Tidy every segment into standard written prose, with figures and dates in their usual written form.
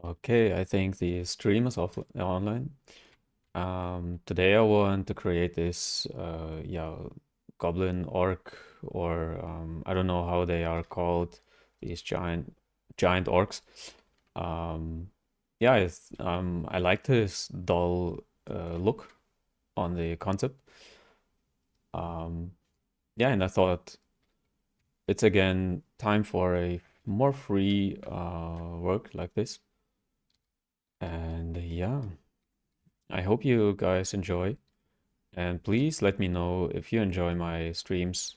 Okay, I think the stream is off online. Today I want to create this, goblin orc, or I don't know how they are called, these giant orcs. Um, I like this dull look on the concept. Um, yeah, and I thought it's again time for a more free work like this. And yeah. I hope you guys enjoy, and please let me know if you enjoy my streams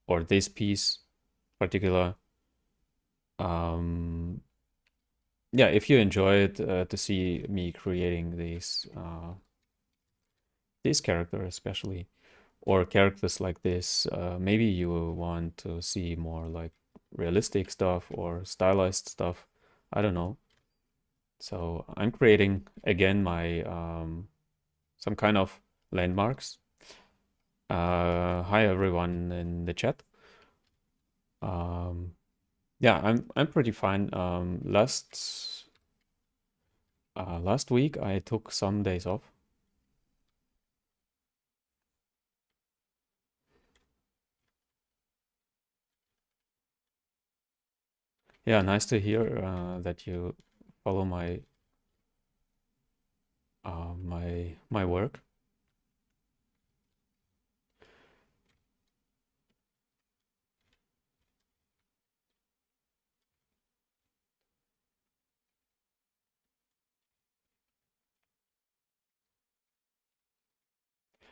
or this piece particular. Um, yeah, if you enjoy it to see me creating this character especially, or characters like this, maybe you will want to see more like realistic stuff or stylized stuff. I don't know. So I'm creating again my some kind of landmarks. Hi everyone in the chat. Um, yeah, I'm pretty fine. Last week I took some days off. Yeah, nice to hear that you follow my work.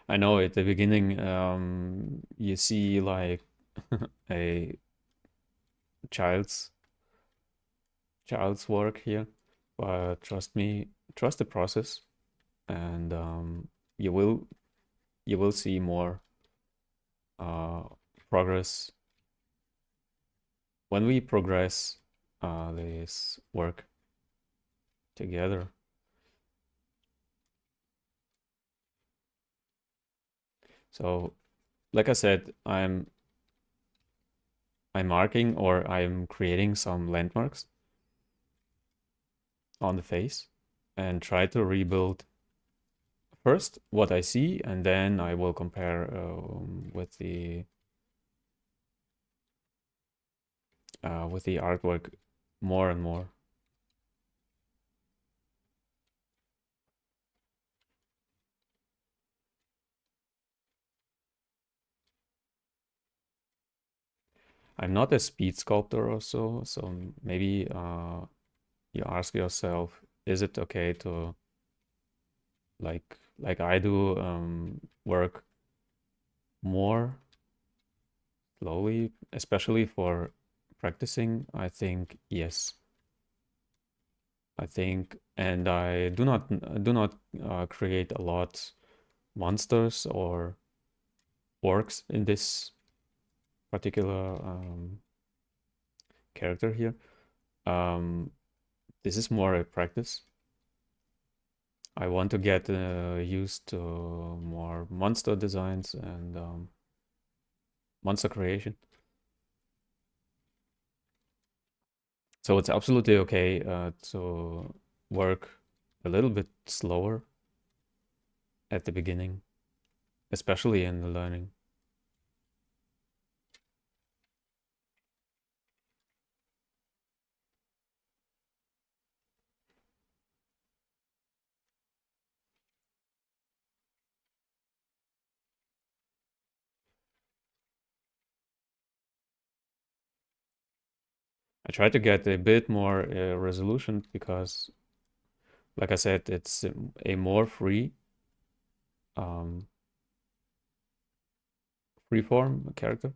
I know at the beginning you see like a child's child's work here, but trust me, trust the process, and you will you will see more uh, progress when we progress this work together. So, like I said, I'm marking or I'm creating some landmarks on the face and try to rebuild first what I see, and then I will compare with the artwork more and more. I'm not a speed sculptor also, so maybe you ask yourself, is it okay to like I do work more slowly, especially for practicing? I think yes. I think, and I do not create a lot monsters or orcs in this particular character here. Um, this is more a practice. I want to get used to more monster designs and monster creation. So it's absolutely okay to work a little bit slower at the beginning, especially in the learning. I try to get a bit more resolution because, like I said, it's a more um, free form character.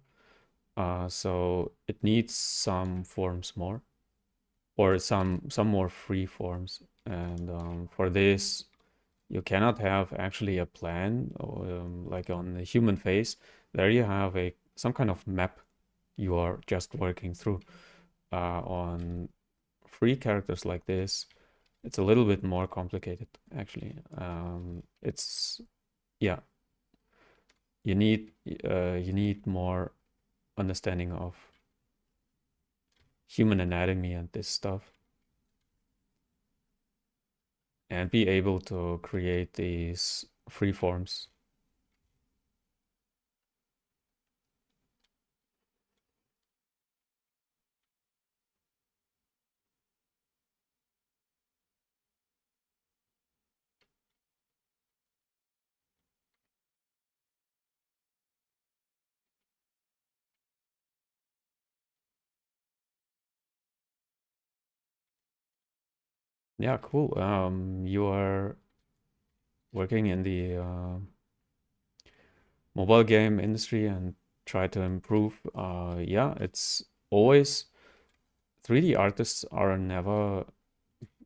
So it needs some forms more, or some more free forms. And for this, you cannot have actually a plan, or, like on the human face. There you have a some kind of map you are just working through. On free characters like this, it's a little bit more complicated, actually. It's yeah, you need more understanding of human anatomy and this stuff. and be able to create these freeforms. Yeah, cool. You are working in the mobile game industry and try to improve. Yeah, it's always 3D artists are never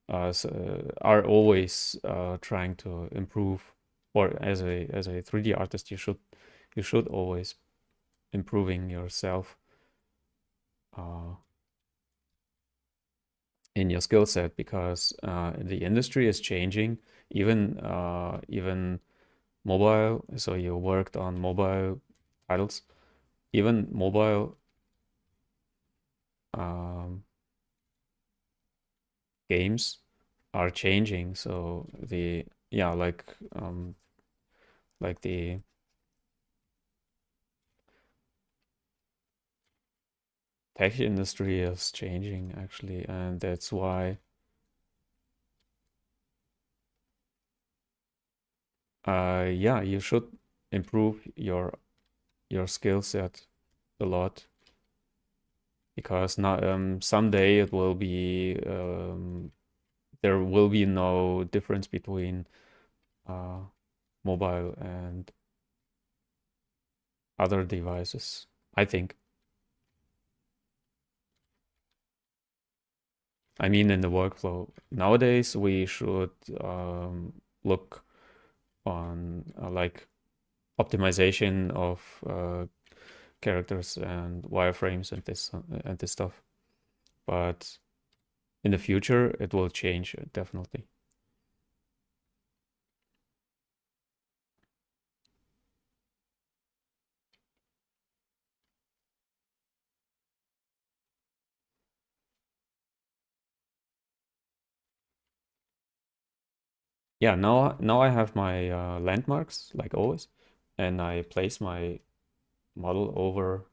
are always trying to improve. Or as a 3D artist, you should always improving yourself uh, in your skill set, because the industry is changing. Even mobile. So you worked on mobile titles. Even mobile um, games are changing. So the yeah, like the tech industry is changing actually, and that's why yeah, you should improve your skill set a lot, because now someday it will be there will be no difference between uh, mobile and other devices, I think. I mean, in the workflow nowadays, we should look on like optimization of characters and wireframes and this stuff. But in the future, it will change definitely. Yeah, now I have my landmarks like always, and I place my model over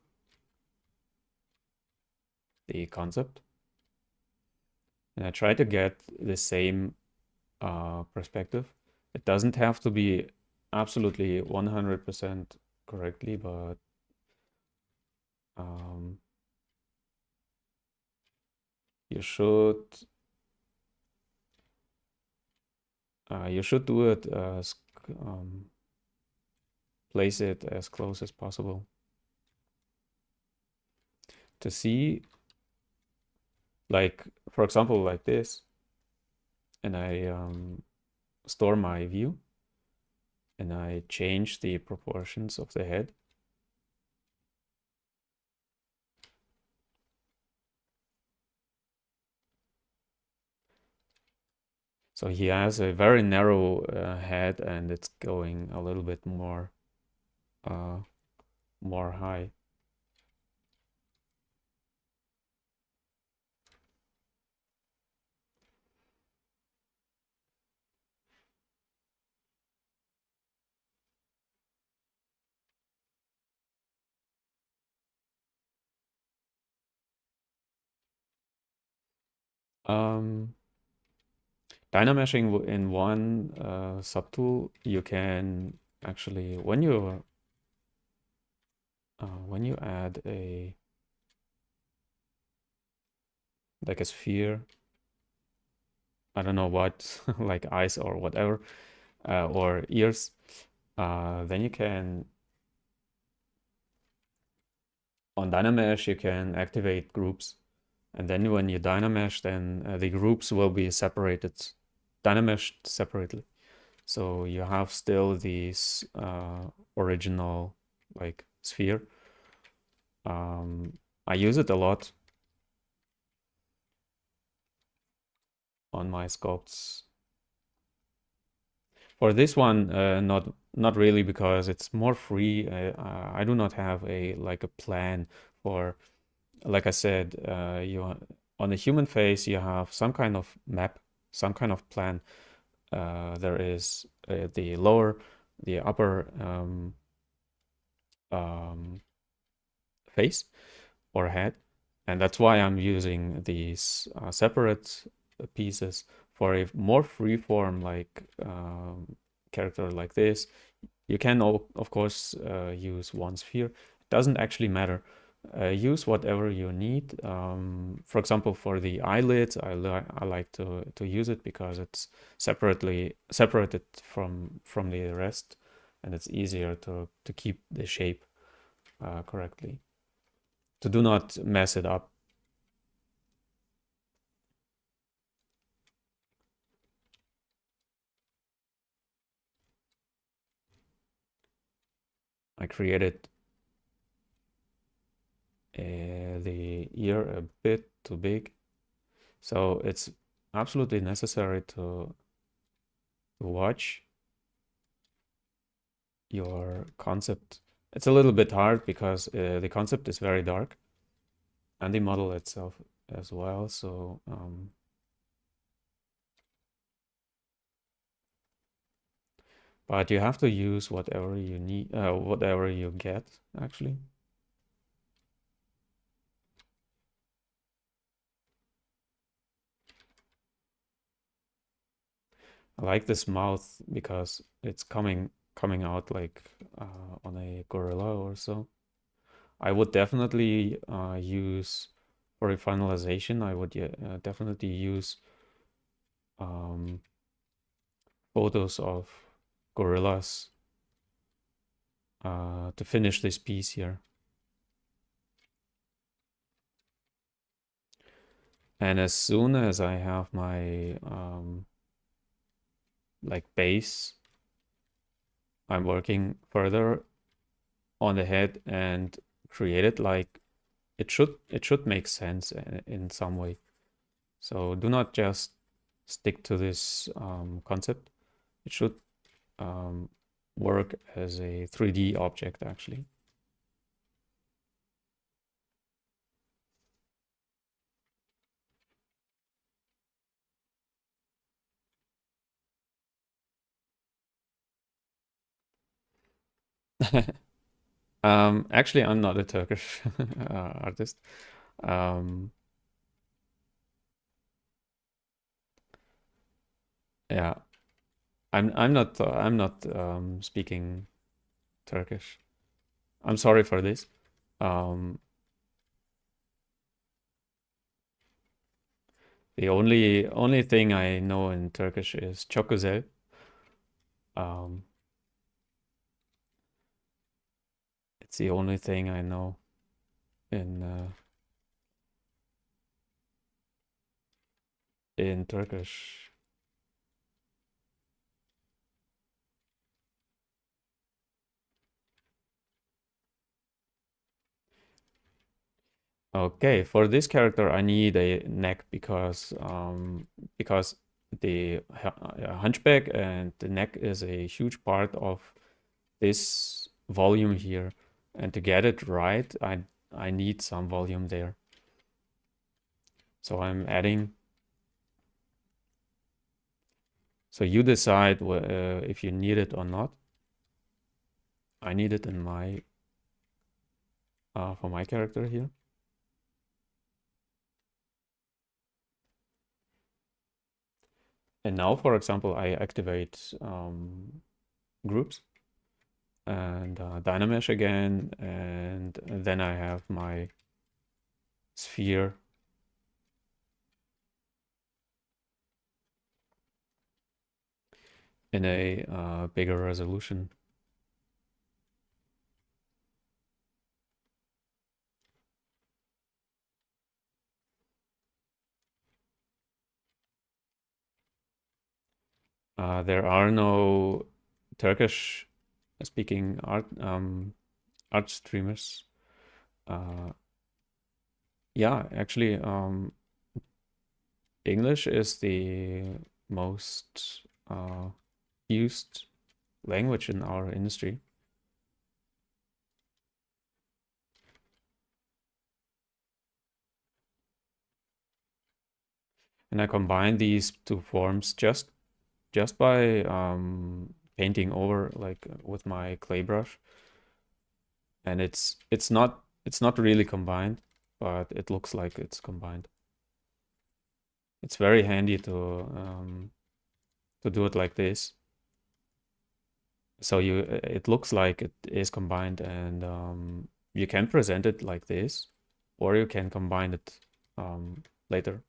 the concept, and I try to get the same perspective. It doesn't have to be absolutely 100% correctly, but um, you should you should do it as um, place it as close as possible to see, like for example, like this, and I store my view and I change the proportions of the head. So he has a very narrow head, and it's going a little bit uh, more high. Um, Dynameshing in one subtool, you can actually when you add a like a sphere, I don't know what, like eyes or whatever, or ears, then you can on Dynamesh you can activate groups, and then when you Dynamesh, then the groups will be separated, Dynameshed separately. So you have still this original like sphere. I use it a lot on my sculpts. For this one, not really, because it's more free. I do not have a like a plan for, like I said, you on the human face you have some kind of map, some kind of plan, there is the upper face or head, and that's why I'm using these separate pieces for a more freeform like character like this. You can of course use one sphere. It doesn't actually matter. Use whatever you need. For example, for the eyelids, I like to use it because it's separated from the rest, and it's easier to keep the shape correctly. To do not mess it up. I created the ear a bit too big, so it's absolutely necessary to watch your concept. It's a little bit hard because the concept is very dark and the model itself as well. So but you have to use whatever you need, whatever you get actually. I like this mouth because it's coming out like on a gorilla or so. I would definitely use for a finalization. I would definitely use photos of gorillas to finish this piece here. And as soon as I have my like base, I'm working further on the head and create it like it should make sense in some way. So do not just stick to this concept. It should work as a 3D object actually. Actually, I'm not a Turkish artist. Yeah, I'm not speaking Turkish. I'm sorry for this. Um, the only thing I know in Turkish is çok güzel. Um, it's the only thing I know in Turkish. Okay, for this character, I need a neck because the hunchback and the neck is a huge part of this volume here, and to get it right, I need some volume there. So I'm adding. So you decide if you need it or not. I need it in my for my character here. And now, for example, I activate groups and Dynamesh again, and then I have my sphere. In a bigger resolution. There are no Turkish speaking art streamers. Yeah, actually, English is the most used language in our industry. And I combine these two forms just just by painting over like with my clay brush, and it's not really combined, but it looks like it's combined. It's very handy to do it like this. So it looks like it is combined, and you can present it like this, or you can combine it later.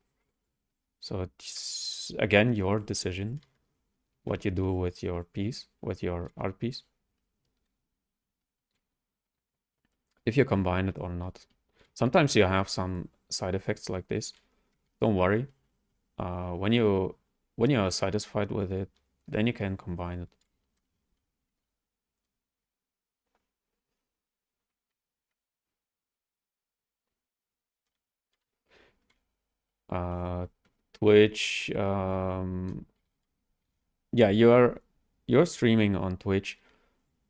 So it's again your decision what you do with your piece, with your art piece, if you combine it or not. Sometimes you have some side effects like this. Don't worry. When you are satisfied with it, then you can combine it. Uh, Twitch, yeah, you're streaming on Twitch.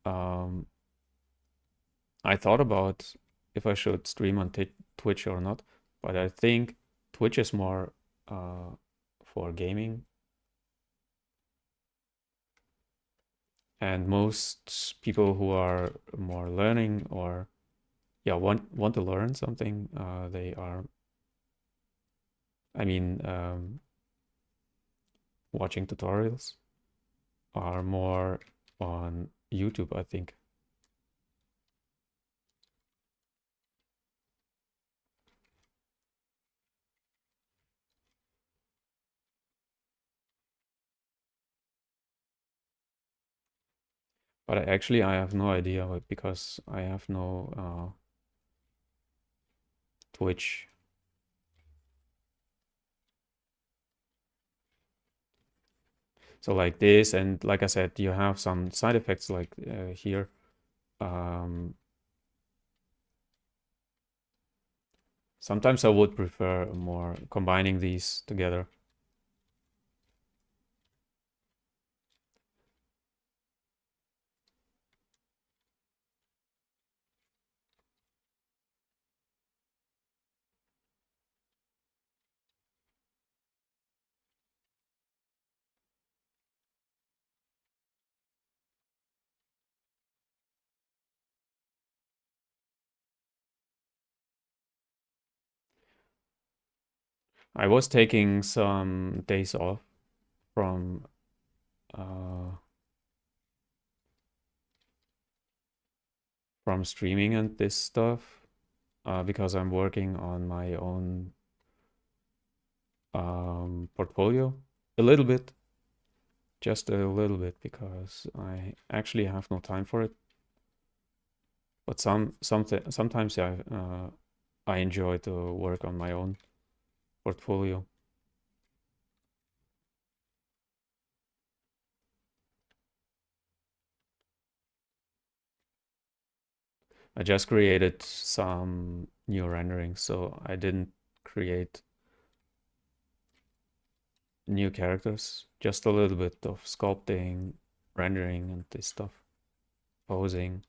Um, I thought about if I should stream on Twitch or not, but I think Twitch is more for gaming, and most people who are more learning or yeah want to learn something, they are, I mean, watching tutorials are more on YouTube, I think. But I have no idea because I have no Twitch. So like this, and like I said, you have some side effects like here. Um, Sometimes I would prefer more combining these together. I was taking some days off from uh, from streaming and this stuff because I'm working on my own portfolio a little bit, just a little bit, because I actually have no time for it. But sometimes I enjoy to work on my own portfolio. I just created some new renderings, so I didn't create new characters, just a little bit of sculpting, rendering, and this stuff, posing.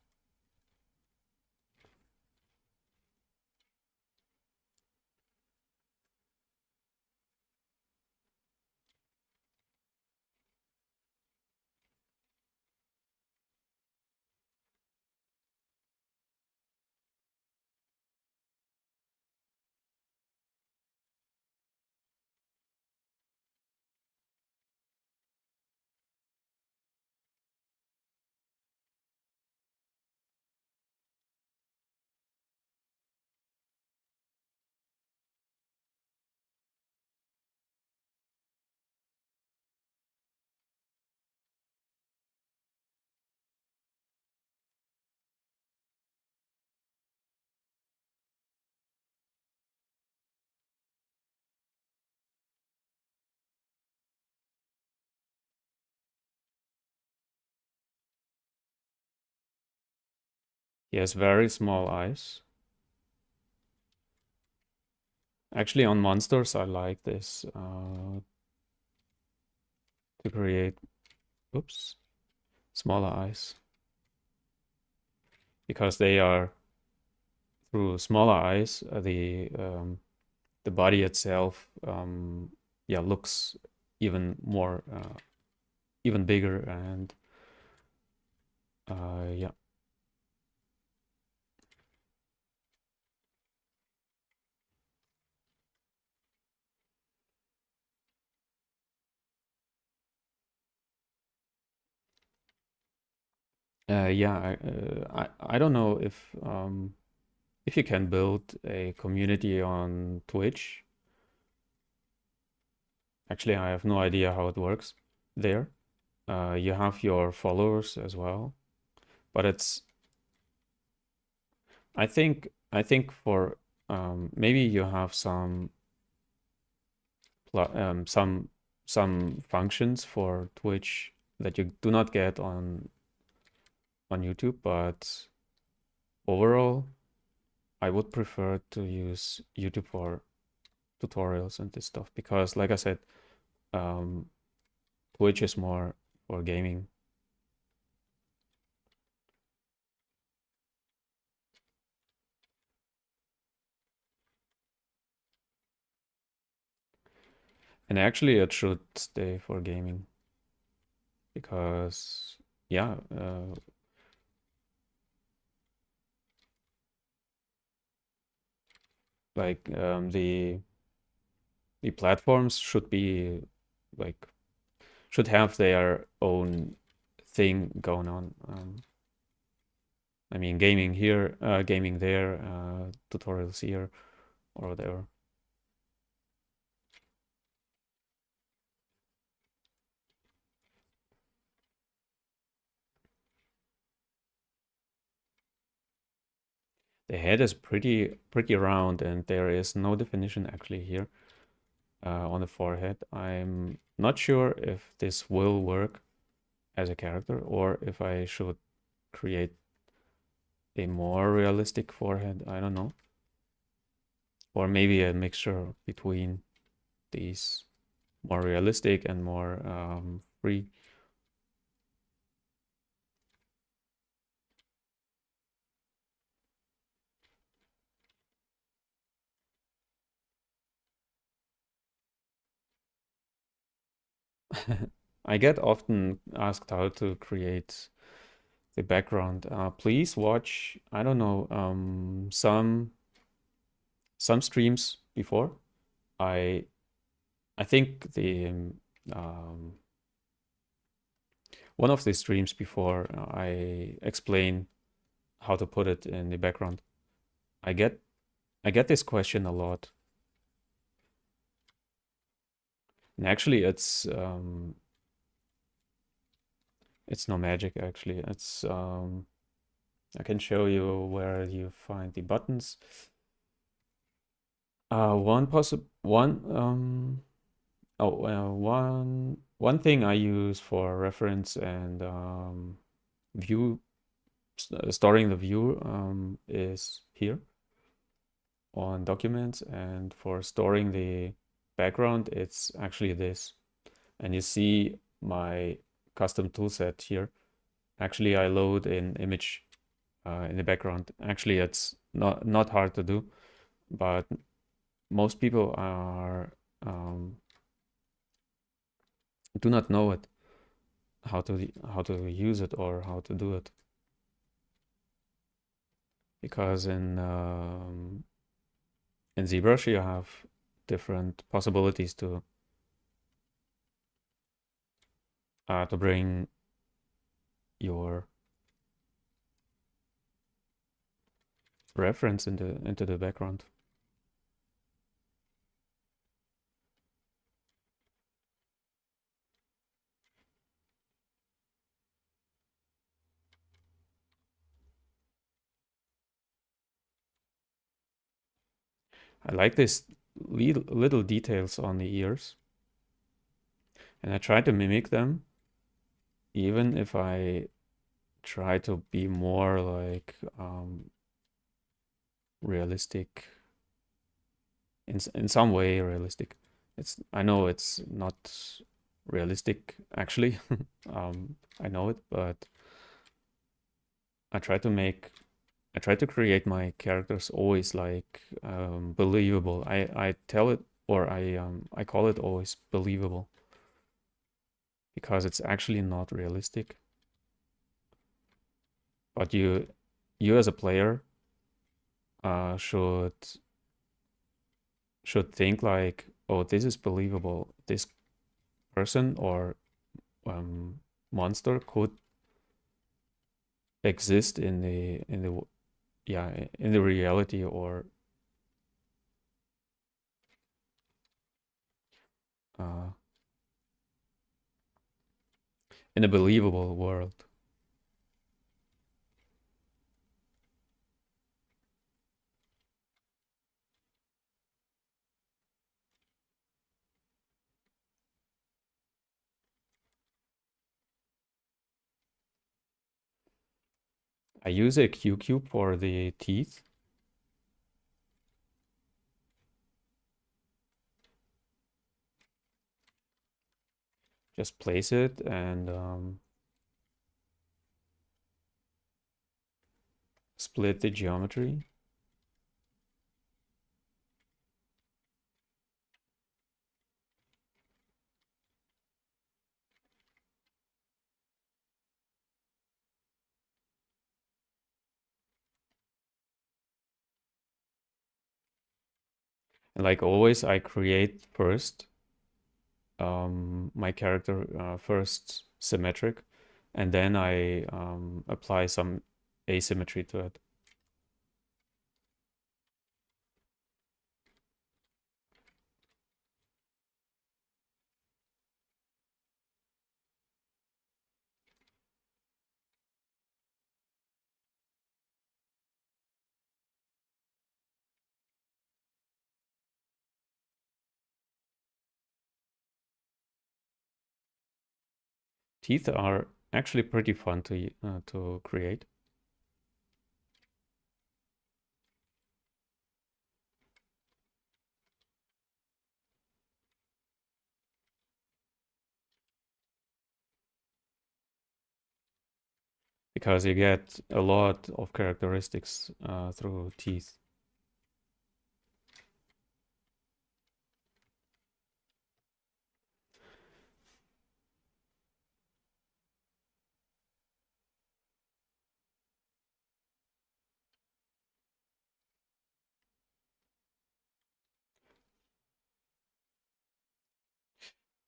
He has very small eyes. Actually, on monsters, I like this to create, oops, smaller eyes, because they are, through smaller eyes, the body itself, yeah, looks even more even bigger, and yeah. Yeah, I don't know if you can build a community on Twitch. Actually, I have no idea how it works there. You have your followers as well, but I think for maybe you have some some functions for Twitch that you do not get on YouTube, but overall, I would prefer to use YouTube for tutorials and this stuff because, like I said, um, Twitch is more for gaming. And actually, it should stay for gaming because, yeah, like the platforms should be like should have their own thing going on. I mean, gaming here, gaming there, tutorials here, or whatever. The head is pretty round, and there is no definition actually here on the forehead. I'm not sure if this will work as a character or if I should create a more realistic forehead. I don't know. Or maybe a mixture between these more realistic and more free. I get often asked how to create the background. Please watch, I don't know, some streams before. I I think the one of the streams before I explain how to put it in the background. I get I get this question a lot. And actually it's no magic actually. It's I can show you where you find the buttons. One thing I use for reference and view storing the view is here on documents, and for storing the background it's actually this. And you see my custom toolset here. Actually, I load an image in the background. Actually, it's not hard to do, but most people are do not know it, how to use it or how to do it, because in ZBrush you have different possibilities to bring your reference into the background. I like this little details on the ears, and I try to mimic them, even if I try to be more like realistic in some way realistic. I know it's not realistic actually. I know it, but I try to make I try to create my characters always like believable. I tell it, or I call it always believable. because it's actually not realistic. But you as a player should think like, oh, this is believable. This person or monster could exist in the yeah, in the reality, or uh, in a believable world. I use a Q cube for the teeth. Just place it and split the geometry. And like always, I create first my character first symmetric, and then I apply some asymmetry to it. Teeth are actually pretty fun to create. Because you get a lot of characteristics through teeth.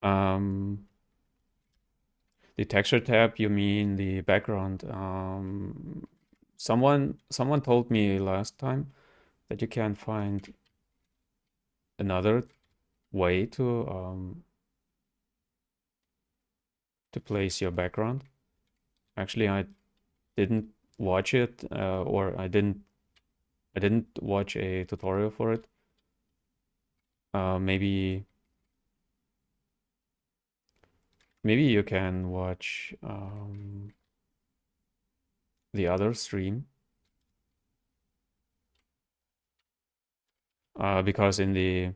Um, the texture tab, you mean the background? Someone told me last time that you can find another way to place your background. Actually, I didn't watch it, or I didn't watch a tutorial for it. Maybe you can watch the other stream, because in the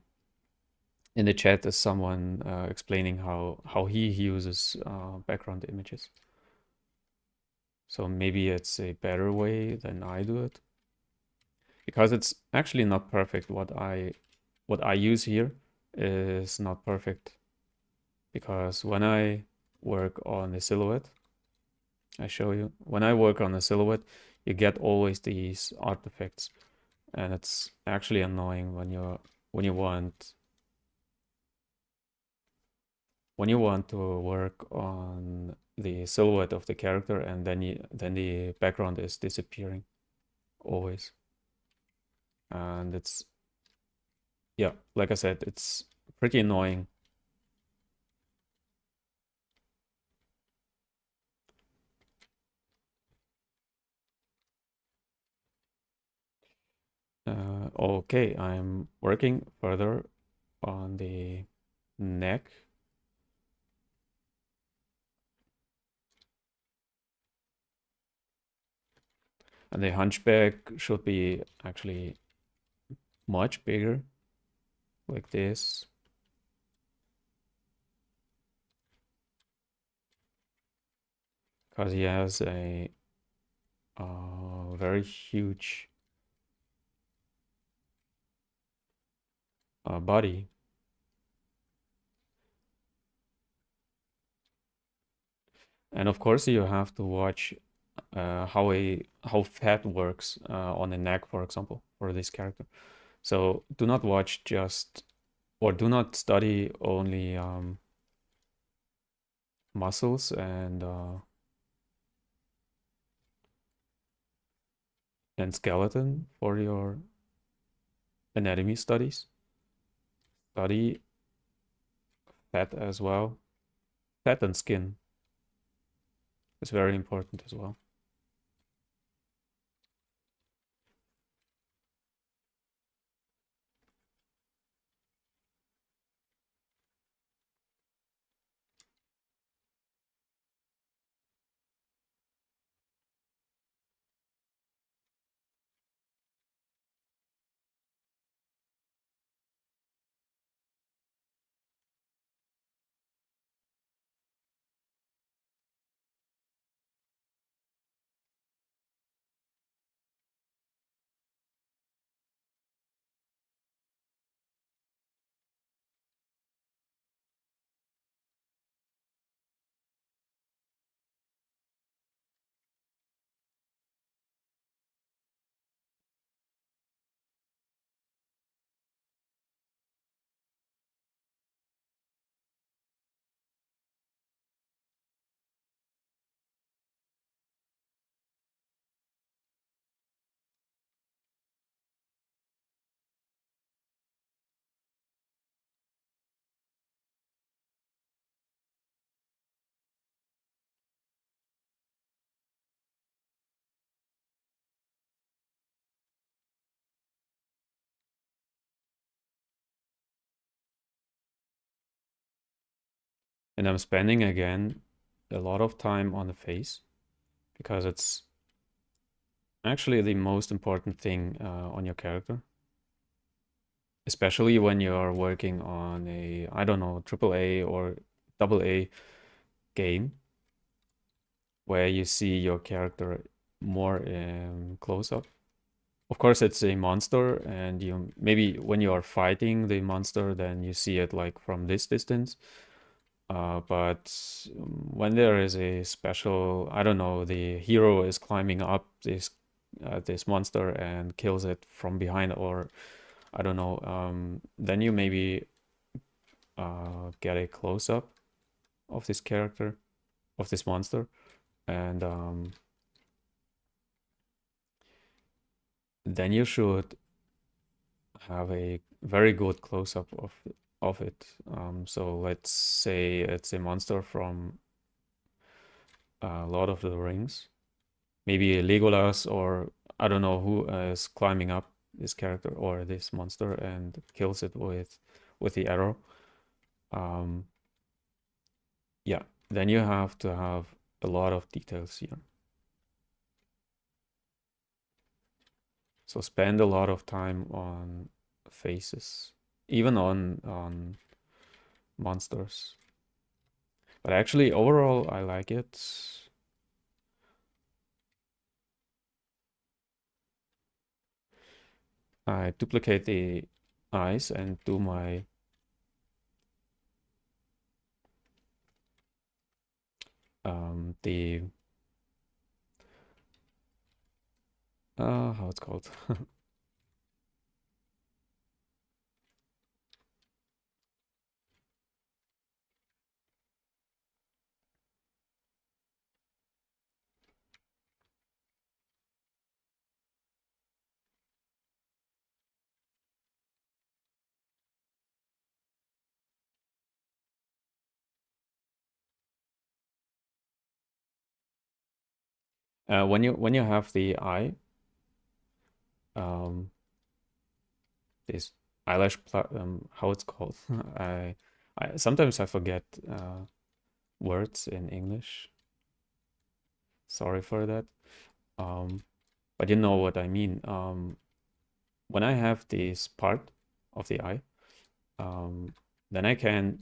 chat is someone explaining how he uses background images. So maybe it's a better way than I do it, because it's actually not perfect. What I use here is not perfect, because when I work on a silhouette, I show you, when I work on a silhouette, you get always these artifacts, and it's actually annoying when you want to work on the silhouette of the character, and then the background is disappearing always. And it's, yeah, like I said, it's pretty annoying. Okay, I'm working further on the neck. And the hunchback should be actually much bigger, like this. Because he has a very huge body. And of course, you have to watch how fat works on the neck, for example, for this character. So do not watch just or do not study only muscles and skeleton for your anatomy studies. Study fat as well. Fat and skin is very important as well. And I'm spending again a lot of time on the face because it's actually the most important thing on your character, especially when you're working on a, I don't know, triple A or double A game where you see your character more close up. Of course, it's a monster, and you maybe when you are fighting the monster, then you see it like from this distance. But when there is a special, I don't know, the hero is climbing up this monster and kills it from behind, or I don't know, then you maybe get a close up of this character, of this monster, and then you should have a very good close up of it. So let's say it's a monster from Lord of the Rings, maybe a Legolas, or I don't know who is climbing up this character or this monster and kills it with the arrow. Um, yeah, then you have to have a lot of details here. So spend a lot of time on faces, even on monsters. But actually, overall, I like it. I duplicate the eyes and do my the how it's called. When you have the eye, um, this how it's called. I sometimes I forget words in English. Sorry for that. Um, but you know what I mean. When I have this part of the eye, um, then I can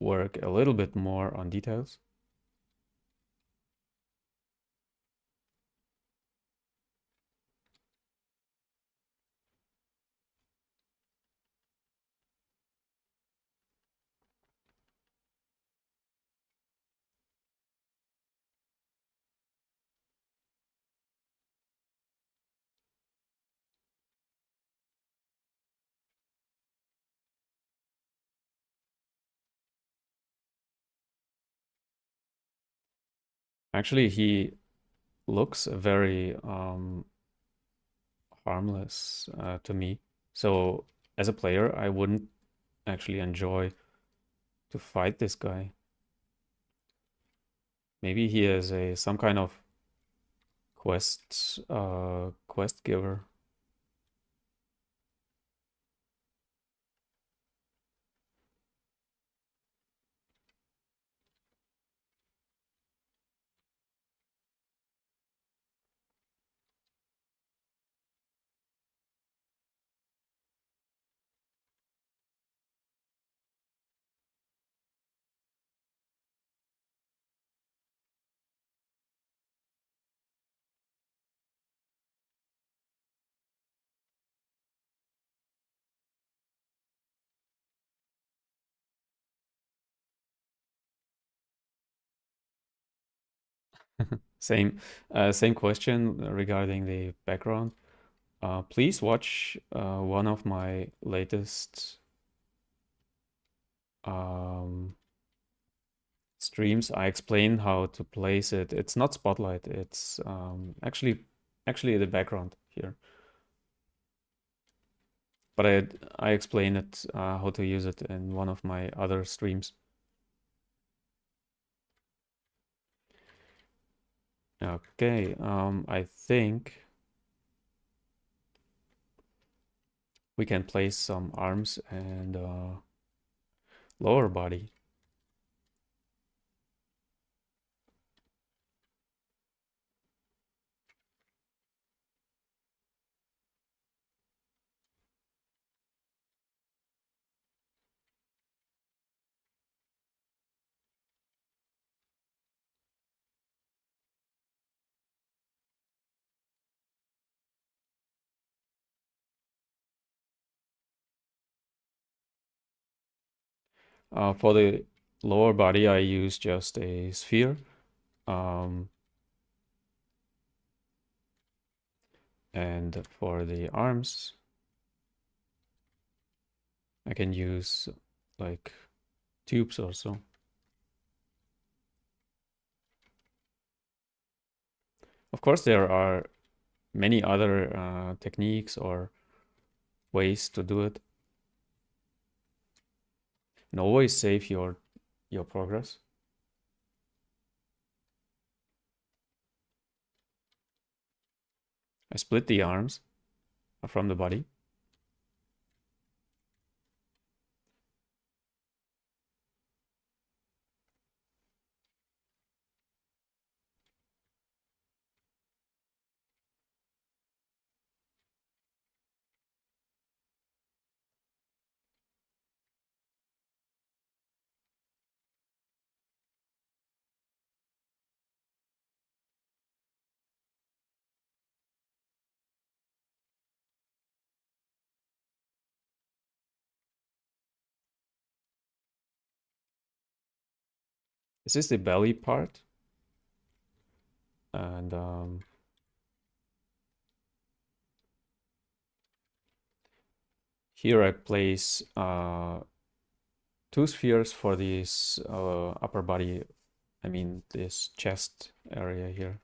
work a little bit more on details. Actually, he looks very harmless to me. So as a player, I wouldn't actually enjoy to fight this guy. Maybe he is a some kind of quest giver. Same same question regarding the background. Please watch one of my latest um, streams. I explain how to place it. It's not spotlight. It's actually the background here. But I explain it how to use it in one of my other streams. Okay, I think we can place some arms and lower body. For the lower body, I use just a sphere. Um, and for the arms, I can use like tubes or so. Of course, there are many other techniques or ways to do it. And always save your progress. I split the arms from the body. This is the belly part. And here I place two spheres for this upper body, I mean this chest area here.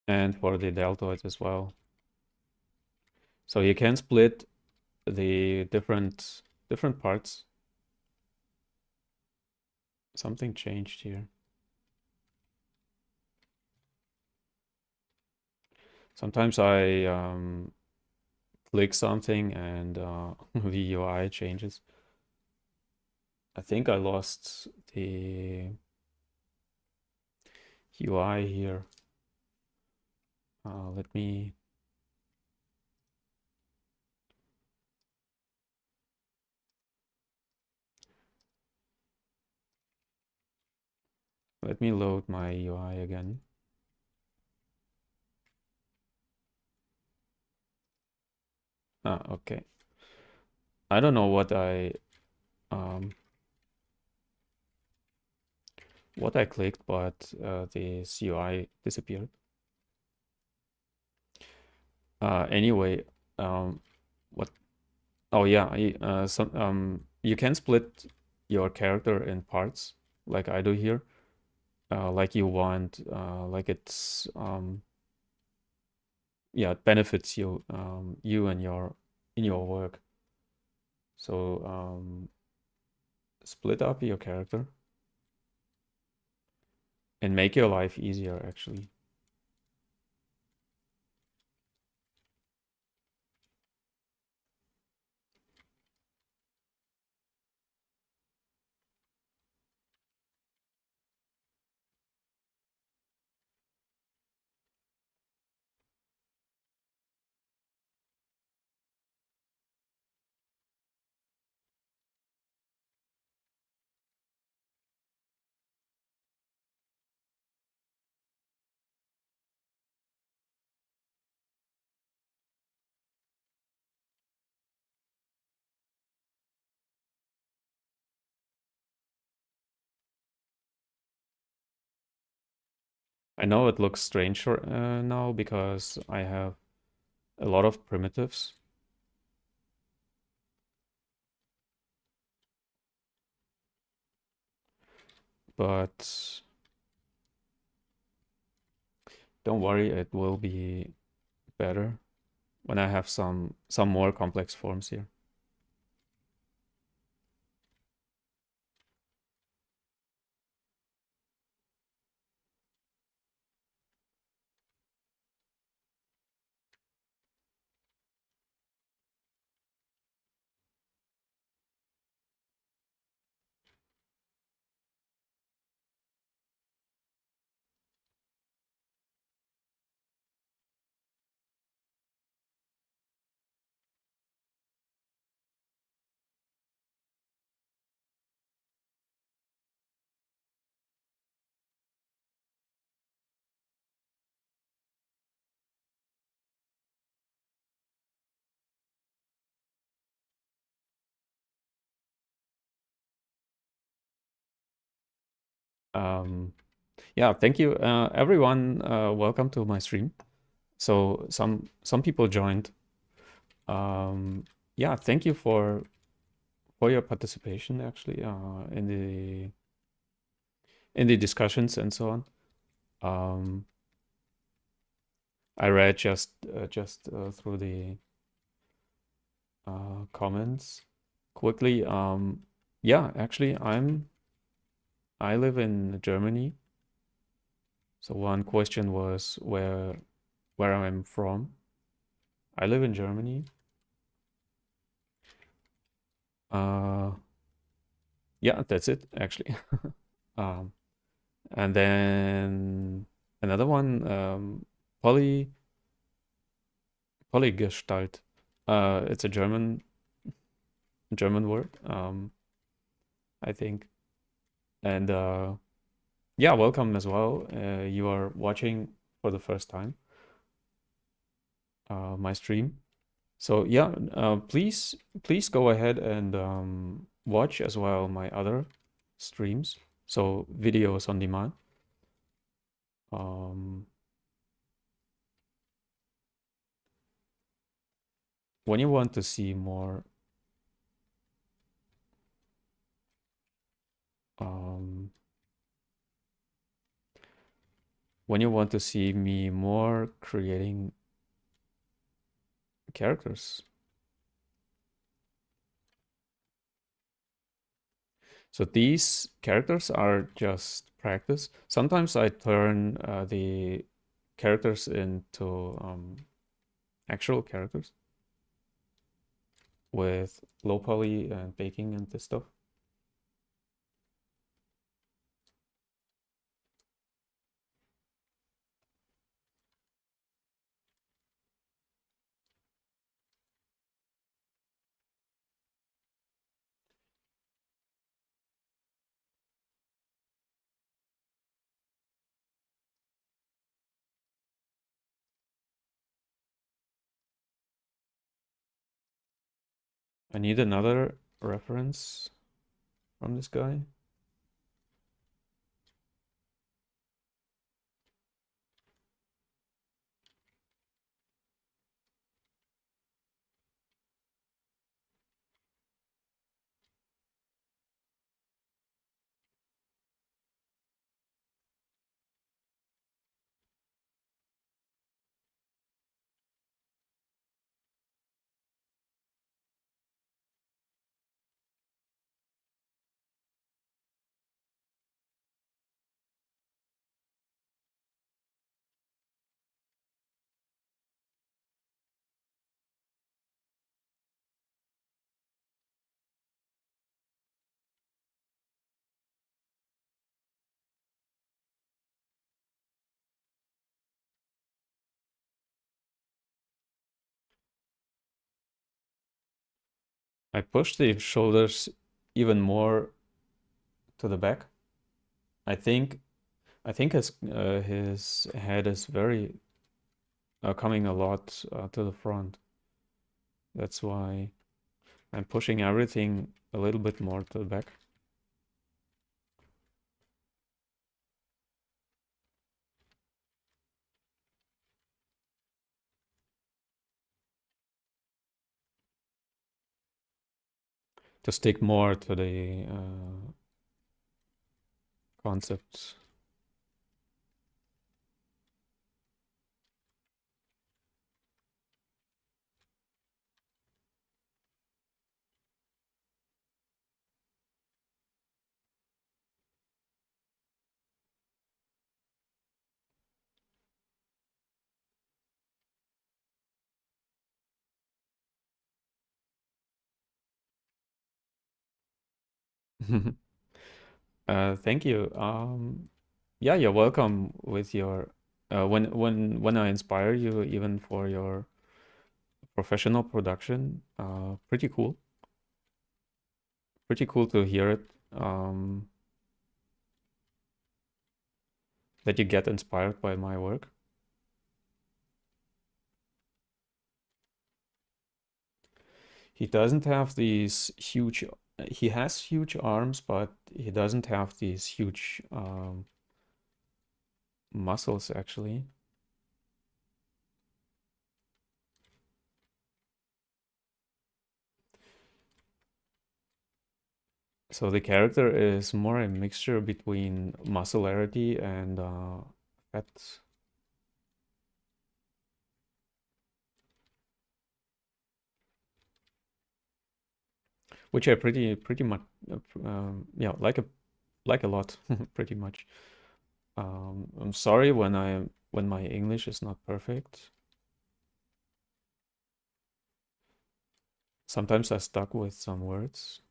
and for the deltoids as well. So you can split the different parts. Something changed here. Sometimes I click something and the UI changes. I think I lost the UI here. Let me load my UI again. Okay. I don't know what I clicked, but the UI disappeared. Anyway, what? Oh yeah, you can split your character in parts, like I do here. Like you want, like it's yeah, it benefits you, you and in your work. So split up your character and make your life easier, actually. I know it looks strange now because I have a lot of primitives. But don't worry, it will be better when I have some more complex forms here. Yeah, thank you, everyone. Welcome to my stream. So some people joined. Yeah, thank you for your participation, actually, in the discussions and so on. I read just through the comments quickly. Yeah, actually, I live in Germany. So one question was where I'm from. I live in Germany. Yeah, that's it actually. Um, and then another one, poly Polygestalt. It's a German word, I think. And yeah, welcome as well. You are watching for the first time my stream. So yeah, please go ahead and watch as well my other streams. So videos on demand. Um, when you want to see more um, when you want to see me more creating characters. So these characters are just practice. Sometimes I turn the characters into actual characters with low poly and baking and this stuff. I need another reference from this guy. I push the shoulders even more to the back. I think his head is very coming a lot to the front. That's why I'm pushing everything a little bit more to the back. To stick more to the concept. Thank you. Yeah, you're welcome with your when I inspire you even for your professional production. Pretty cool. Pretty cool to hear it. That you get inspired by my work. He doesn't have these huge. He has huge arms, but he doesn't have these huge muscles actually. So the character is more a mixture between muscularity and fat, which I pretty much yeah like a lot pretty much. I'm sorry when my English is not perfect. Sometimes I stuck with some words.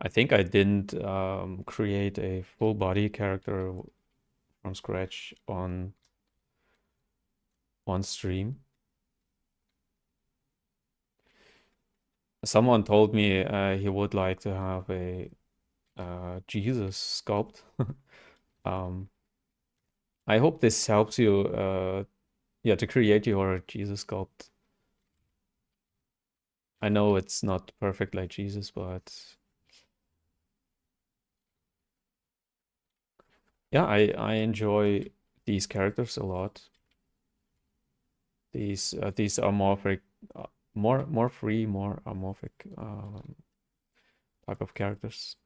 I think I didn't create a full body character from scratch on stream. Someone told me he would like to have Jesus sculpt. Um, I hope this helps you, yeah, to create your Jesus sculpt. I know it's not perfect like Jesus, but yeah, I enjoy these characters a lot. These amorphic, more free, more amorphic type of characters.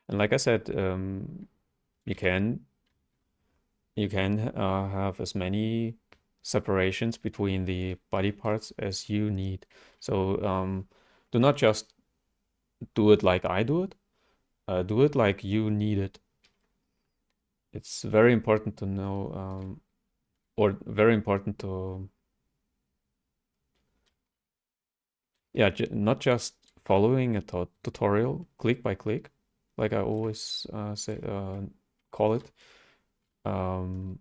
And like I said, you can have as many separations between the body parts as you need. So do not just do it like I do it. Do it like you need it. It's very important to know, or very important to, yeah, not just following a tutorial click by click, like I always call it. Um,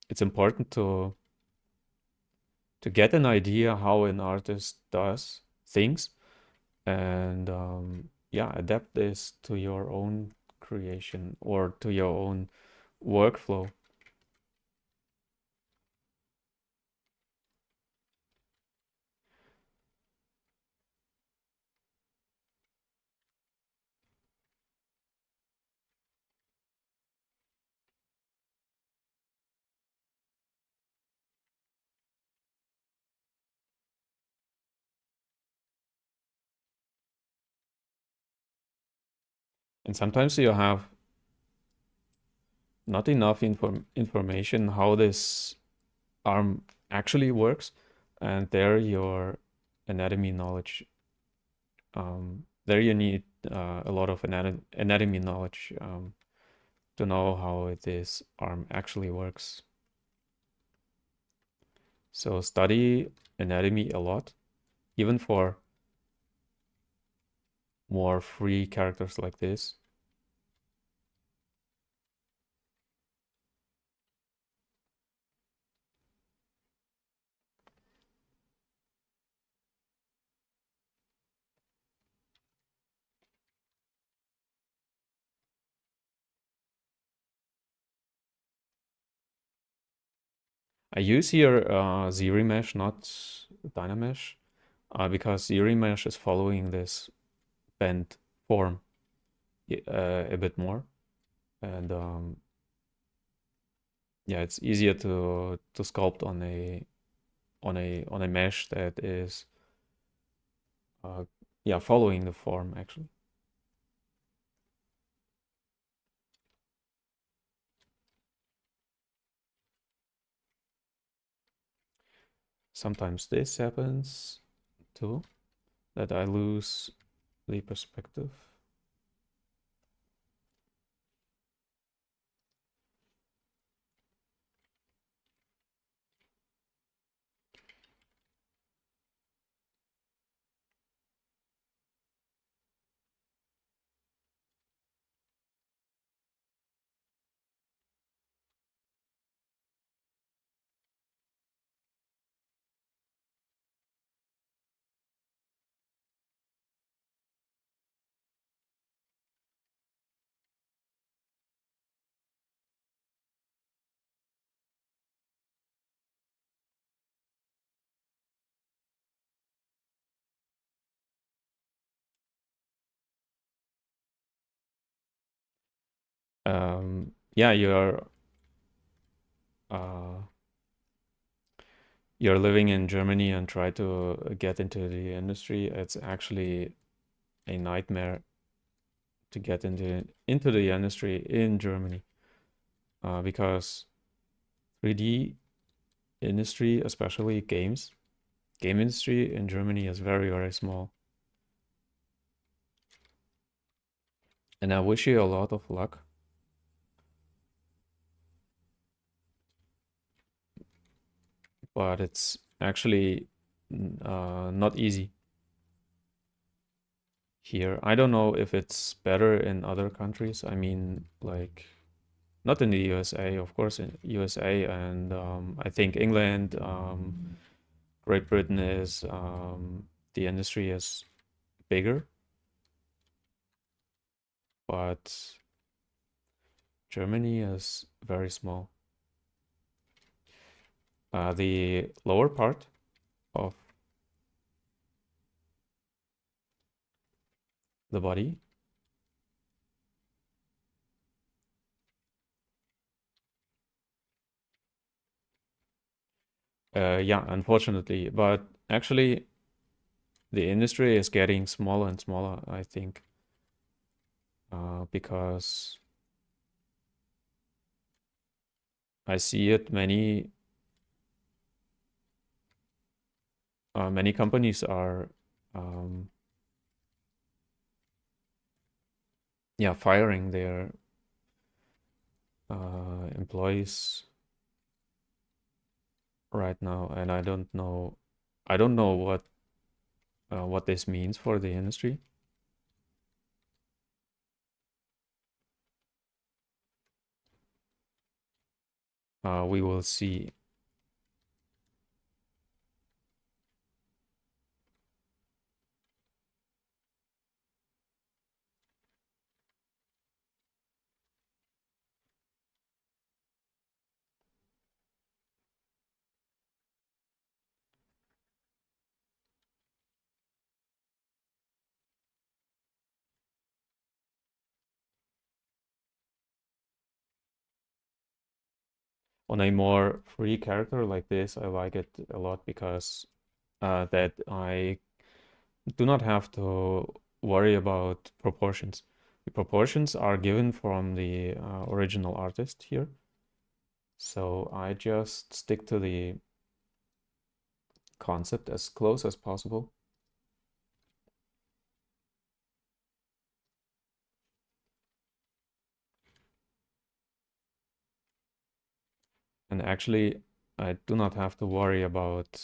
it's important to get an idea how an artist does things, and yeah, adapt this to your own creation or to your own workflow. And sometimes you have not enough information how this arm actually works, and there your anatomy knowledge, there you need a lot of anatomy knowledge to know how this arm actually works. So study anatomy a lot, even for more free characters like this. I use here ZBrush, not Dynamesh, because ZBrush is following this bent form a bit more, and yeah, it's easier to sculpt on a mesh that is uh, yeah, following the form actually. Sometimes this happens too, that I lose the perspective. Yeah, uh, you're living in Germany and try to get into the industry. It's actually a nightmare to get into the industry in Germany, because 3D industry, especially game industry in Germany is very, very small. And I wish you a lot of luck. but it's actually not easy here. I don't know if it's better in other countries. I mean, like, not in the USA, of course, in USA and I think England, Great Britain is the industry is bigger, but Germany is very small. The lower part of the body, yeah, unfortunately, but actually the industry is getting smaller and smaller, I think, because I see it many companies are um, yeah, firing their employees right now, and I don't know what this means for the industry. We will see. On a more free character like this, I like it a lot because that I do not have to worry about proportions. The proportions are given from the original artist here. So I just stick to the concept as close as possible. And actually, I do not have to worry about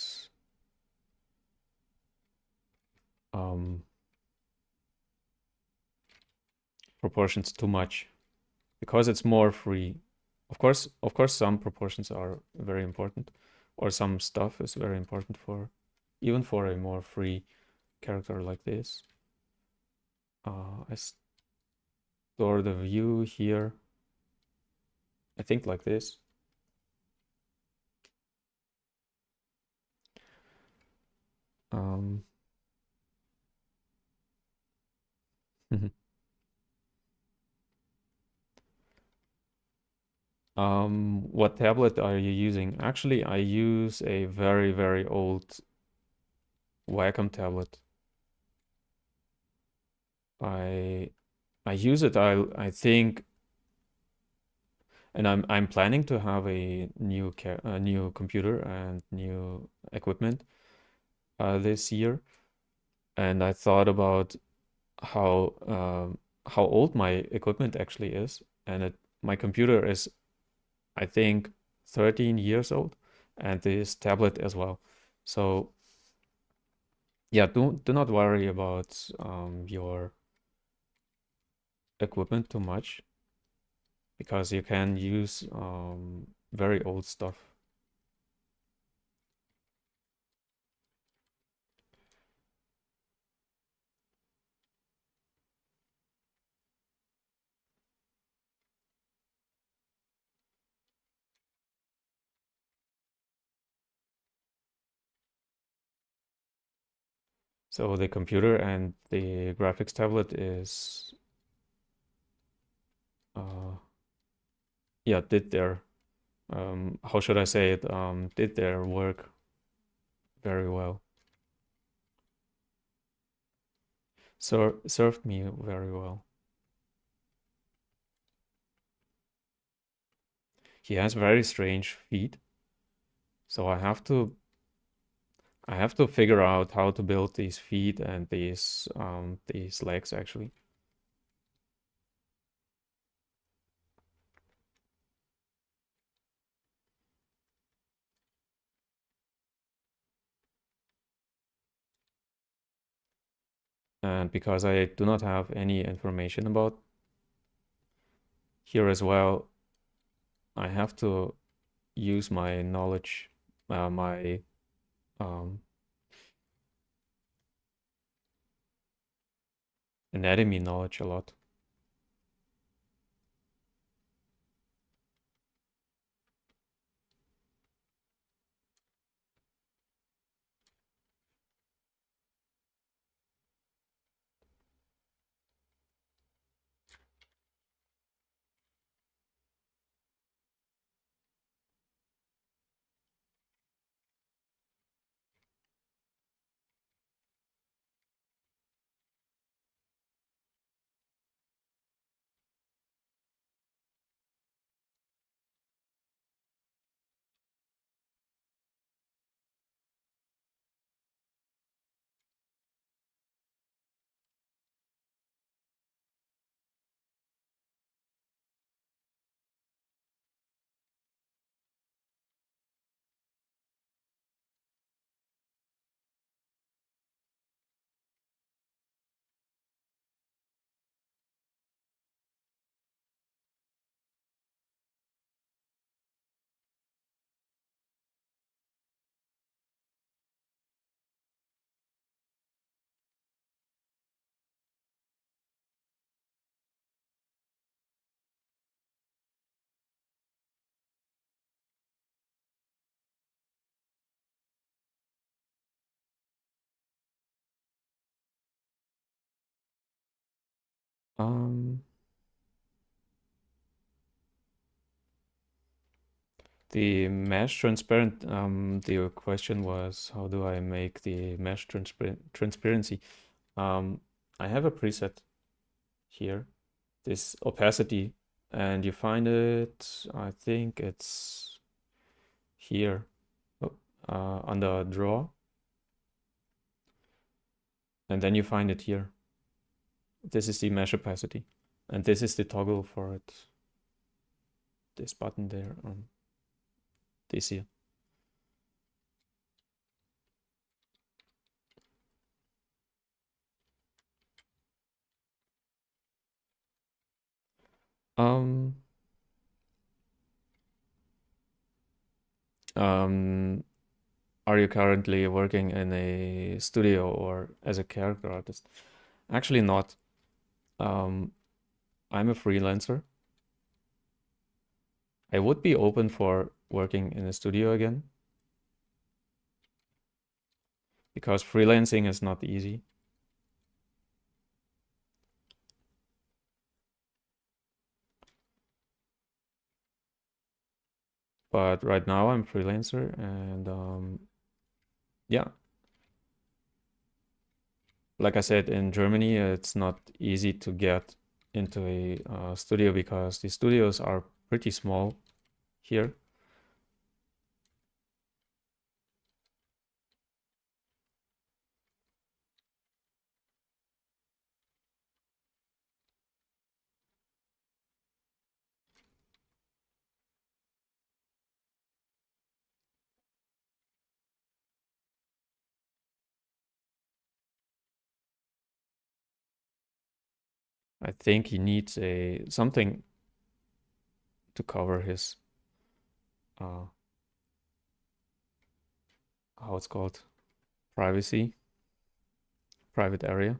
um, proportions too much because it's more free. Of course, some proportions are very important, or some stuff is very important for even for a more free character like this. I store the view here. I think like this. Um, what tablet are you using? Actually, I use a very, very old Wacom tablet. I I use it. I think, and I'm planning to have a new computer and new equipment this year. And I thought about how old my equipment actually is, and my computer is, I think, 13 years old, and this tablet as well. So yeah, do not worry about your equipment too much because you can use very old stuff. So the computer and the graphics tablet is yeah, did their how should I say it? Did their work very well. Served me very well. He has very strange feet, so I have to figure out how to build these feet and these legs actually. And because I do not have any information about here as well, I have to use my knowledge, my um, anatomy knowledge a lot. Um, the mesh transparent, the question was, how do I make the mesh transparency? Um, I have a preset here, this opacity, and you find it, I think it's here, oh, under draw, and then you find it here. This is the mesh opacity, and this is the toggle for it. This button there, this here. Um, um, are you currently working in a studio or as a character artist? Actually not. Um, I'm a freelancer. I would be open for working in a studio again because freelancing is not easy. But right now I'm freelancer and yeah, like I said, in Germany, it's not easy to get into a studio because the studios are pretty small here. I think he needs a something to cover his uh, how it's called, privacy, private area.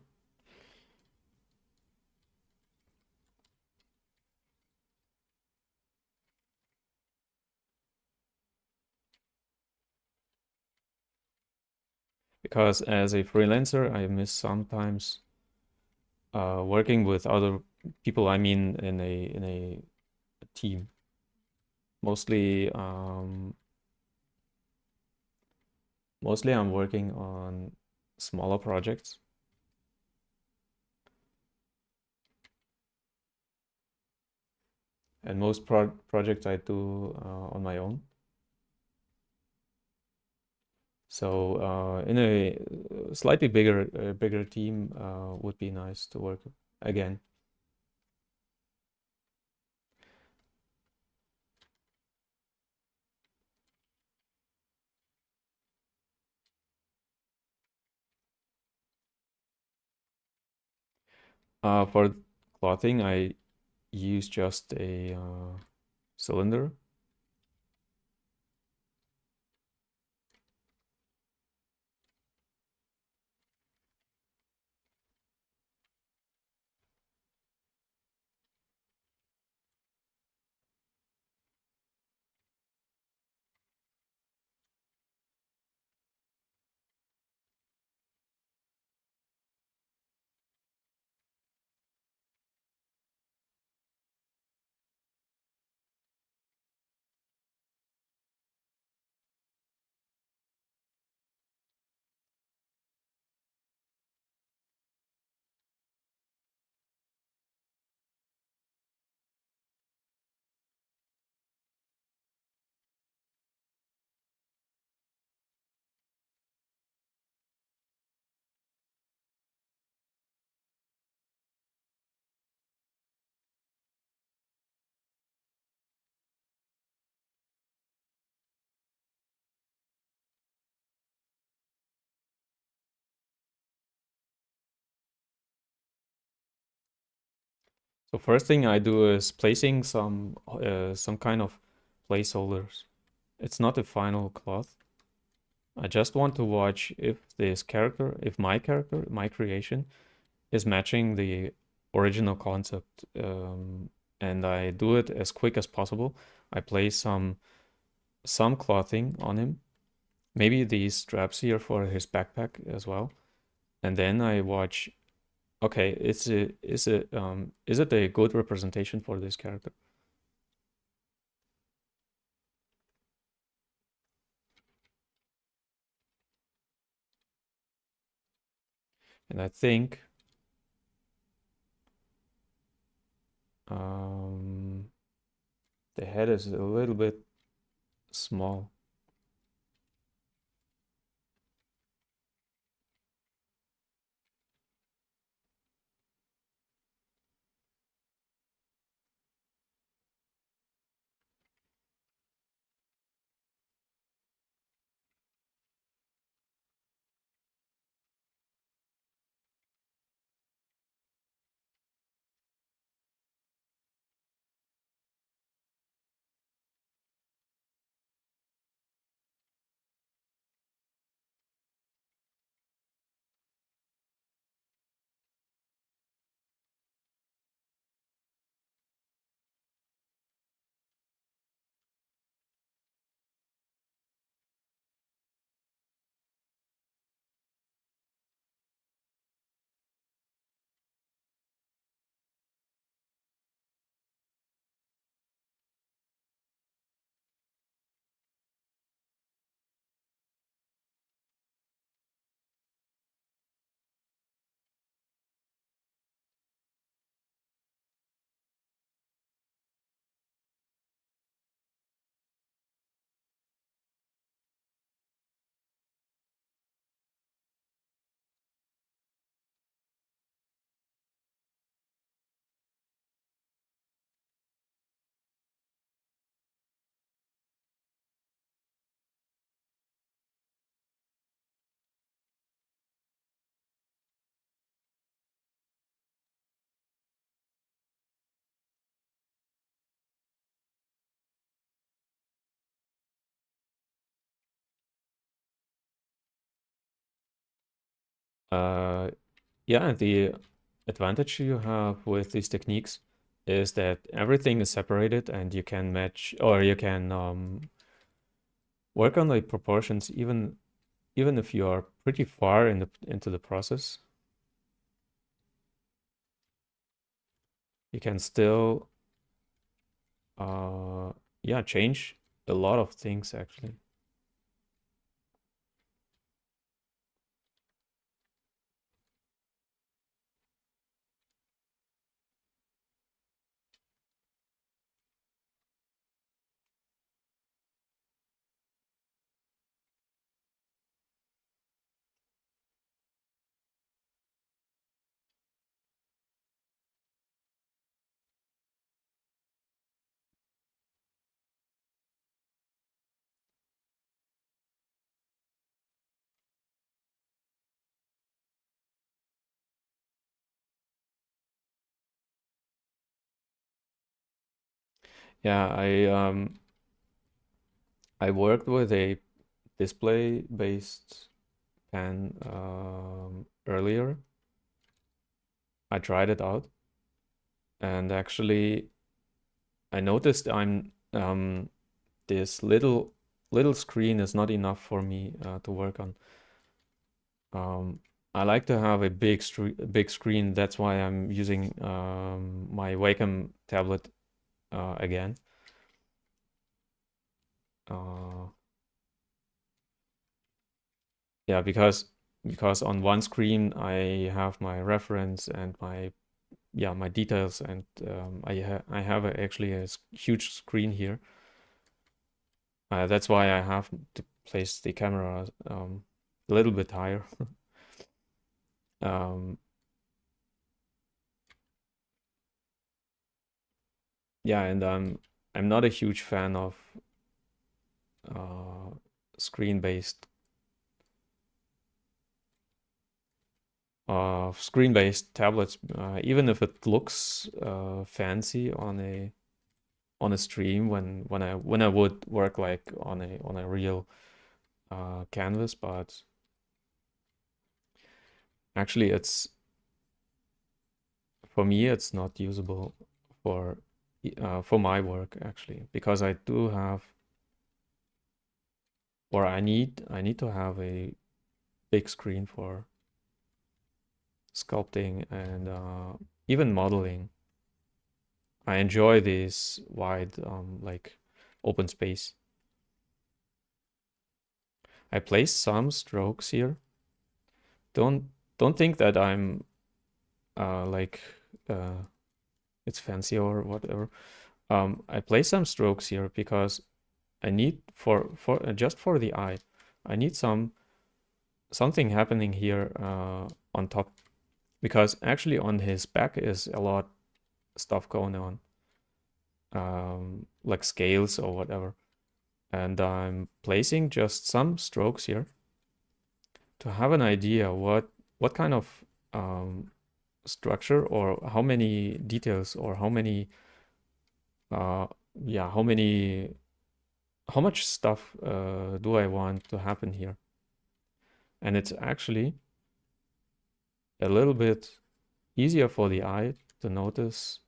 Because as a freelancer, I miss sometimes working with other people. I mean, in a team. Mostly I'm working on smaller projects, and most projects I do on my own. So in a slightly bigger team would be nice to work again. For clothing, I use just a cylinder. So first thing I do is placing some kind of placeholders. It's not a final cloth. I just want to watch if this character, if my character, my creation, is matching the original concept. And I do it as quick as possible. I place some clothing on him, maybe these straps here for his backpack as well. And then I watch, okay, is it a good representation for this character? And I think um, the head is a little bit small. Uh, yeah, the advantage you have with these techniques is that everything is separated and you can match or you can work on the proportions even if you are pretty far into the process. You can still uh, yeah, change a lot of things actually. Yeah, I worked with a display-based pen earlier. I tried it out, and actually I noticed this little screen is not enough for me to work on. I like to have a big screen. That's why I'm using my Wacom tablet again. Uh, yeah, because on one screen I have my reference and my details, and I have actually a huge screen here. That's why I have to place the camera a little bit higher. um, yeah, and I'm not a huge fan of uh, screen-based screen-based tablets, even if it looks fancy on a stream when I would work like on a real canvas, but actually it's for me it's not usable for for my work actually, because I do have, or I need to have a big screen for sculpting and even modeling. I enjoy this wide like open space. I place some strokes here. Don't don't think that I'm like uh, it's fancy or whatever. I place some strokes here because I need for just for the eye. I need something happening here on top, because actually on his back is a lot stuff going on, like scales or whatever. And I'm placing just some strokes here to have an idea what kind of structure, or how many details, or how many uh yeah how much stuff do I want to happen here. And it's actually a little bit easier for the eye to notice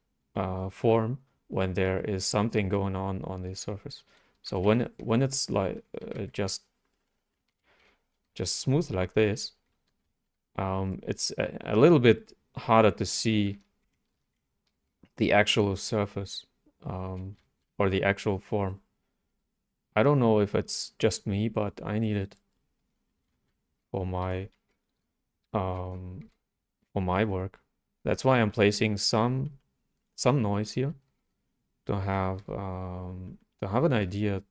form when there is something going on the surface. So when it's like just smooth like this, it's a little bit harder to see the actual surface, um, or the actual form. I don't know if it's just me, but I need it for um, my work. That's why I'm placing some noise here to have an idea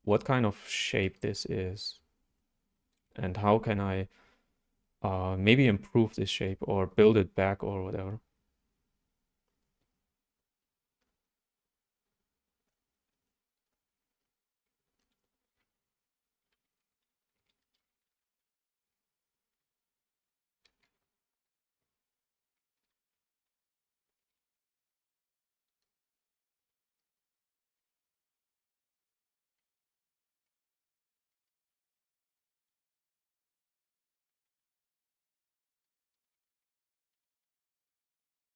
what kind of shape this is, and how can I maybe improve this shape or build it back or whatever.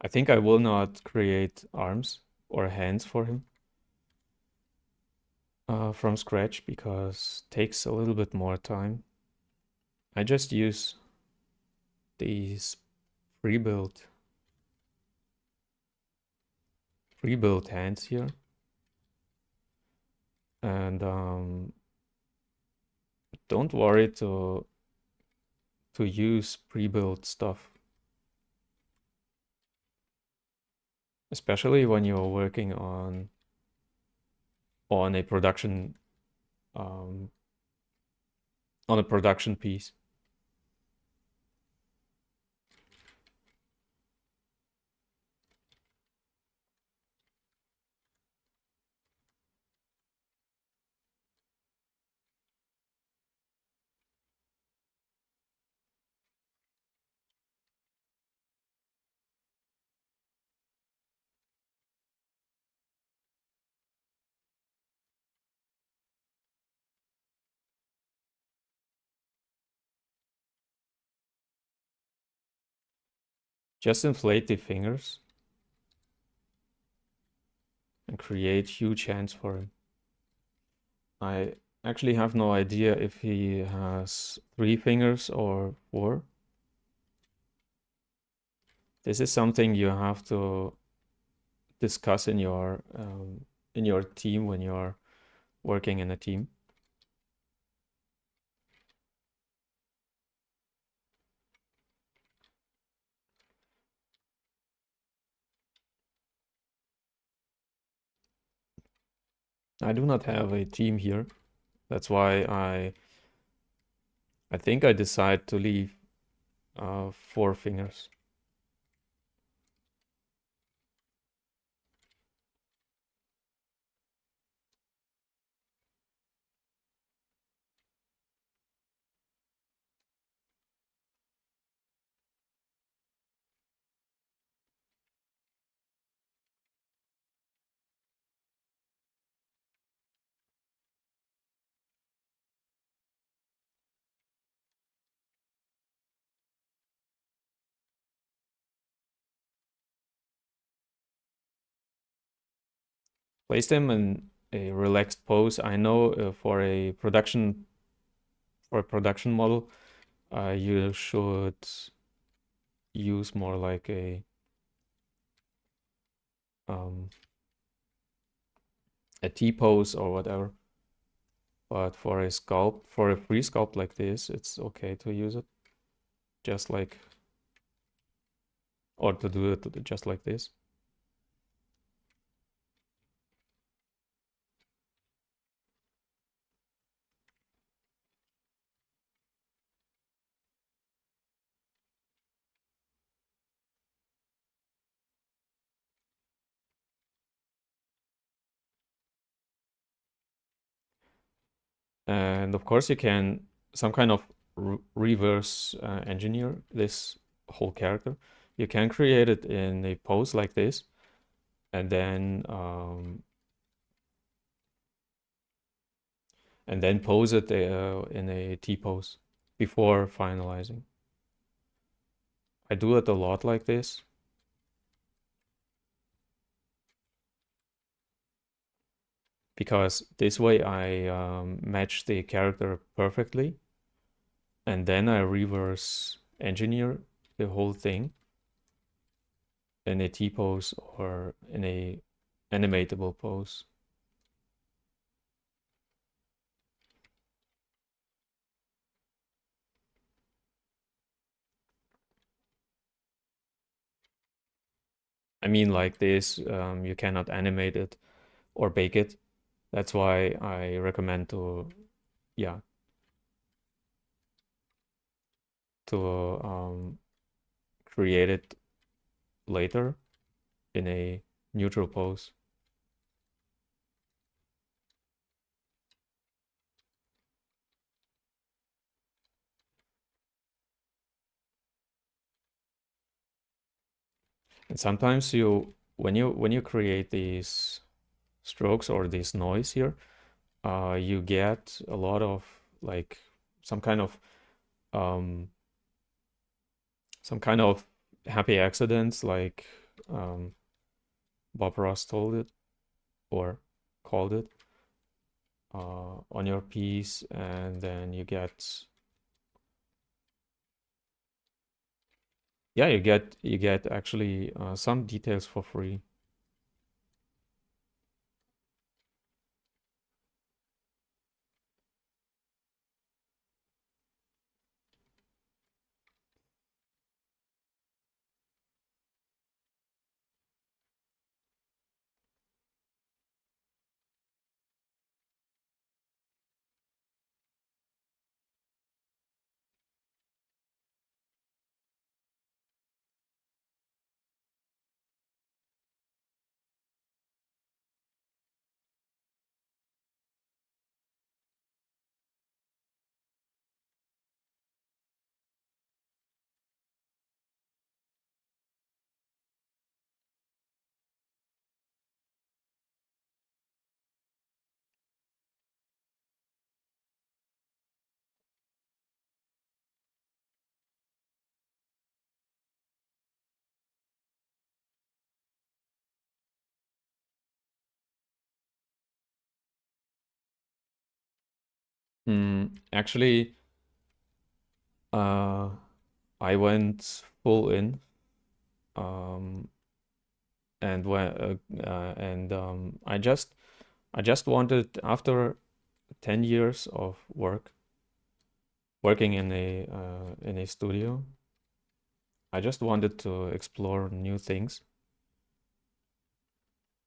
I think I will not create arms or hands for him from scratch, because it takes a little bit more time. I just use these pre-built pre-built hands here, and don't worry to use pre-built stuff, especially when you're working on a production um, on a production piece. just inflate the fingers and create huge hands for him. I actually have no idea if he has 3 fingers or 4. This is something you have to discuss in your team when you're working in a team. I do not have a team here. That's why I think I decide to leave 4 fingers. Place them in a relaxed pose. I know for a production model, you should use more like um, a T pose or whatever. But for a free sculpt like this, it's okay to use it just like, or to do it just like this. And of course, you can some kind of reverse engineer this whole character. You can create it in a pose like this, and then pose it in a T pose before finalizing. I do it a lot like this. Because this way I match the character perfectly, and then I reverse engineer the whole thing in a T pose or in a animatable pose. I mean, like this, you cannot animate it or bake it. That's why I recommend yeah, to create it later in a neutral pose. And sometimes when you create these strokes or this noise here, you get a lot of like some kind of um, some kind of happy accidents, like um, Bob Ross told it or called it on your piece, and then you get actually some details for free. Actually, uh, I went full in, um, and I just wanted, after 10 years of working in a studio, I just wanted to explore new things.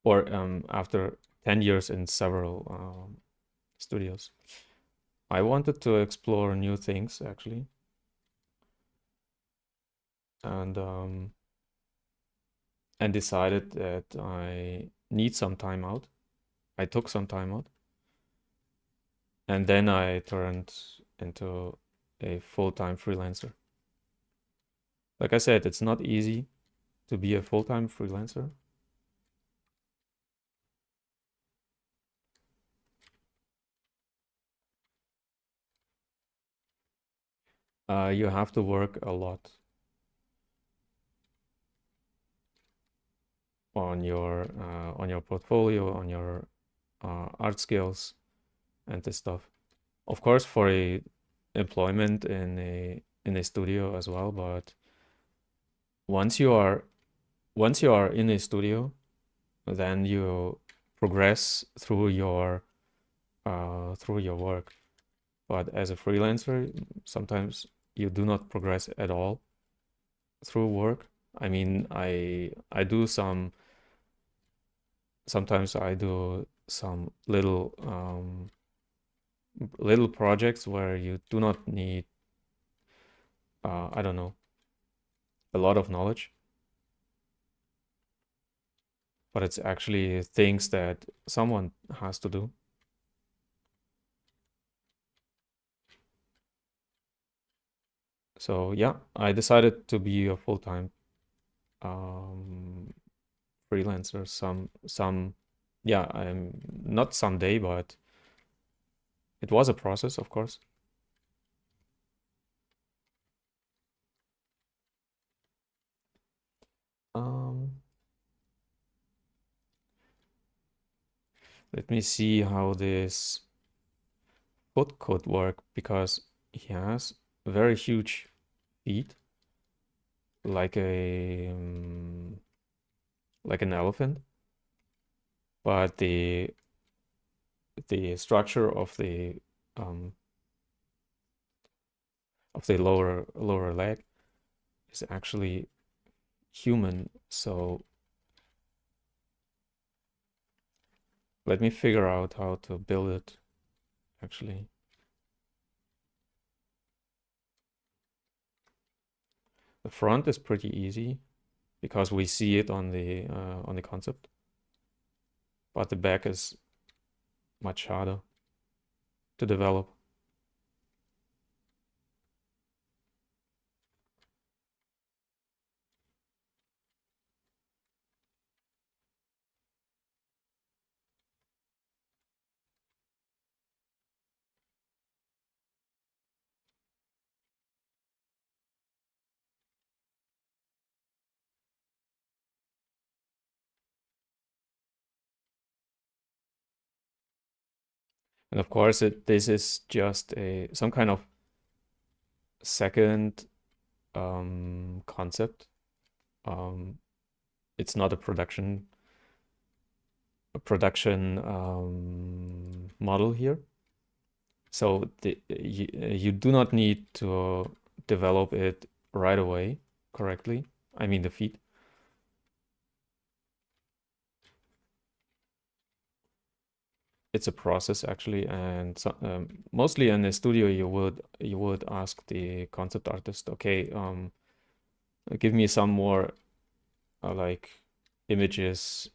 Or after 10 years in several studios, I wanted to explore new things actually, and um, and decided that I need some time out. I took some time out, and then I turned into a full-time freelancer. Like I said, it's not easy to be a full-time freelancer. You have to work a lot on your portfolio, on your art skills, and this stuff. Of course, for a employment in a studio as well, but once you are once you are in a studio, then you progress through your work. But as a freelancer, sometimes you do not progress at all through work. I mean, I do sometimes I do some little projects where you do not need I don't know, a lot of knowledge, but it's actually things that someone has to do. So yeah, I decided to be a full-time um, freelancer. Yeah, I'm not someday, but it was a process, of course. Um, Let me see how this foot could work, because he has very huge feet, like like an elephant, but the structure um, of the lower leg is actually human. So let me figure out how to build it actually. The front is pretty easy because we see it on the concept, but the back is much harder to develop. And of course, this is just a some kind of second concept. Um, it's not a production model here. So you do not need to develop it right away correctly. I mean the feet. It's a process actually, and so, mostly in the studio you would ask the concept artist, okay, give me some more like images.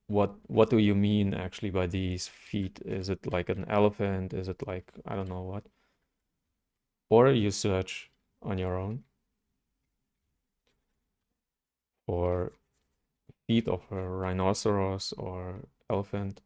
What do you mean actually by these feet? Is it like an elephant? Is it like I don't know what? Or you search on your own for feet of a rhinoceros or elephant.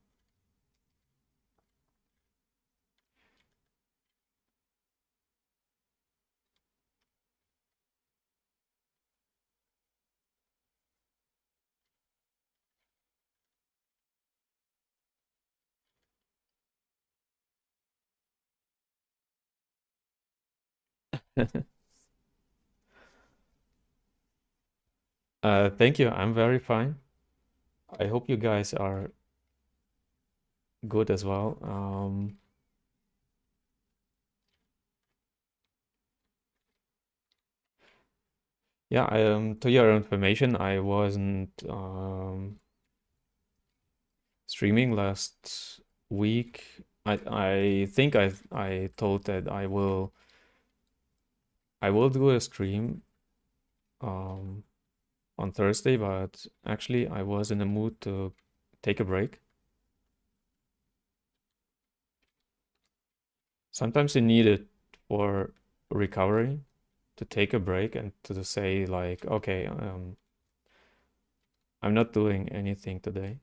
Thank you. I'm very fine. I hope you guys are good as well. Yeah, to your information, I wasn't streaming last week. I think I told that I will do a stream um on Thursday, but actually I was in the mood to take a break. Sometimes you need it for recovery, to take a break and to say like, okay, I'm not doing anything today.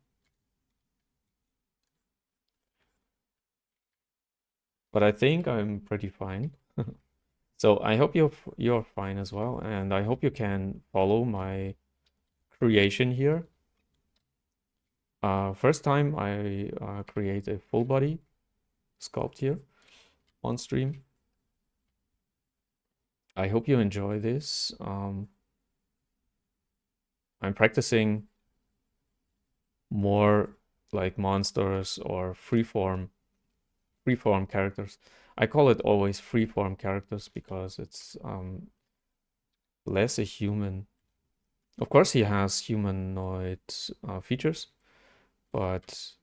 But I think I'm pretty fine. So I hope you're fine as well, and I hope you can follow my creation here. First time I create a full body sculpt here on stream. I hope you enjoy this. I'm practicing more like monsters or freeform characters. I call it always freeform characters because it's less a human. Of course, he has humanoid features, but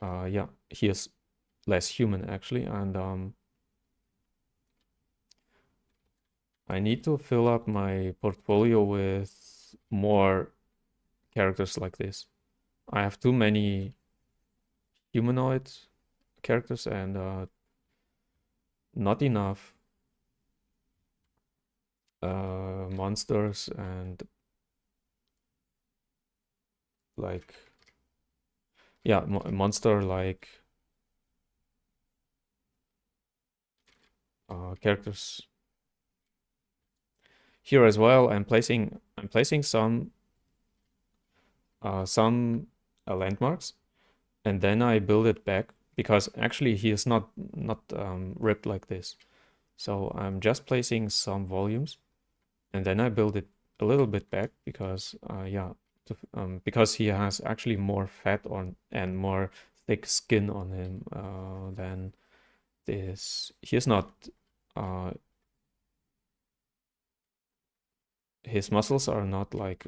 yeah, he is less human actually, and I need to fill up my portfolio with more characters like this. I have too many humanoid characters and not enough monsters and like yeah, monster like characters here as well. I'm placing some landmarks, and then I build it back because actually he is not ripped like this. So I'm just placing some volumes, and then I build it a little bit back because yeah, because he has actually more fat on and more thick skin on him than this. He is not. Uh, his muscles are not like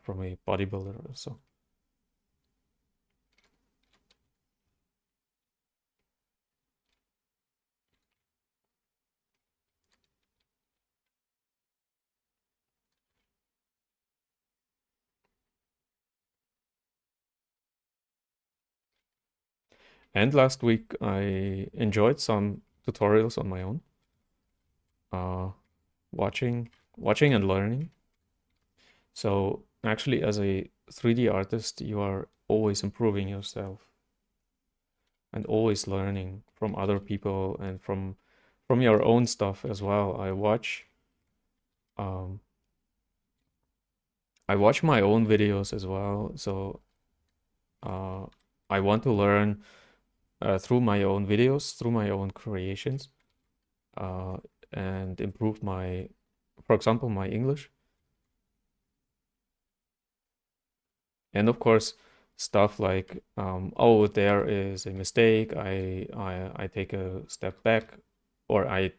from a bodybuilder or so. And last week I enjoyed some tutorials on my own, uh, watching and learning. So actually, as a 3D artist, you are always improving yourself and always learning from other people and from your own stuff as well. Um, I watch my own videos as well, so uh, I want to learn through my own videos, through my own creations, uh, and improve my, for example, my English. And of course, stuff like, oh, there is a mistake. I take a step back, or I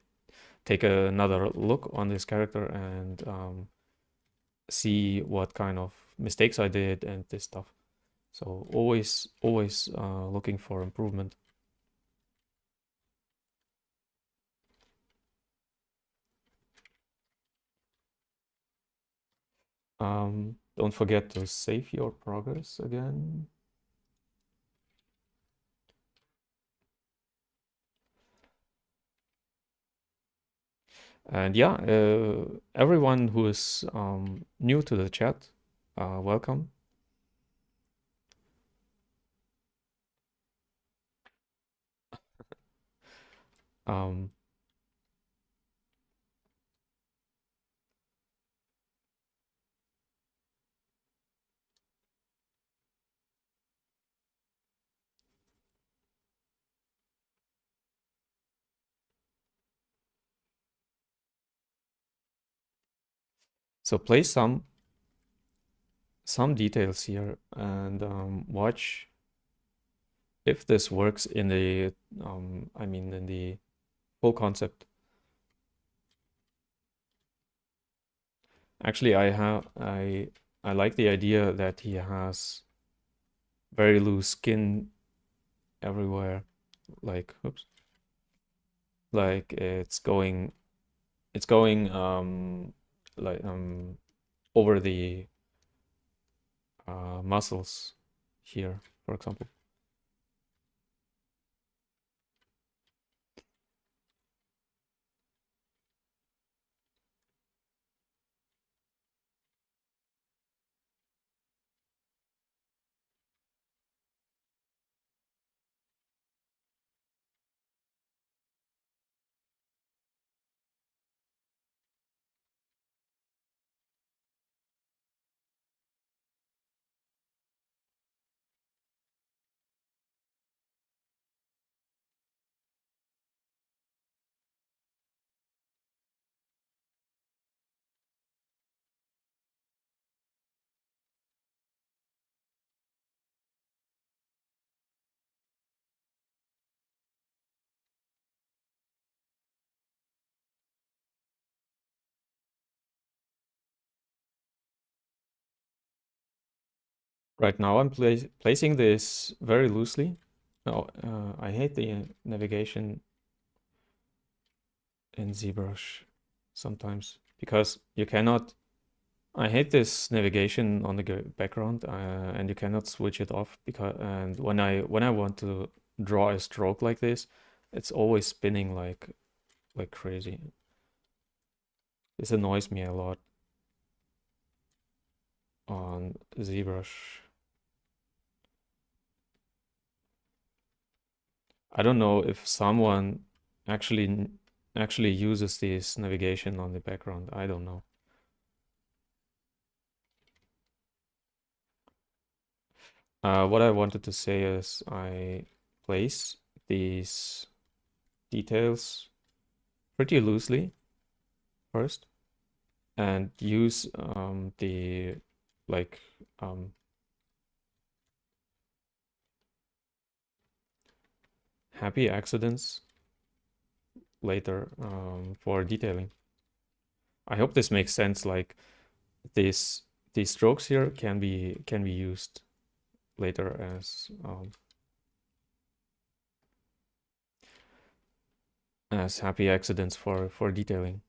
take another look on this character and see what kind of mistakes I did and this stuff. So always looking for improvement. Don't forget to save your progress again. And yeah, everyone who is new to the chat, welcome. Um, So place some details here and watch if this works in the I mean in the full concept. Actually, I like the idea that he has very loose skin everywhere. Like, oops, like it's going like over the muscles here, for example. Right now I'm placing this very loosely. Oh, I hate the navigation in ZBrush sometimes because you cannot. I hate this navigation on the background, and you cannot switch it off because and when I want to draw a stroke like this, it's always spinning like crazy. This annoys me a lot on ZBrush. I don't know if someone actually actually uses this navigation on the background. I don't know. What I wanted to say is I place these details pretty loosely first and use the like um, happy accidents later for detailing. I hope this makes sense. Like these strokes here can be used later as happy accidents for detailing.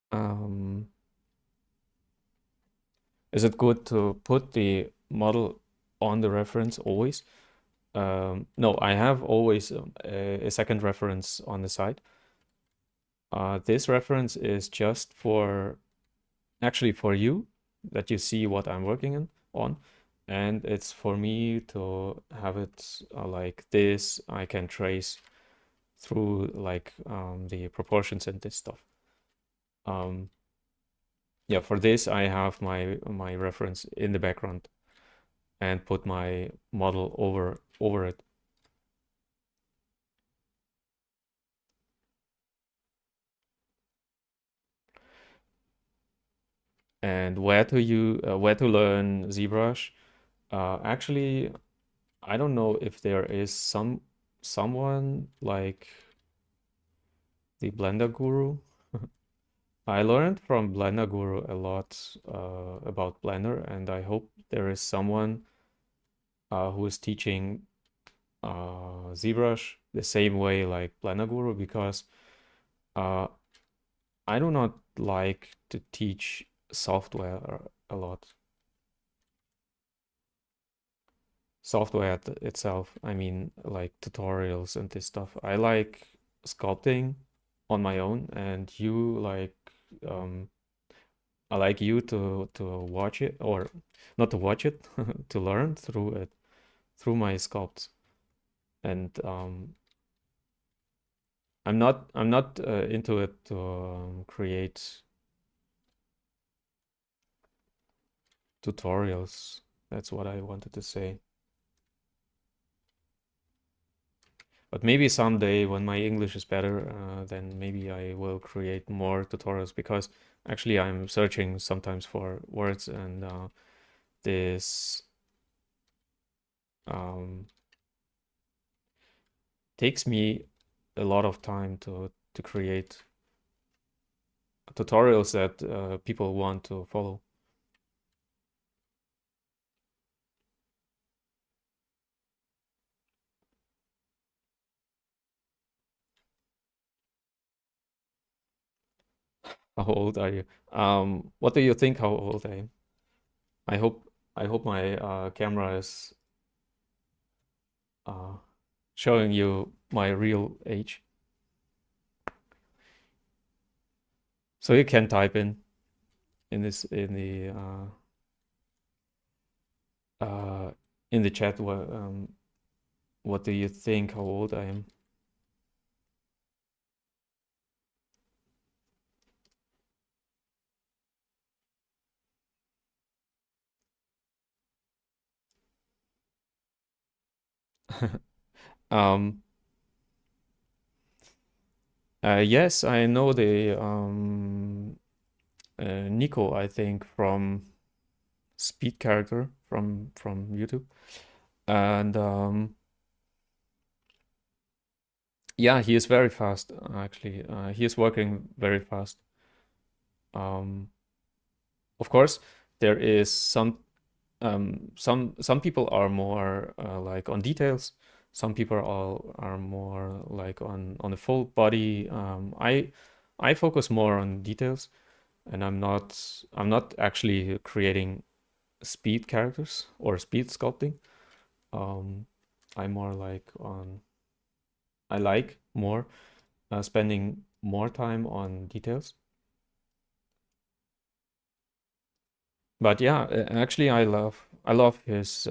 Um, is it good to put the model on the reference always? No, I have always a second reference on the side. This reference is just for actually for you that you see what I'm working on, and it's for me to have it like this. I can trace through like the proportions and this stuff. Um, yeah, for this I have my reference in the background and put my model over it. And where to learn ZBrush? Actually, I don't know if there is someone like the Blender Guru. I learned from Blender Guru a lot about Blender, and I hope there is someone who is teaching ZBrush the same way like Blender Guru because uh, I do not like to teach software a lot. Software itself, I mean, like tutorials and this stuff. I like sculpting on my own, and you like um, I like you to watch it, or not to watch it, to learn through it, through my sculpts. And I'm not into it to create tutorials. That's what I wanted to say. But maybe someday when my English is better, then maybe I will create more tutorials, because actually I'm searching sometimes for words, and this um, takes me a lot of time to create tutorials that people want to follow. How old are you? What do you think how old I am? I hope I hope my camera is uh, showing you my real age. So you can type in this uh, in the chat what do you think how old I am? Um, yes, I know the Nico, I think, from Speed Character from YouTube, and yeah, he is very fast. Actually, he is working very fast. Um, of course, there is some people are more like on details. Some people are more like on the full body. I focus more on details, and I'm not actually creating speed characters or speed sculpting. Um, I'm more like on I like more spending more time on details. But yeah, actually, I love his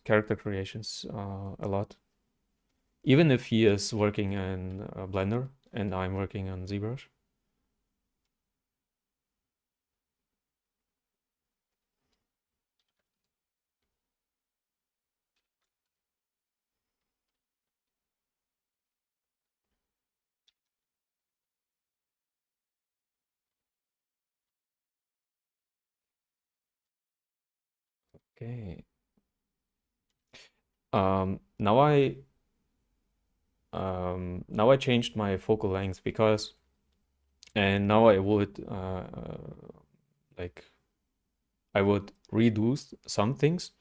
character creations a lot. Even if he is working in Blender and I'm working on ZBrush. Okay. Um, now I now I changed my focal length, because and now I would like I would redo some things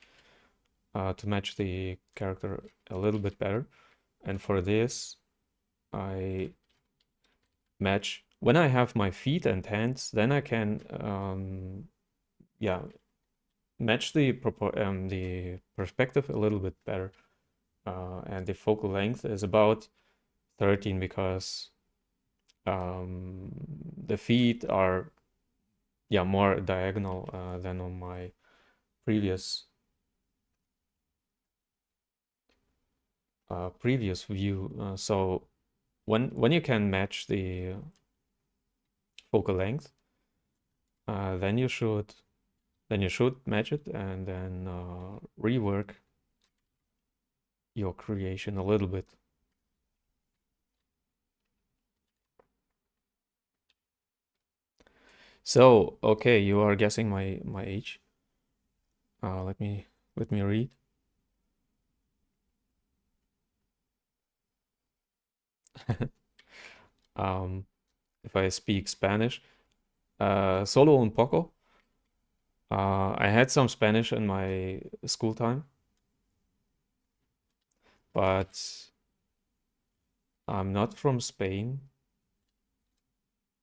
to match the character a little bit better. And for this, I match when I have my feet and hands, then I can yeah, match the perspective a little bit better. And the focal length is about 13, because the feet are, yeah, more diagonal than on my previous previous view. So when you can match the focal length, then you should match it, and then rework your creation a little bit. So, okay, you are guessing my age. Let me read. Um, if I speak Spanish, solo un poco. I had some Spanish in my school time, but I'm not from Spain.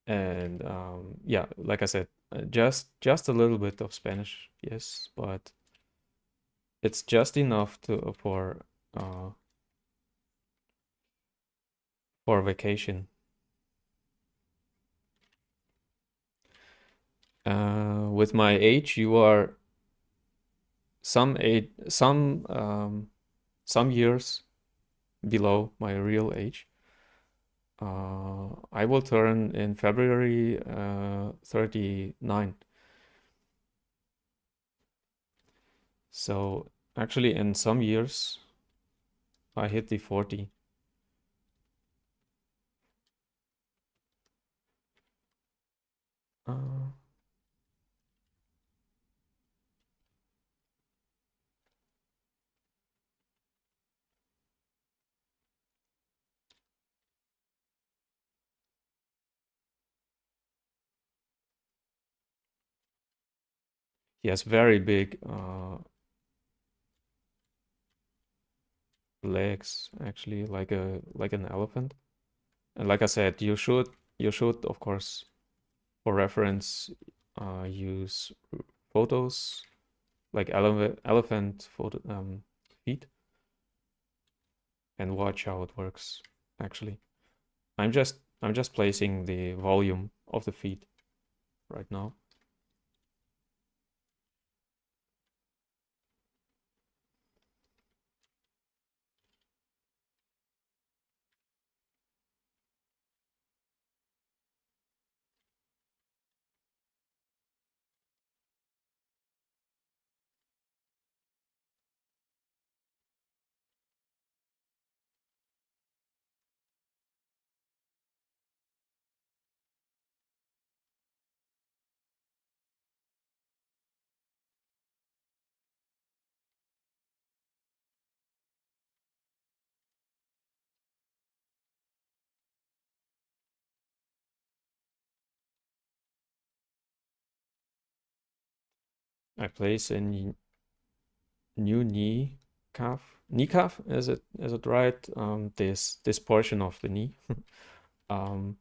And yeah, like I said, just a little bit of Spanish, yes, but it's just enough to for vacation. With my age, you are some years below my real age. I will turn in February 39. So actually, in some years, I hit the 40. Uh, he has very big legs, actually, like an elephant. And like I said, you should of course for reference use photos like elephant photo feet and watch how it works. Actually, I'm just placing the volume of the feet right now. I place a new knee calf. Is it right? This portion of the knee, um,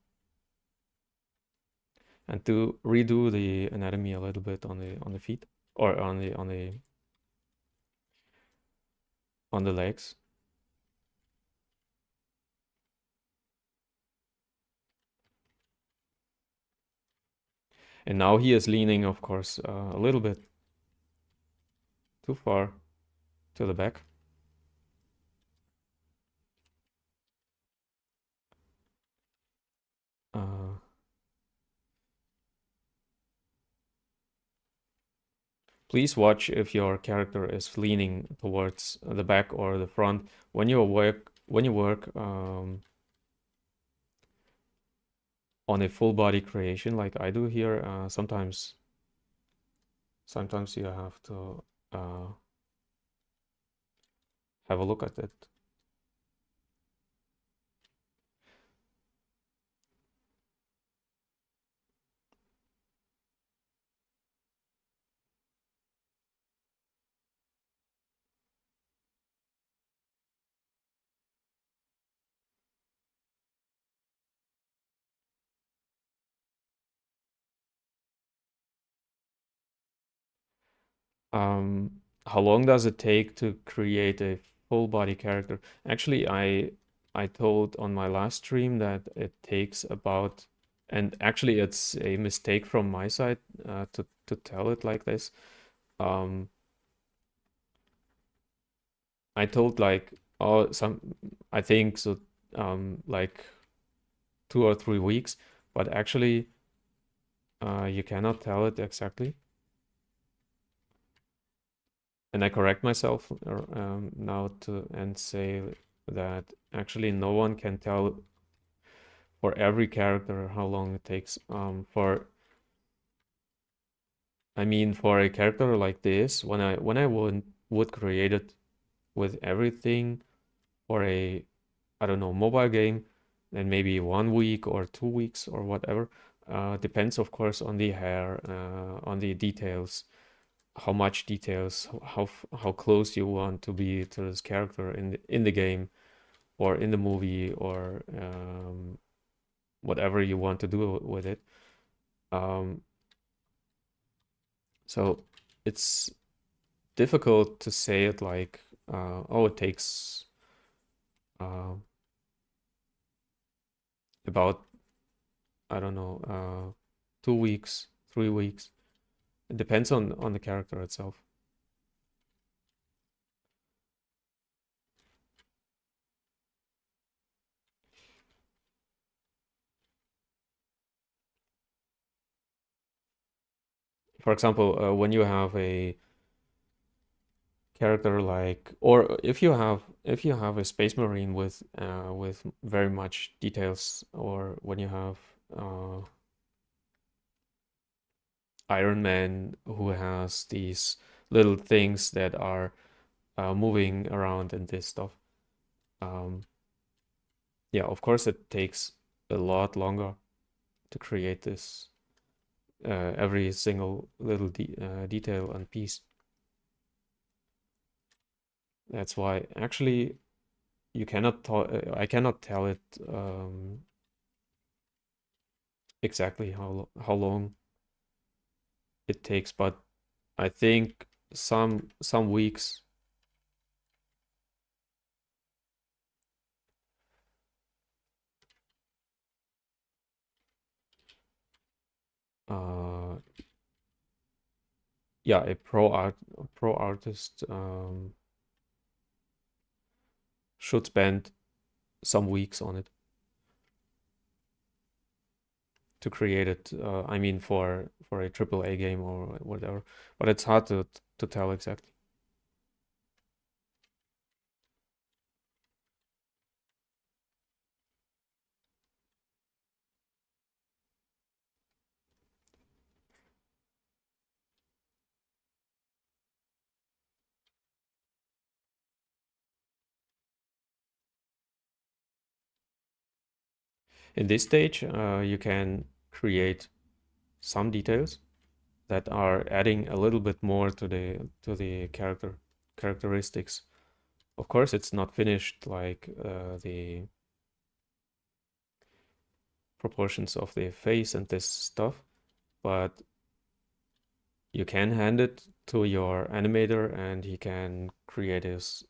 and to redo the anatomy a little bit on the feet or on the legs. And now he is leaning, of course, a little bit too far to the back. Uh, Please watch if your character is leaning towards the back or the front when you work on a full body creation like I do here. Sometimes you have to uh, have a look at it. How long does it take to create a full body character? Actually, I told on my last stream that it takes about, and actually it's a mistake from my side to tell it like this. Um, I told like I think so like 2 or 3 weeks, but actually you cannot tell it exactly. And I correct myself now to and say that actually no one can tell for every character how long it takes. I mean, for a character like this, when I would create it with everything for a, I don't know, mobile game, then maybe 1 week or 2 weeks or whatever. Depends, of course, on the hair, on the details, how much details, how close you want to be to this character in the game or in the movie or whatever you want to do with it. Um, so it's difficult to say it like, oh, it takes uh, about, I don't know, 2 weeks, 3 weeks. It depends on the character itself. For example, when you have a character like, or if you have a space marine with very much details, or when you have uh, Iron Man who has these little things that are moving around and this stuff. Um, yeah, of course it takes a lot longer to create this every single little detail and piece. That's why actually you cannot I cannot tell it exactly how long it takes, but I think some weeks. Uh, yeah, a pro artist should spend some weeks on it to create it. I mean, for a AAA game or whatever, but it's hard to tell exactly. In this stage, you can create some details that are adding a little bit more to the characteristics. Of course, it's not finished like the proportions of the face and this stuff, but you can hand it to your animator and he can create his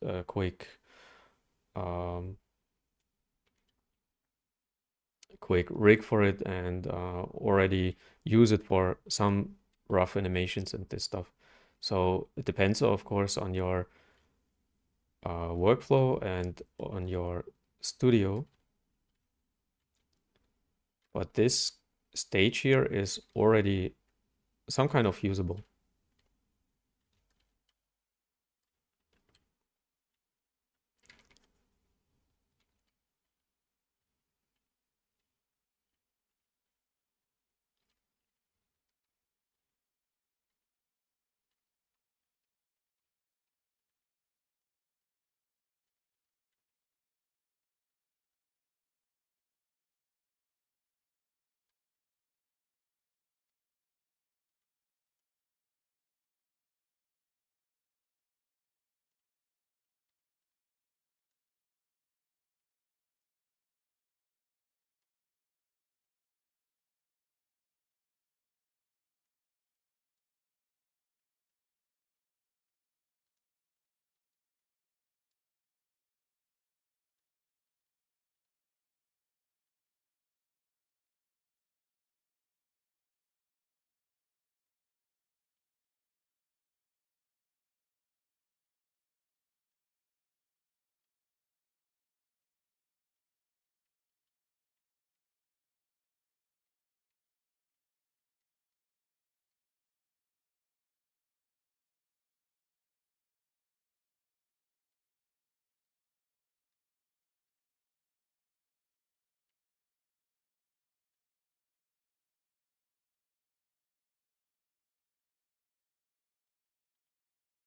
um, quick rig for it and already use it for some rough animations and this stuff. So it depends, of course, on your workflow and on your studio. But this stage here is already some kind of usable.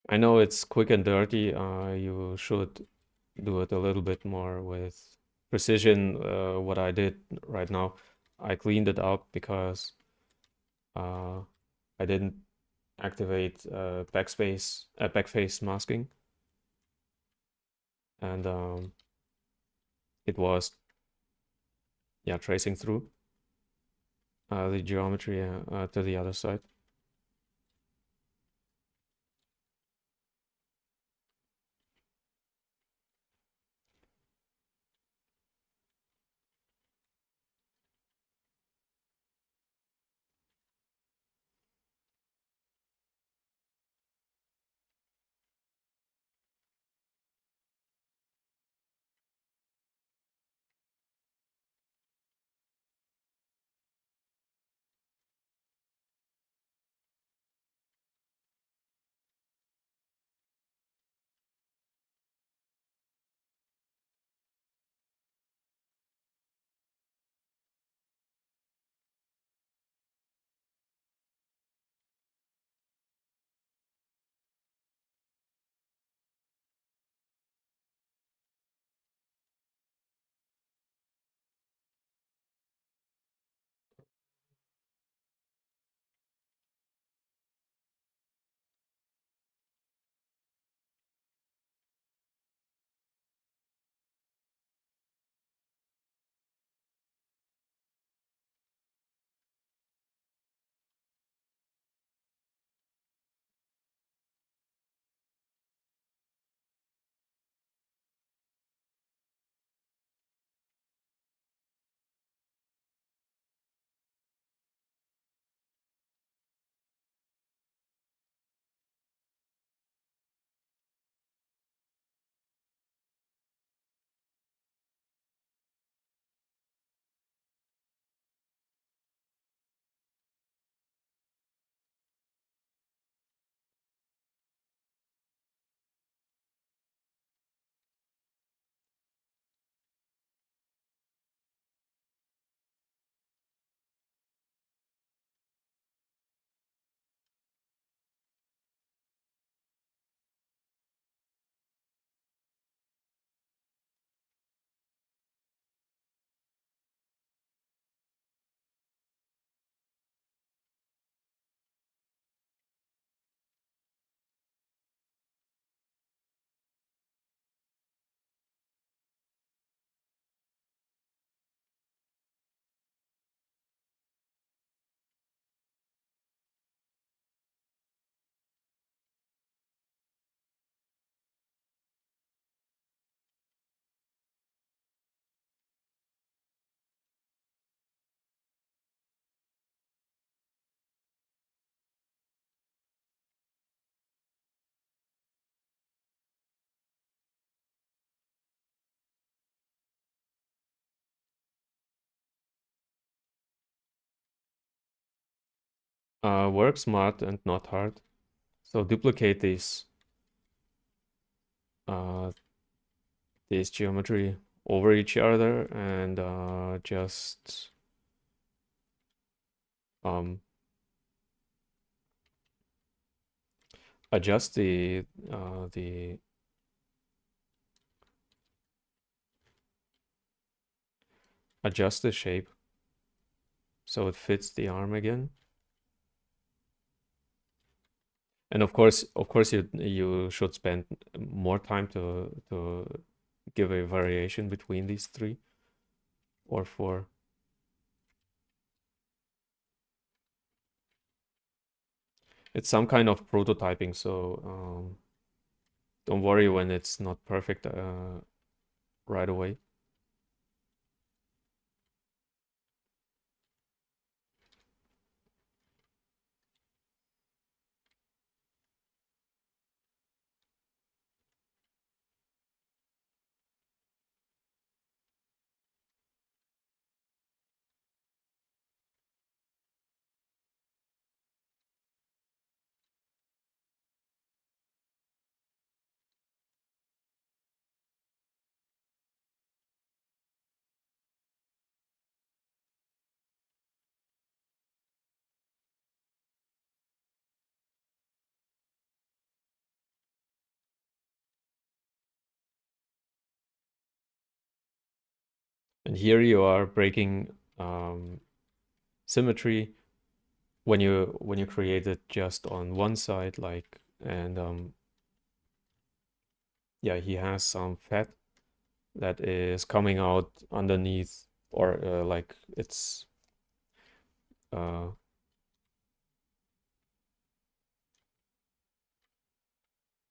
I know it's quick and dirty. You should do it a little bit more with precision. What I did right now, I cleaned it up because uh, I didn't activate backface masking, and it was, yeah, tracing through the geometry to the other side. Work smart and not hard. So duplicate uh, this geometry over each other and just um, adjust the adjust the shape so it fits the arm again. And of course, you should spend more time to give a variation between these three or four. It's some kind of prototyping, so don't worry when it's not perfect right away. And here you are breaking symmetry when you create it just on one side, like, and yeah, he has some fat that is coming out underneath, or like it's uh,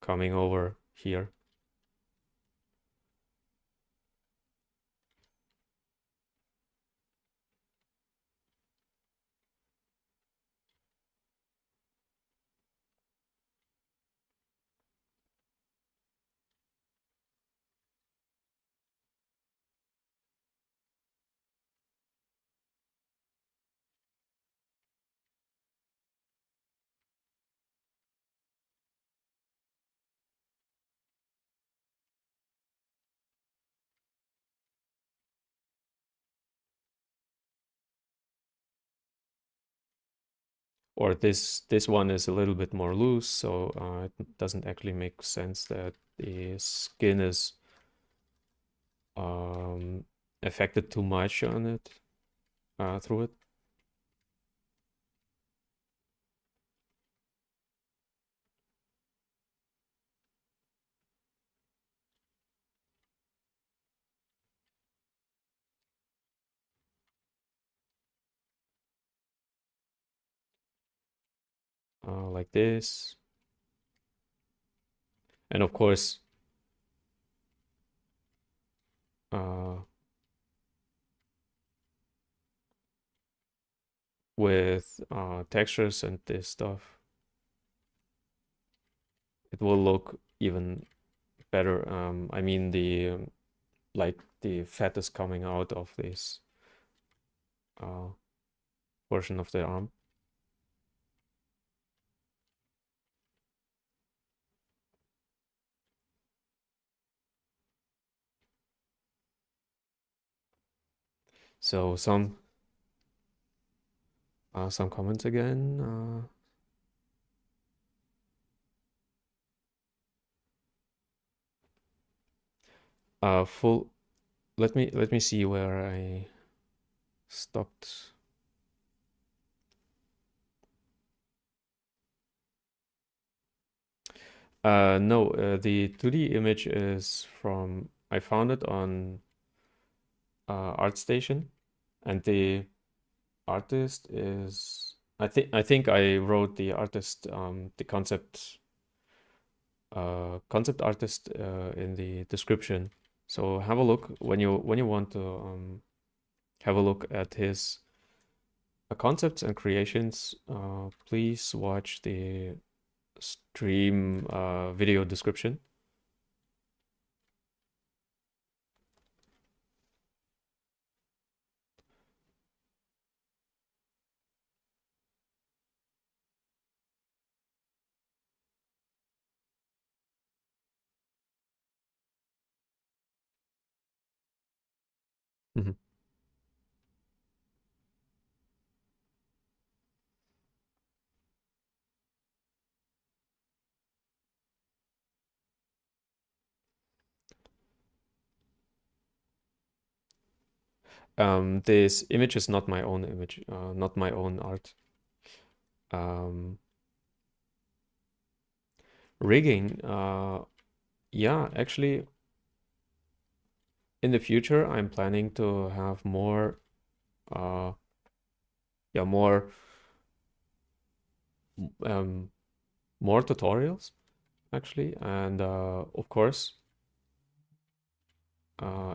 coming over here. Or this one is a little bit more loose, so it doesn't actually make sense that the skin is um, affected too much on it through it. Like this. And of course, uh, with textures and this stuff, it will look even better. I mean, like the fat is coming out of this uh, portion of the arm. So some comments again. Full. Let me see where I stopped. No, the 2D image is from, I found it on ArtStation, and the artist is, I think I wrote the artist, the concept artist in the description. So have a look when you want to have a look at his concepts and creations. Please watch the stream video description. Mhm. This image is not my own image, not my own art. Um, Rigging, yeah, actually, in the future, I'm planning to have more, uh, yeah, um, more tutorials actually, and of course,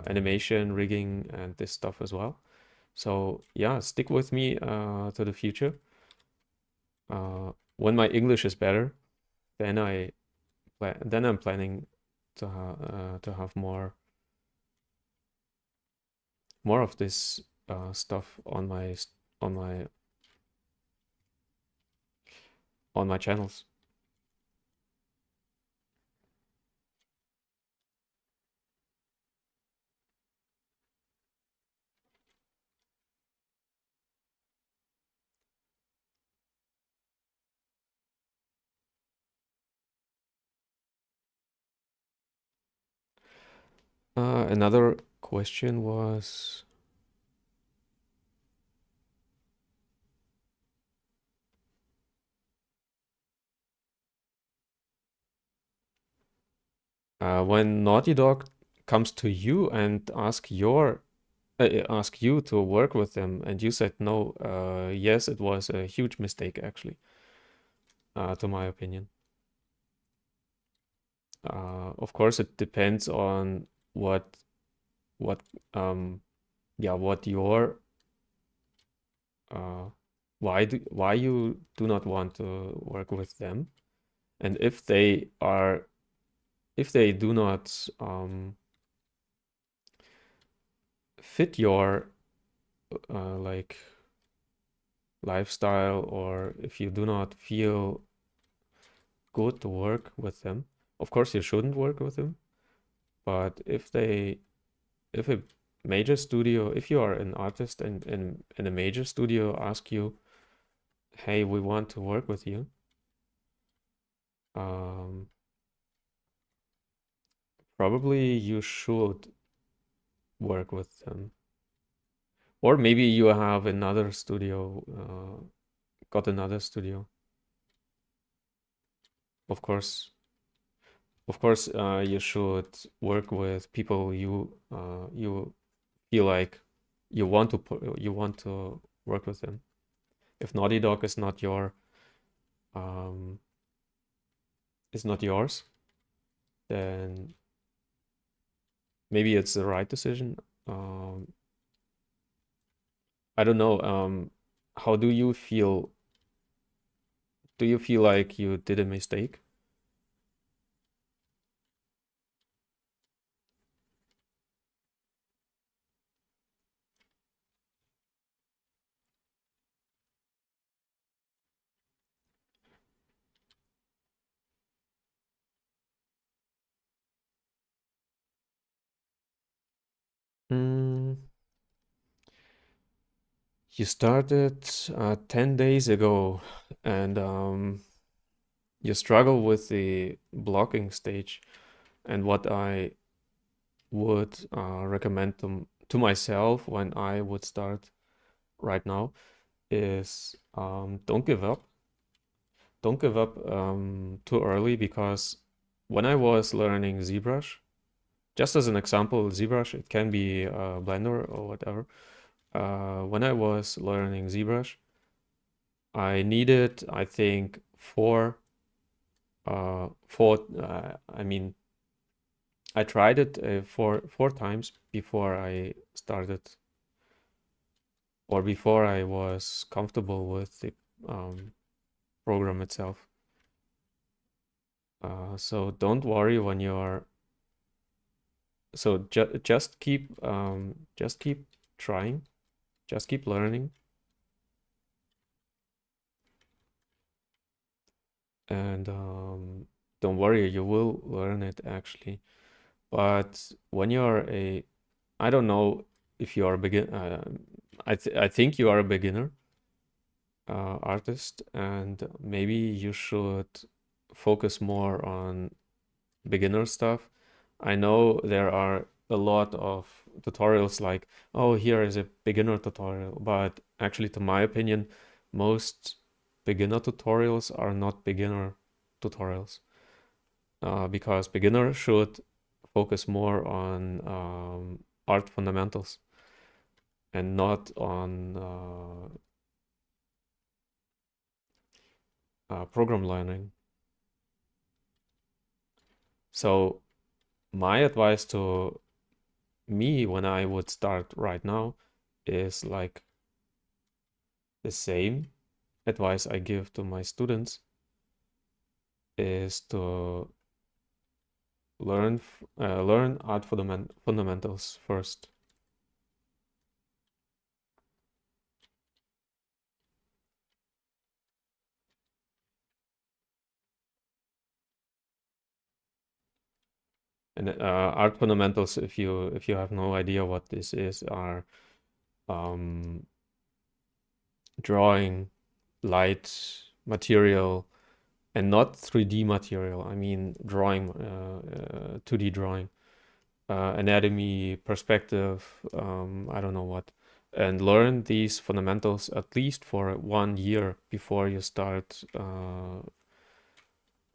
animation, rigging, and this stuff as well. So yeah, stick with me to the future. When my English is better, then I'm planning to have more of this stuff on my on my channels. Another question was when Naughty Dog comes to you and ask you to work with them, and you said no. Yes, it was a huge mistake, actually, to my opinion. Of course, it depends on what what um yeah what your uh why you do not want to work with them, and if they do not fit your like lifestyle, or if you do not feel good to work with them, of course you shouldn't work with them. But if a major studio, if you are an artist and in a major studio ask you, hey, we want to work with you, um, probably you should work with them. Or maybe you have another studio, got another studio. Of course, you should work with people you feel like you want to work with them. If Naughty Dog um, is not yours, then maybe it's the right decision. Um, I don't know. How do you feel? Do you feel like you did a mistake? Mm, you started 10 days ago, and you struggle with the blocking stage. And what I would recommend to myself when I would start right now is don't give up. Don't give up too early, because when I was learning ZBrush, just as an example, ZBrush, it can be Blender or whatever. When I was learning ZBrush, I needed, I think, I mean, I tried it four times before I started, or before I was comfortable with the um, program itself. So don't worry when you're. So just keep trying, just keep learning, and don't worry, you will learn it actually. But when you're I don't know, if you are a I think you are a beginner artist, and maybe you should focus more on beginner stuff. I know there are a lot of tutorials like, oh, here is a beginner tutorial, but actually, to my opinion, most beginner tutorials are not beginner tutorials, because beginner should focus more on art fundamentals and not on program learning. So my advice to me when I would start right now is like the same advice I give to my students, is to learn art fundamentals first. And art fundamentals, if you have no idea what this is, are um, drawing, light, material, and not 3D material. I mean drawing, 2D drawing, anatomy, perspective, I don't know what. And learn these fundamentals at least for 1 year before you start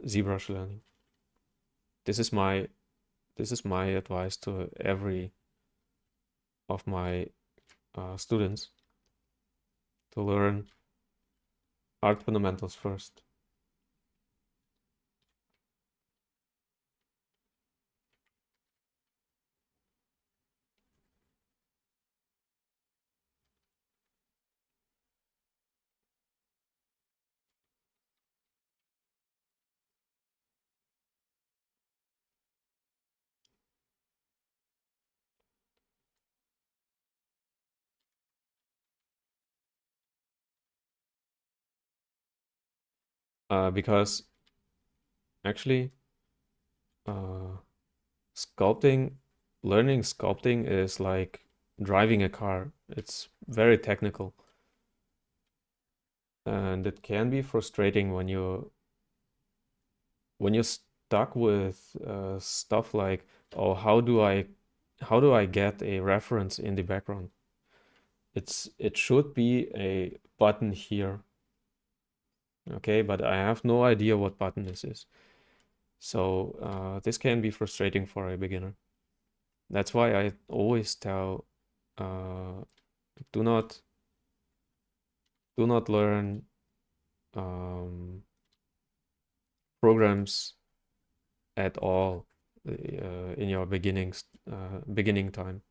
ZBrush learning. This is my advice to every of my students, to learn art fundamentals first. Because actually, uh, sculpting, learning sculpting is like driving a car. It's very technical, and it can be frustrating when you're stuck with stuff like, oh, how do I get a reference in the background? It should be a button here, okay, but I have no idea what button this is. So this can be frustrating for a beginner. That's why I always tell, uh, do not learn programs at all in your beginning time.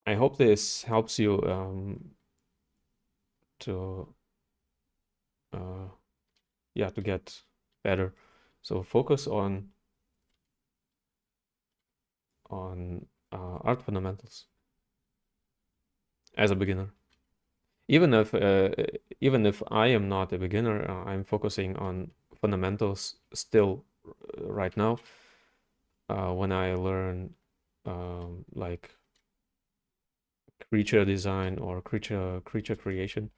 I hope this helps you to uh, yeah, to get better. So focus on art fundamentals as a beginner. Even if I am not a beginner, I'm focusing on fundamentals still right now. When I learn like creature design or creature creation.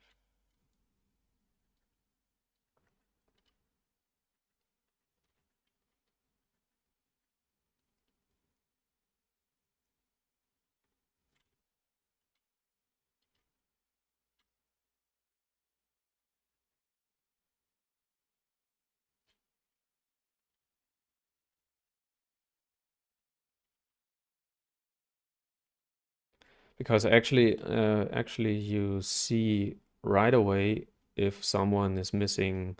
Because actually you see right away if someone is missing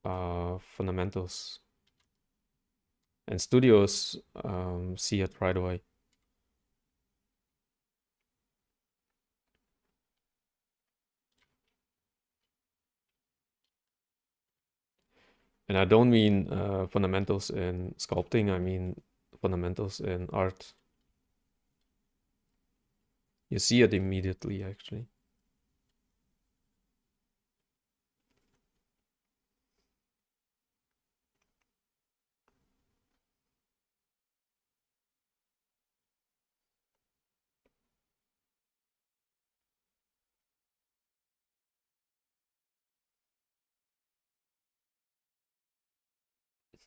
fundamentals, and studios see it right away. And I don't mean fundamentals in sculpting, I mean fundamentals in art. You see it immediately, actually.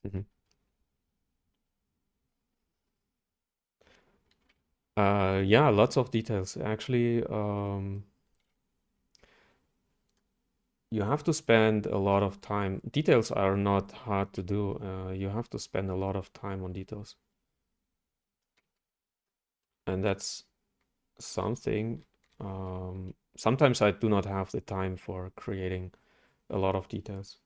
Mhm. Yeah, lots of details. Actually, you have to spend a lot of time. Details are not hard to do. You have to spend a lot of time on details. And that's something. Sometimes I do not have the time for creating a lot of details.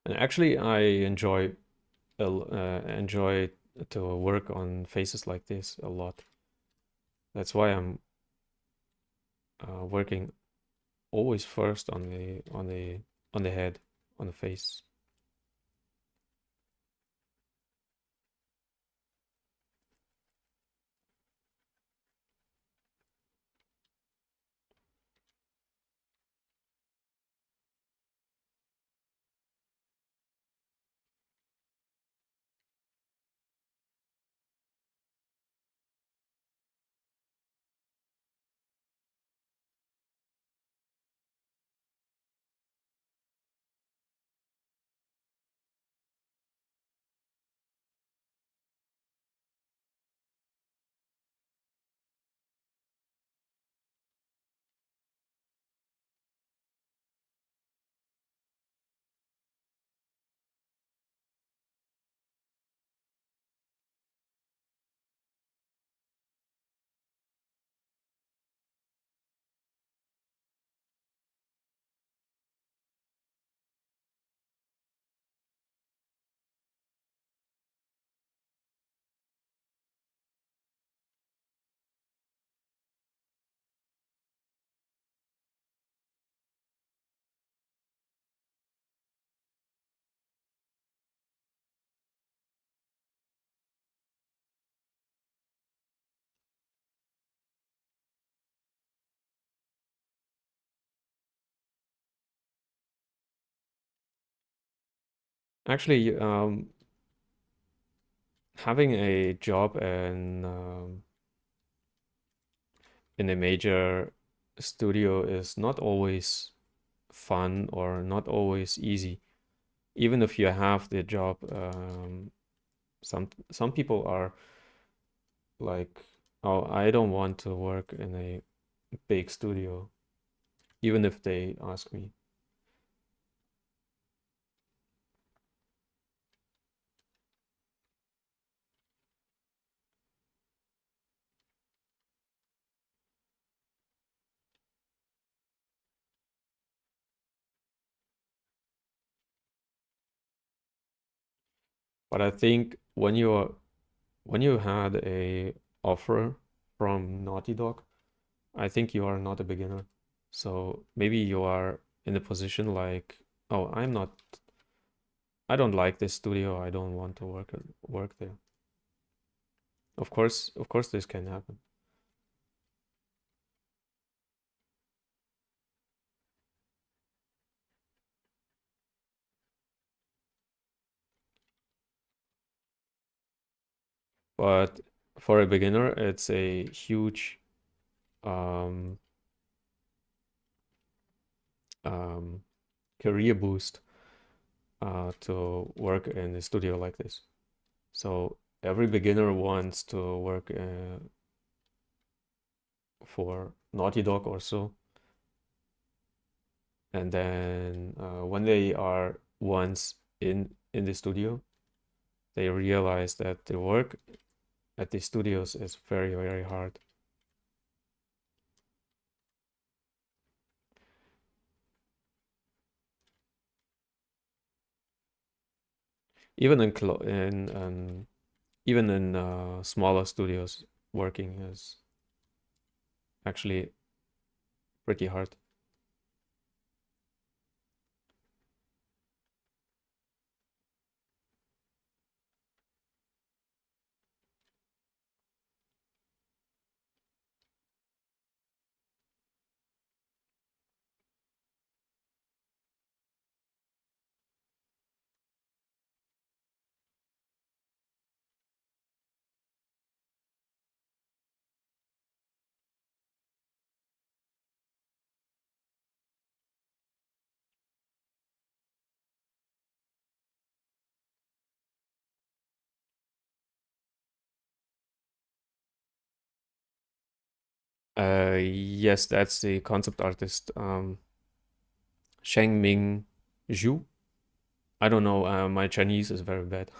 And actually, I enjoy to work on faces like this a lot. That's why I'm working always first on the head, on the face. Actually, having a job in a major studio is not always fun or not always easy. Even if you have the job, some people are like, oh, I don't want to work in a big studio, even if they ask me. But I think when you had a offer from Naughty Dog, I think you are not a beginner. So maybe you are in a position like, oh, I don't like this studio. I don't want to work there. Of course, this can happen. But for a beginner, it's a huge um, um, career boost to work in a studio like this. So every beginner wants to work for Naughty Dog or so. And then when they are once in the studio, they realize that the work at the studios is very, very hard. Even in even in smaller studios, working is actually pretty hard. Yes, that's the concept artist, Changming Xu. I don't know, my Chinese is very bad.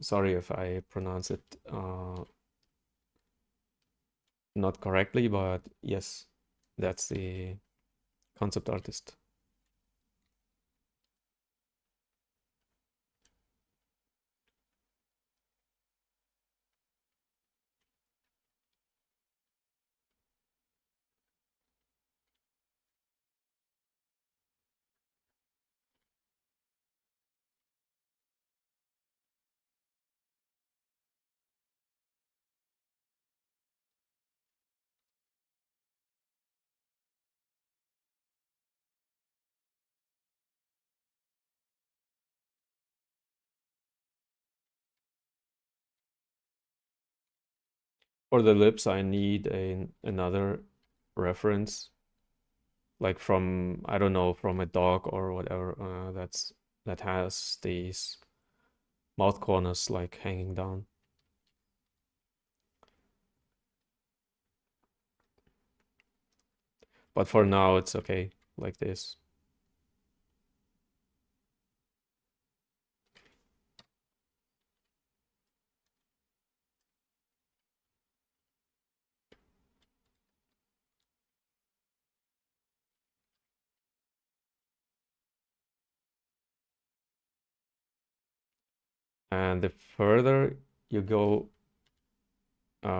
Sorry if I pronounce it not correctly, but yes, that's the concept artist. For the lips, I need another reference, like from, I don't know, from a dog or whatever, that has these mouth corners like hanging down. But for now, it's okay like this. And the further you go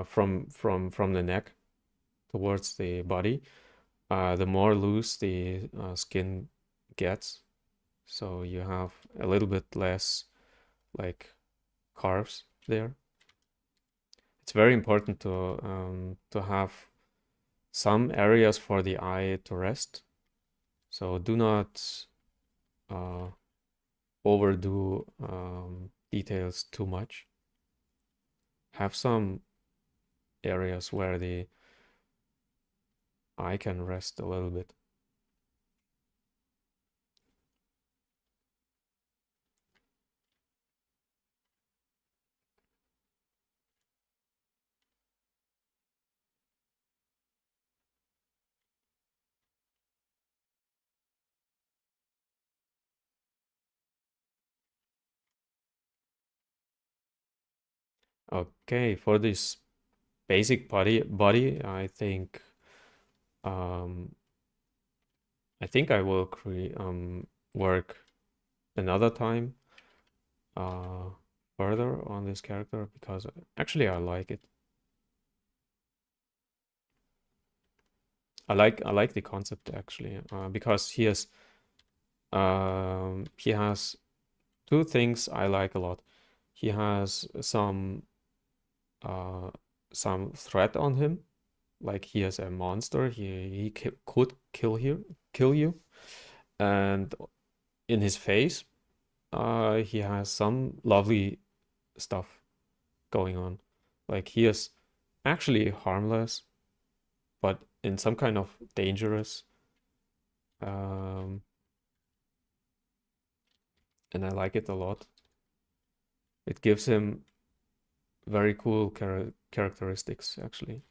from the neck towards the body, the more loose the skin gets. So you have a little bit less like curves there. It's very important to have some areas for the eye to rest. So do not uh, overdo details too much. Have some areas where the eye can rest a little bit. Okay, for this basic body, um, I think I will create work another time uh, further on this character because actually I like it. I like the concept actually because he has two things I like a lot. He has uh, some threat on him, like he is a monster. He could kill you, and in his face, he has some lovely stuff going on. Like he is actually harmless, but in some kind of dangerous. Um, and I like it a lot. It gives him very cool characteristics, actually.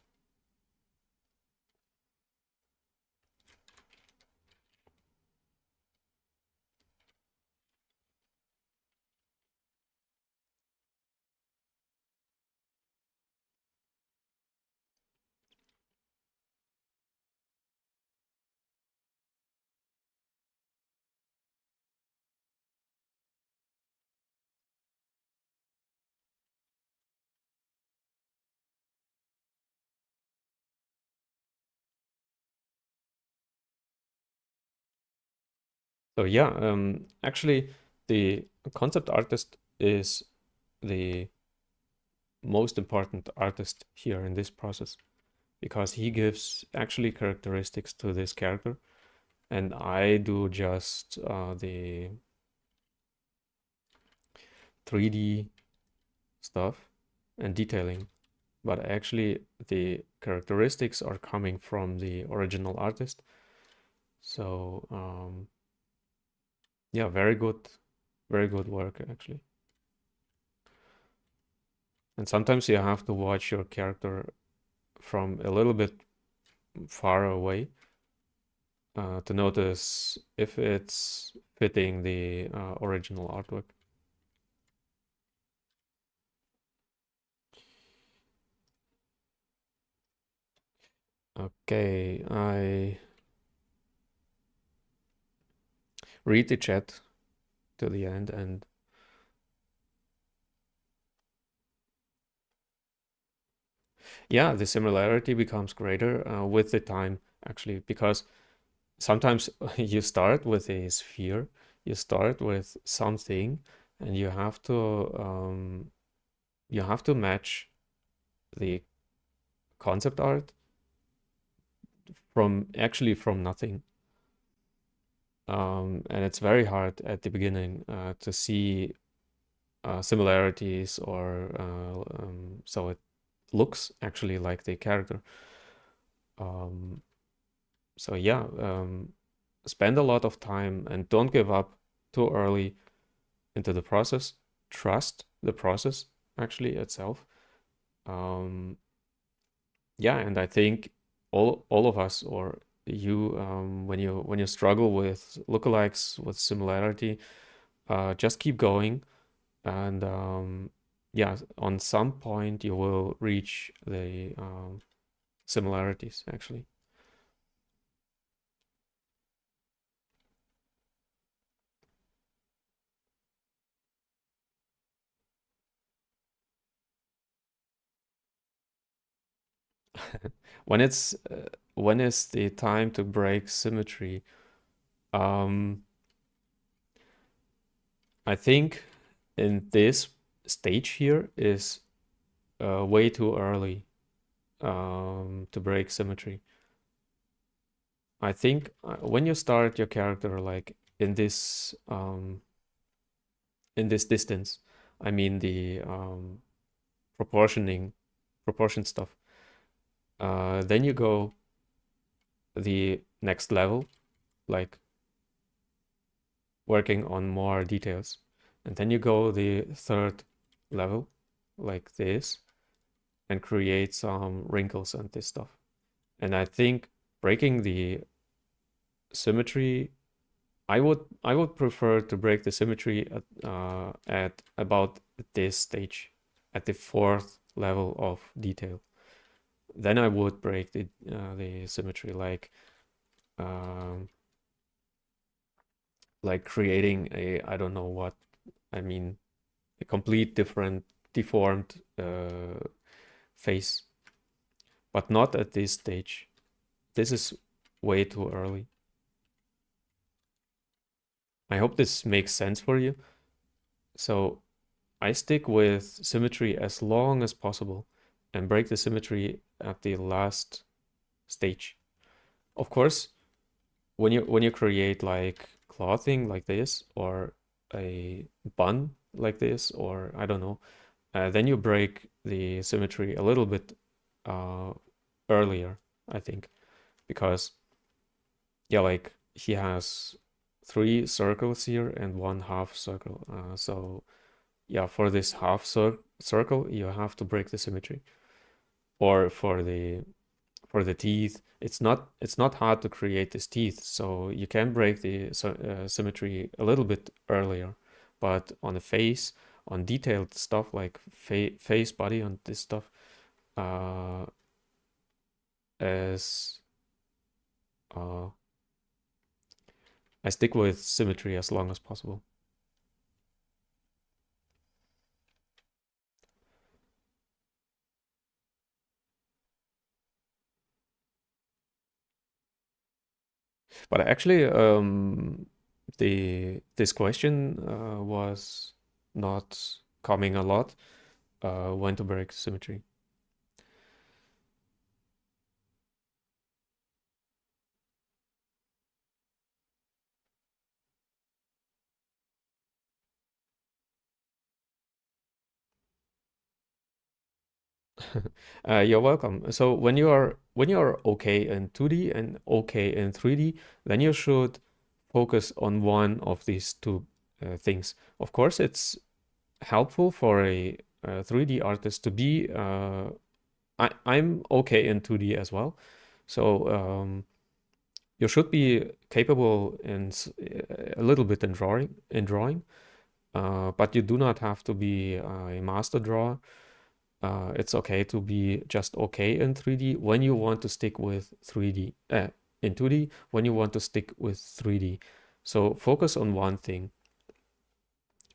So yeah, actually, the concept artist is the most important artist here in this process because he gives actually characteristics to this character, and I do just the 3D stuff and detailing. But actually, the characteristics are coming from the original artist. So yeah, very good work actually. And sometimes you have to watch your character from a little bit far away to notice if it's fitting the original artwork. Okay, I read the chat to the end, and yeah, the similarity becomes greater with the time actually, because sometimes you start with a sphere, you start with something, and you have to match the concept art from nothing. And it's very hard at the beginning to see similarities or so it looks actually like the character. Um, so yeah, spend a lot of time and don't give up too early into the process. Trust the process actually itself. Um, yeah, and I think all of us or you when you struggle with lookalikes with similarity, just keep going and yeah, on some point you will reach the similarities actually. When it's when is the time to break symmetry? Um, I think in this stage here is way too early to break symmetry. I think when you start your character like in this distance, I mean the proportioning proportion stuff. Then you go the next level, like working on more details. And then you go the third level, like this, and create some wrinkles and this stuff. And I think breaking the symmetry, I would prefer to break the symmetry at about this stage, at the fourth level of detail. Then I would break the symmetry um, like creating a I don't know what I mean a complete different deformed face, but not at this stage. This is way too early. I hope this makes sense for you. So I stick with symmetry as long as possible and break the symmetry at the last stage. Of course, when you create like clothing like this or a bun like this or I don't know, then you break the symmetry a little bit uh, earlier, I think, because yeah, like he has three circles here and one half circle. So yeah, for this circle, you have to break the symmetry. Or for the teeth, it's not hard to create these teeth, so you can break the symmetry a little bit earlier. But on the face, on detailed stuff like face, body, and this stuff, uh, as uh, I stick with symmetry as long as possible. But actually, this question was not coming a lot. When to break symmetry. You're welcome. So when you are okay in 2D and okay in 3D, then you should focus on one of these two things. Of course, it's helpful for a 3D artist to be. I'm okay in 2D as well, so you should be capable in a little bit in drawing, but you do not have to be a master drawer. It's okay to be just okay in 3D when you want to stick with 3D. In 2D when you want to stick with 3D. So focus on one thing.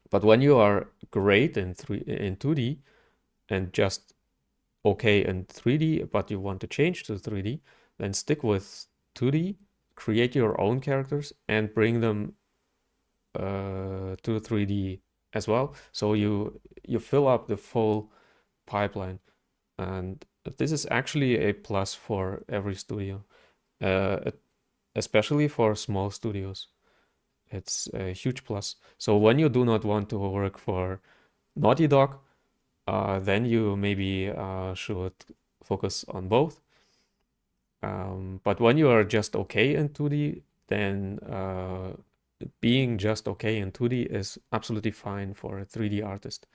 But when you are great in 2D and just okay in 3D, but you want to change to 3D, then stick with 2D, create your own characters and bring them to 3D as well. So you fill up the full pipeline. And this is actually a plus for every studio, uh, especially for small studios. It's a huge plus. So when you do not want to work for Naughty Dog, then you maybe should focus on both. But when you are just okay in 2D, then being just okay in 2D is absolutely fine for a 3D artist.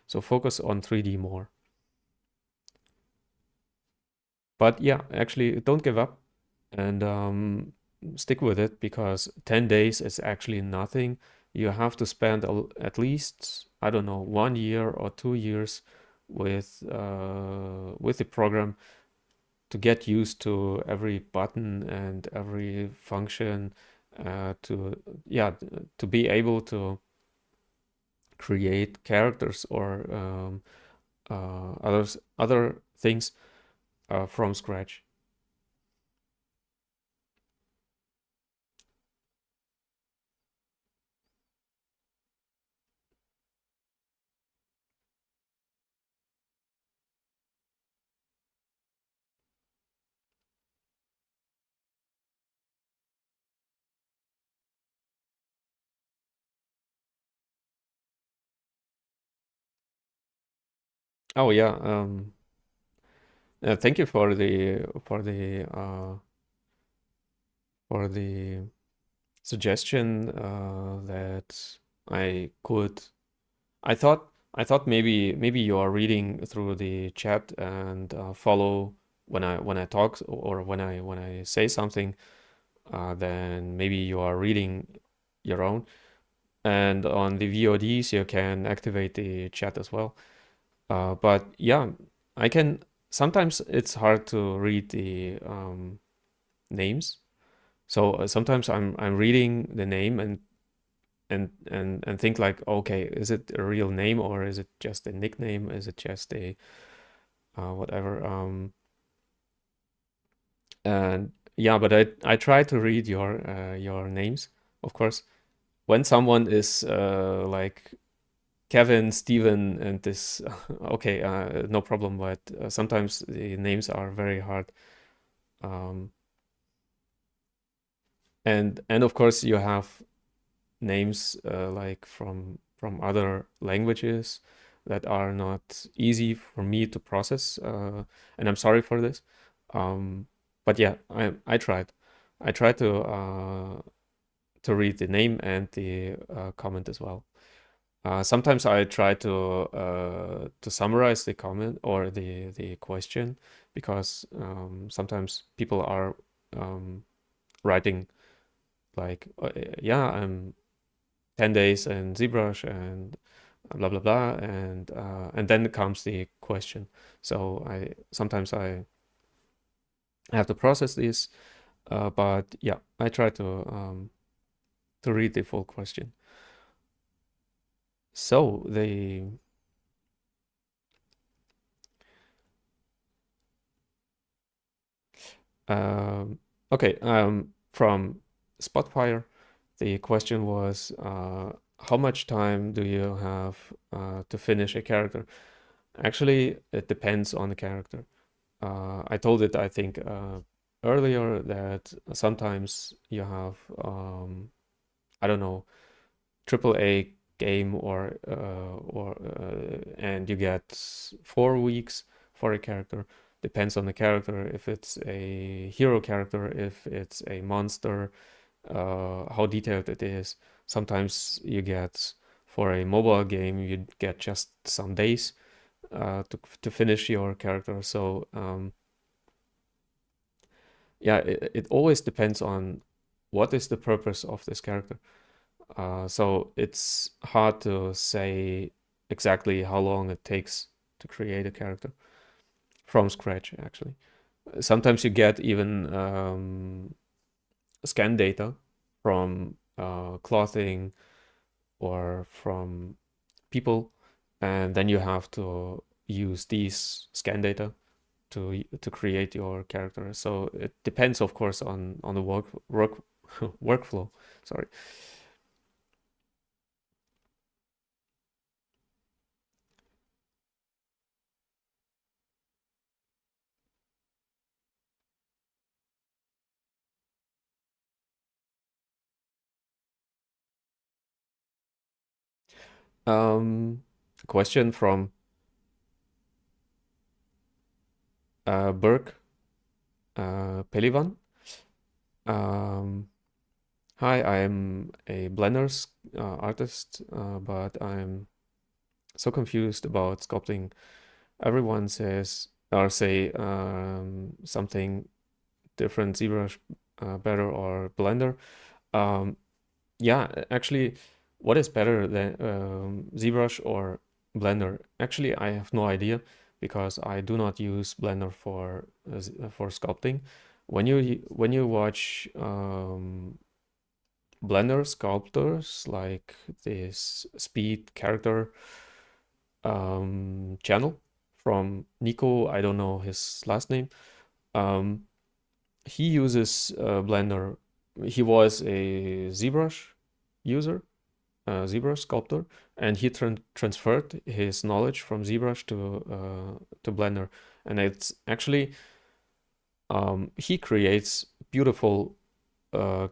So focus on 3D more. But yeah, actually, don't give up and stick with it because 10 days is actually nothing. You have to spend at least, I don't know, 1 year or 2 years with the program to get used to every button and every function to yeah to be able to create characters or other things from scratch. Oh yeah, thank you for the suggestion that I could. I thought maybe you are reading through the chat and follow when I talk or when I say something. Then maybe you are reading your own. And on the VODs, you can activate the chat as well. But yeah, I can. Sometimes it's hard to read the names. So sometimes I'm reading the name and think like, okay, is it a real name or is it just a nickname? Is it just a whatever? And yeah, but I try to read your names, of course. When someone is like Kevin, Steven, and this, okay, no problem. But sometimes the names are very hard. Um, and of course you have names like from other languages that are not easy for me to process, and I'm sorry for this. But yeah, I tried. I tried to read the name and the comment as well. Sometimes I try to summarize the comment or the question because sometimes people are writing like, yeah, I'm 10 days in ZBrush and blah blah blah, and then comes the question. So I sometimes I have to process this, but yeah, I try to read the full question. So the okay, from Spotfire, the question was, how much time do you have to finish a character? Actually, it depends on the character. I told it, I think, earlier that sometimes you have, I don't know, AAA game and you get 4 weeks for a character. Depends on the character. If it's a hero character, if it's a monster, how detailed it is. Sometimes you get for a mobile game, you get just some days to finish your character. So yeah, it always depends on what is the purpose of this character. So it's hard to say exactly how long it takes to create a character from scratch, actually. Sometimes you get even scan data from clothing or from people, and then you have to use these scan data to create your character. So it depends, of course, on the workflow. Sorry. Question from Burke Pelivan. Um, Hi, I'm a Blender artist, but I'm so confused about sculpting. Everyone says or say something different, ZBrush better or Blender. Um, yeah, actually, what is better than ZBrush or Blender? Actually, I have no idea because I do not use Blender for sculpting. When you watch Blender sculptors like this speed character channel from Nico, I don't know his last name. Um, he uses Blender. He was a ZBrush user, ZBrush sculptor, and he transferred his knowledge from ZBrush to Blender. And it's actually he creates beautiful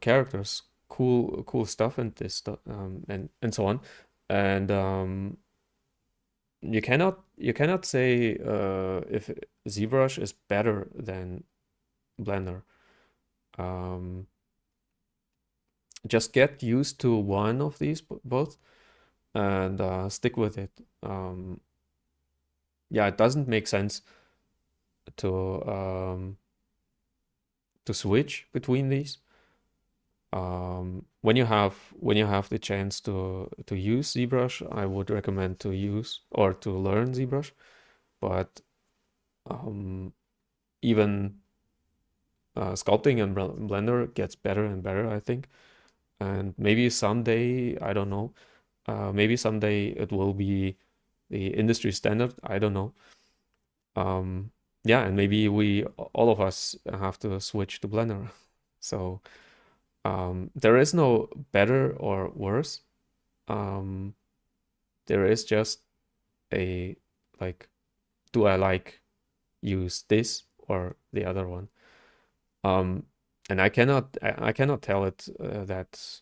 characters, cool stuff, and this stuff, and so on. And you cannot say if ZBrush is better than Blender. Um, just get used to one of these both and stick with it. Yeah, it doesn't make sense to switch between these. When you have the chance to use ZBrush, I would recommend to use or to learn ZBrush. But even sculpting in Blender gets better and better, I think. And maybe someday, I don't know, maybe someday it will be the industry standard. I don't know. Yeah, and maybe all of us have to switch to Blender. So there is no better or worse. There is just a like, do I like use this or the other one? And I cannot tell it that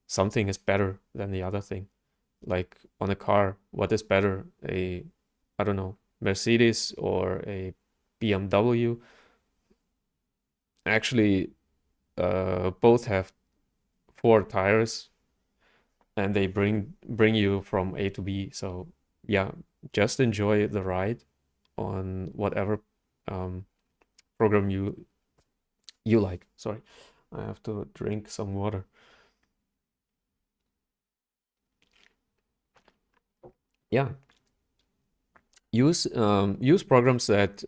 something is better than the other thing. Like on a car, what is better? I don't know, Mercedes or a BMW? Actually, both have four tires and they bring you from A to B. So yeah, just enjoy the ride on whatever um, program you like. Sorry, I have to drink some water. Yeah, use programs that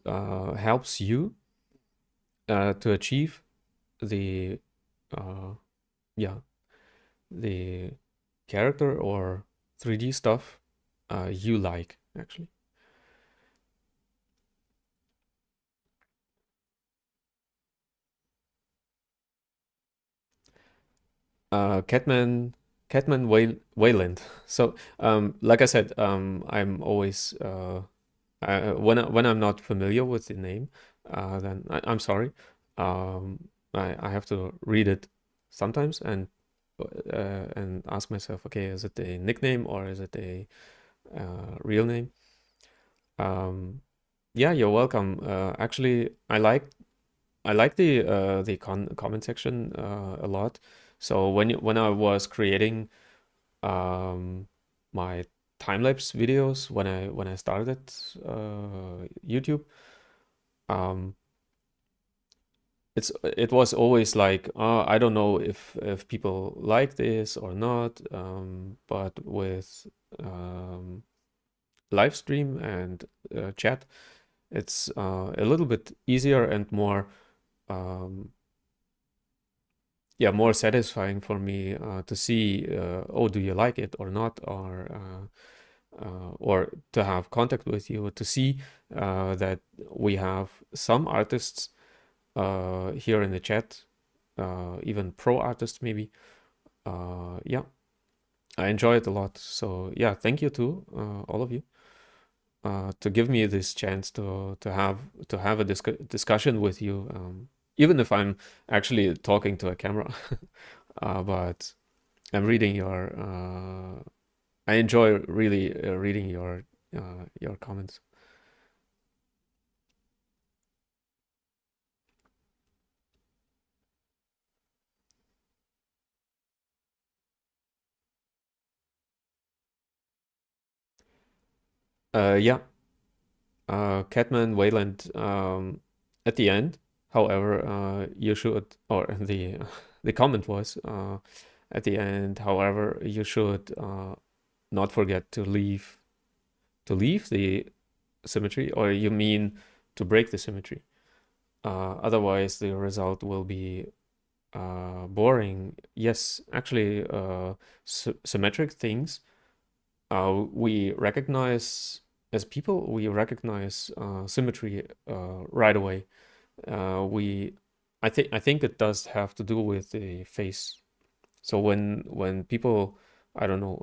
helps you to achieve the uh, yeah the character or 3D stuff you like actually. Catman Wayland. So, like I said, I'm always when I'm not familiar with the name, then I'm sorry. I have to read it sometimes and ask myself, okay, is it a nickname or is it a real name? Yeah, you're welcome. Actually, I like the comment section a lot. So when I was creating my time-lapse videos when I started YouTube, um, it was always like, I don't know if people like this or not, but with live stream and chat, it's a little bit easier and more um, yeah, more satisfying for me to see, oh, do you like it or not, or to have contact with you, to see that we have some artists here in the chat, even pro artists maybe. Yeah, I enjoy it a lot. So yeah, thank you to all of you to give me this chance to have a discussion with you, even if I'm actually talking to a camera. But I'm reading your. I enjoy really reading your comments. Yeah, Catman Wayland. At the end, however, you should, or the comment was at the end. However, you should not forget to leave the symmetry, or you mean to break the symmetry. Otherwise, the result will be boring. Yes, actually, symmetric things we recognize as people. We recognize symmetry right away. We, I think it does have to do with the face. So when people, I don't know,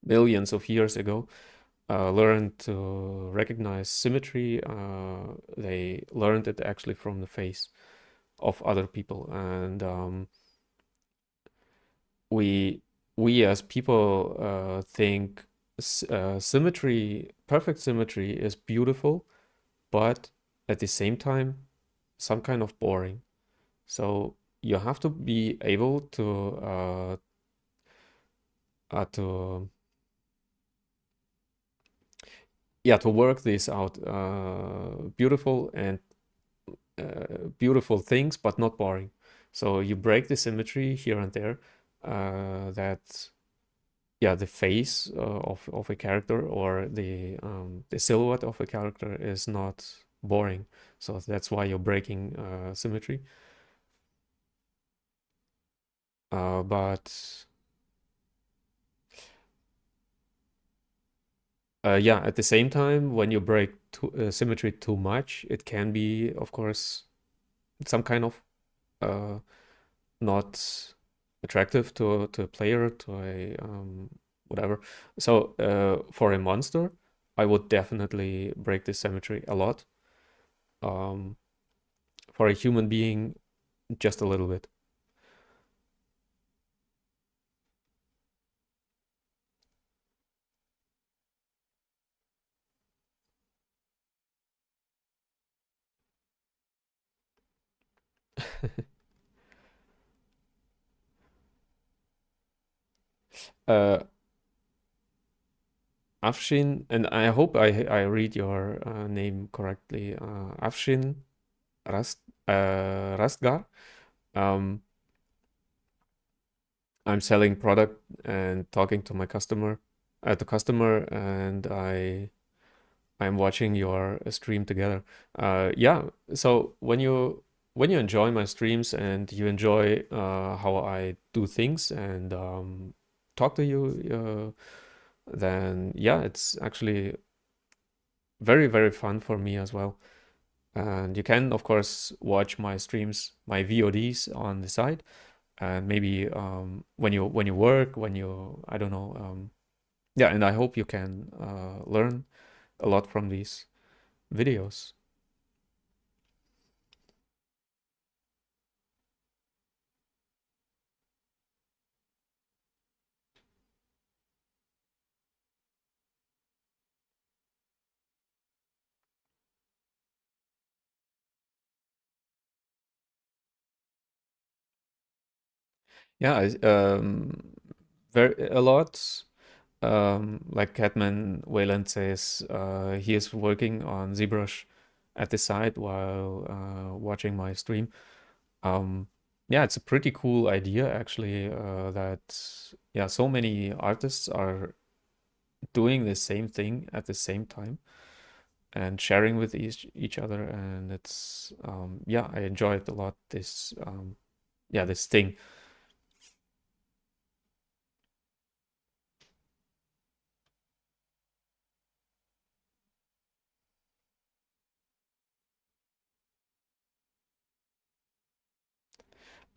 millions of years ago, learned to recognize symmetry, they learned it actually from the face of other people, and we we as people think symmetry, perfect symmetry, is beautiful, but at the same time, some kind of boring. So you have to be able to yeah, to work this out. Beautiful and beautiful things, but not boring. So you break the symmetry here and there. That yeah, the face of a character, or the silhouette of a character, is not boring. So that's why you're breaking symmetry. But yeah, at the same time, when you break symmetry too much, it can be, of course, some kind of uh, not attractive to a player, to a whatever. So for a monster, I would definitely break the symmetry a lot. Um, for a human being, just a little bit. uh, Afshin, and I hope I read your name correctly. Afshin Rastgar. Um, I'm selling product and talking to my customer, the customer, and I'm watching your stream together. Yeah. So when you enjoy my streams and you enjoy how I do things and talk to you, then yeah, it's actually very, very fun for me as well. And you can, of course, watch my streams, my VODs on the side. and maybe when you work, when you I don't know, yeah, and I hope you can learn a lot from these videos. Yeah, very a lot. Like Catman Wayland says, he is working on ZBrush at the side while watching my stream. Um, yeah, it's a pretty cool idea actually, that yeah, so many artists are doing the same thing at the same time and sharing with each other, and it's yeah, I enjoy it a lot. This yeah, this thing.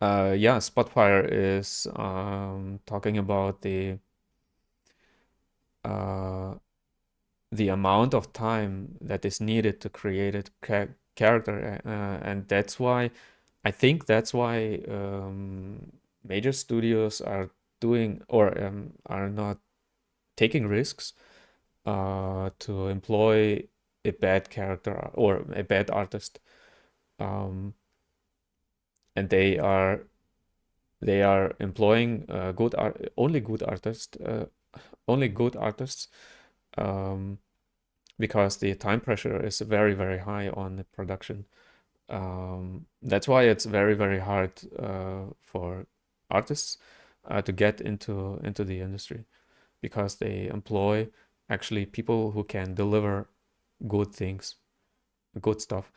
Yeah, Spotfire is talking about uh, the amount of time that is needed to create a character, and that's why I think that's why major studios are doing or are not taking risks to employ a bad character or a bad artist, um, and they are employing good art only good artists, um, because the time pressure is very very high on the production. That's why it's very very hard for artists to get into the industry, because they employ actually people who can deliver good things, good stuff.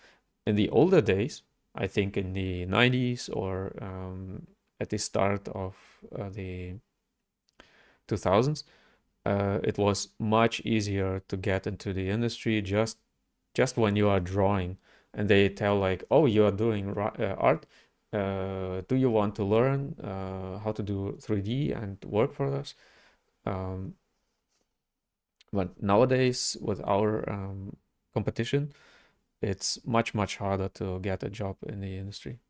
In the older days, I think in the 90s or at the start of the 2000s, it was much easier to get into the industry just when you are drawing, and they tell like, oh, you are doing art. Do you want to learn how to do 3D and work for us? Um, but nowadays, with our competition, it's much much harder to get a job in the industry.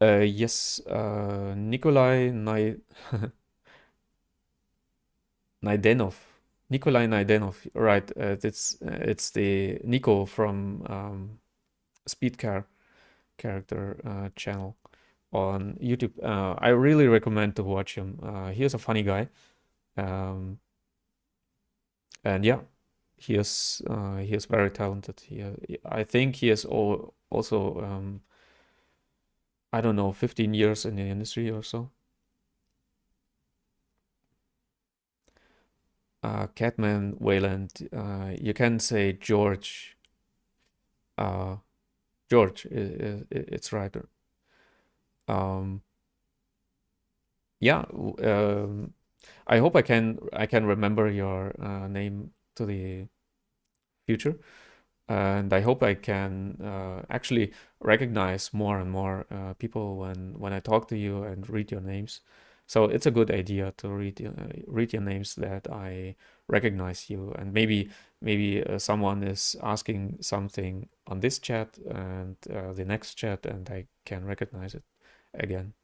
Yes, Nikolai Naidenov. Nikolai Naidenov, right? It's the Nico from Speedcar character channel on YouTube. I really recommend to watch him. He is a funny guy, um, and yeah, he is very talented. I think he is also I don't know, 15 years in the industry or so. Catman Wayland, you can say George. Uh, George, it's right. Um, yeah, I hope I can remember your name to the future, and I hope I can actually recognize more and more people when I talk to you and read your names. So it's a good idea to read your names, that I recognize you, and maybe someone is asking something on this chat and the next chat, and I can recognize it again.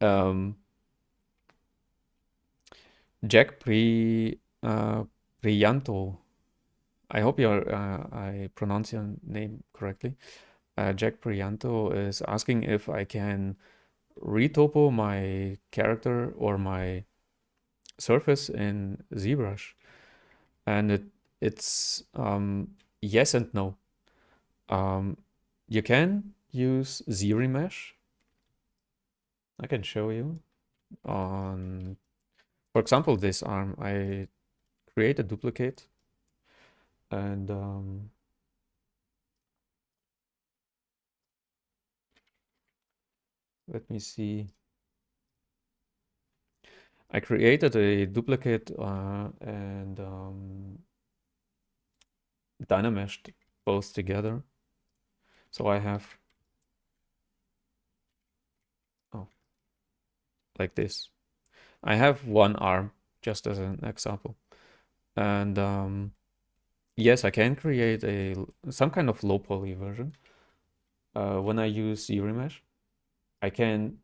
Um, Jack Prianto. I hope I pronounce your name correctly. Jack Prianto is asking if I can retopo my character or my surface in ZBrush, and it's yes and no. You can use ZRemesh. I can show you on, for example, this arm. I create a duplicate and let me see. I created a duplicate and dynameshed both together. So I have, oh, like this. I have one arm, just as an example. And yes, I can create some kind of low poly version. When I use ZRemesh, I can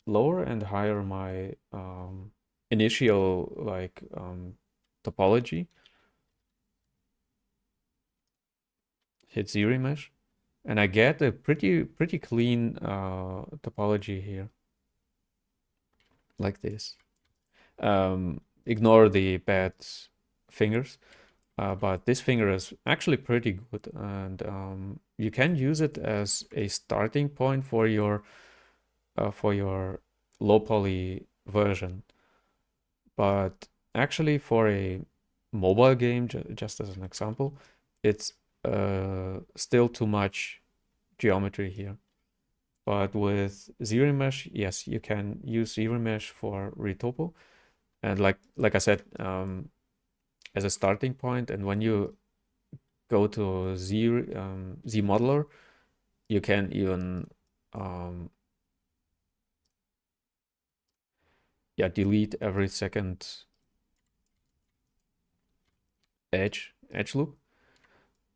lower and higher my initial topology. Hit ZRemesh, and I get a pretty clean topology here, like this. Ignore the bad fingers, but this finger is actually pretty good, and you can use it as a starting point for your low poly version. But actually, for a mobile game, just as an example, it's still too much geometry here. But with ZRemesh, yes, you can use ZRemesh for retopo, and like I said, as a starting point. And when you go to Z modeler, you can even delete every second edge loop,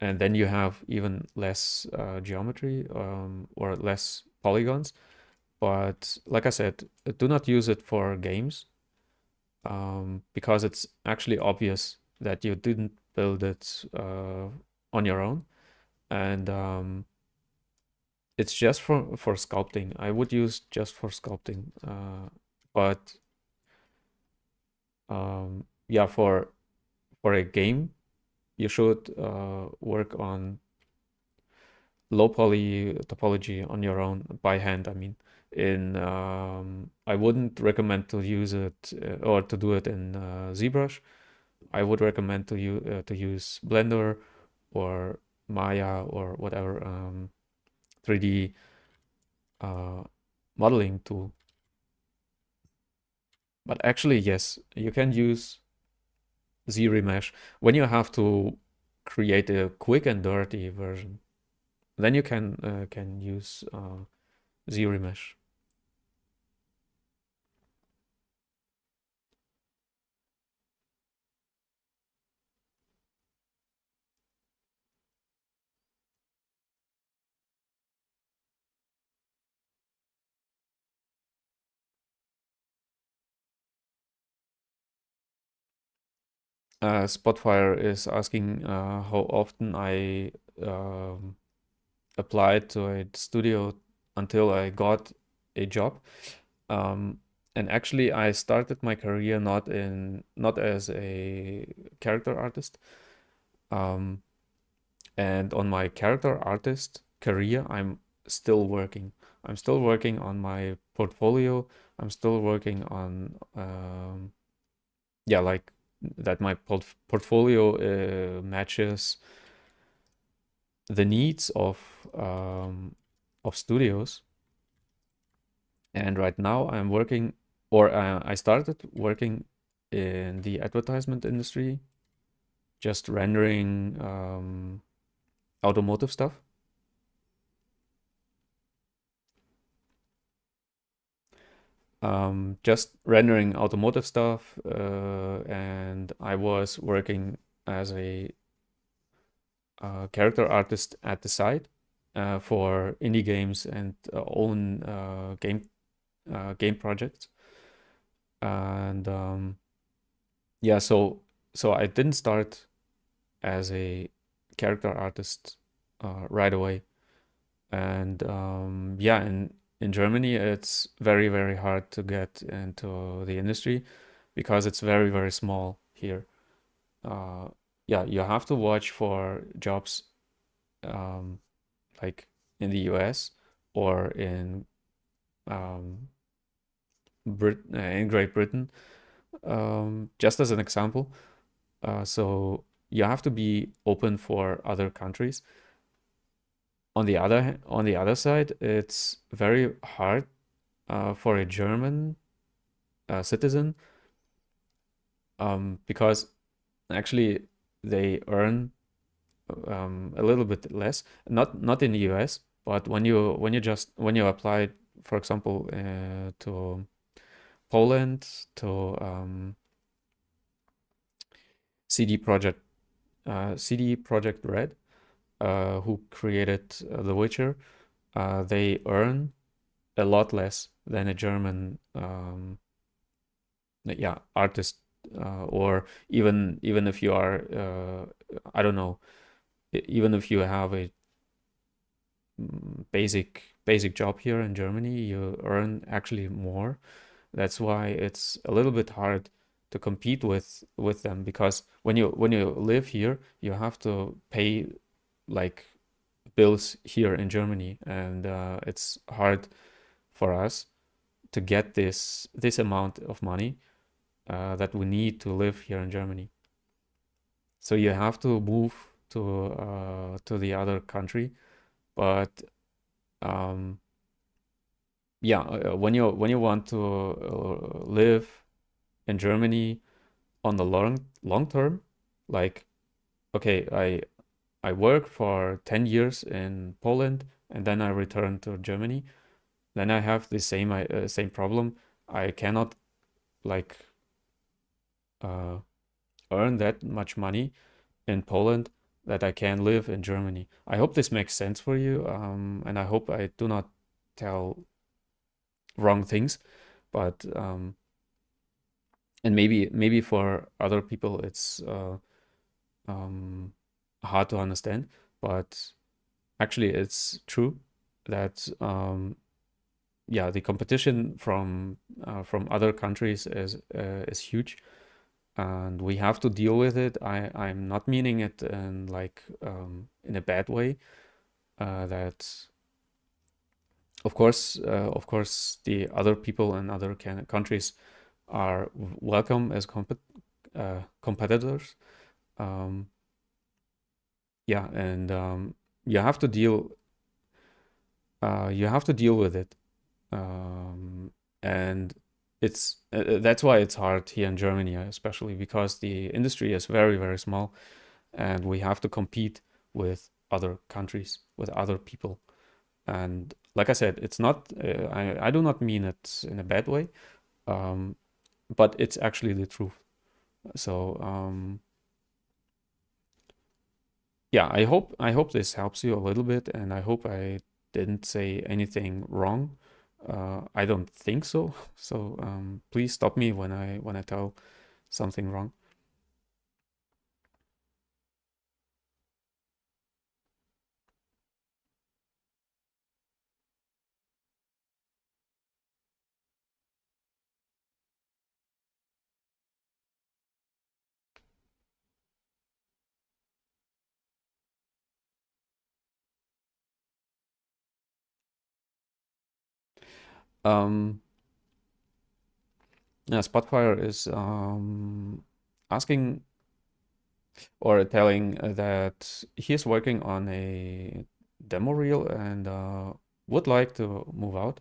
and then you have even less geometry or less polygons. But like I said, do not use it for games because it's actually obvious that you didn't build it on your own, and it's just for sculpting. I would use just for sculpting, but yeah, for a game, you should work on low poly topology on your own by hand. I mean, I wouldn't recommend to use it or to do it in ZBrush. I would recommend to use Blender or Maya or whatever 3D modeling tool. But actually, yes, you can use ZRemesh when you have to create a quick and dirty version. Then you can use ZRemesh. Spotfire is asking how often I applied to a studio until I got a job. And actually, I started my career not as a character artist. And on my character artist career, I'm still working. I'm still working on my portfolio. I'm still working on like that my portfolio matches the needs of studios. And right now I'm working, or I started working in the advertisement industry, just rendering automotive stuff. Just rendering automotive stuff, and I was working as a character artist at the side for indie games and own game projects. And yeah, so I didn't start as a character artist right away. And yeah, in Germany, it's very, very hard to get into the industry. because it's very, very small here. Yeah, you have to watch for jobs um, like in the US or um, in Great Britain, just as an example. So you have to be open for other countries. On the other side, it's very hard for a German citizen because actually they earn a little bit less. Not in the US, but when you apply, for example, to Poland, to CD Project CD Project Red, who created The Witcher, they earn a lot less than a German yeah, artist, or even if you are I don't know, even if you have a basic job here in Germany, you earn actually more. That's why it's a little bit hard to compete with them, because when you live here, you have to pay like bills here in Germany, and it's hard for us to get this amount of money that we need to live here in Germany. So you have to move to the other country, but um, yeah, when you want to live in Germany on the long term, like okay, I work for 10 years in Poland and then I return to Germany, then I have the same problem. I cannot like uh, earn that much money in Poland that I can live in Germany. I hope this makes sense for you, and I hope I do not tell wrong things, but and maybe for other people it's um, hard to understand, but actually it's true that yeah, the competition from other countries is huge, and we have to deal with it. I'm not meaning it in like in a bad way. That of course, the other people in other countries are welcome as competitors. Um, yeah, and you have to deal you have to deal with it, and it's that's why it's hard here in Germany, especially because the industry is very, very small, and we have to compete with other countries, with other people. And like I said, it's not I do not mean it in a bad way, um, but it's actually the truth. So yeah, I hope this helps you a little bit, and I hope I didn't say anything wrong. I don't think so. So please stop me when I tell something wrong. Um, yeah, Spotfire is asking or telling that he's working on a demo reel and would like to move out.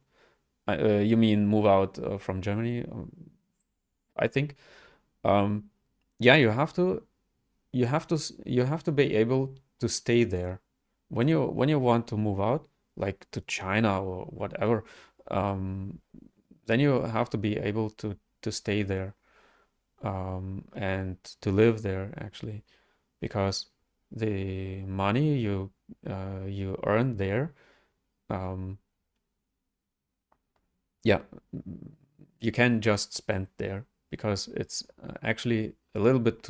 You mean move out from Germany? I think. Um, yeah, you have to be able to stay there when you want to move out, like to China or whatever. Um, then you have to be able to stay there and to live there actually, because the money you earn there, um, yeah, you can just spend there because it's actually a little bit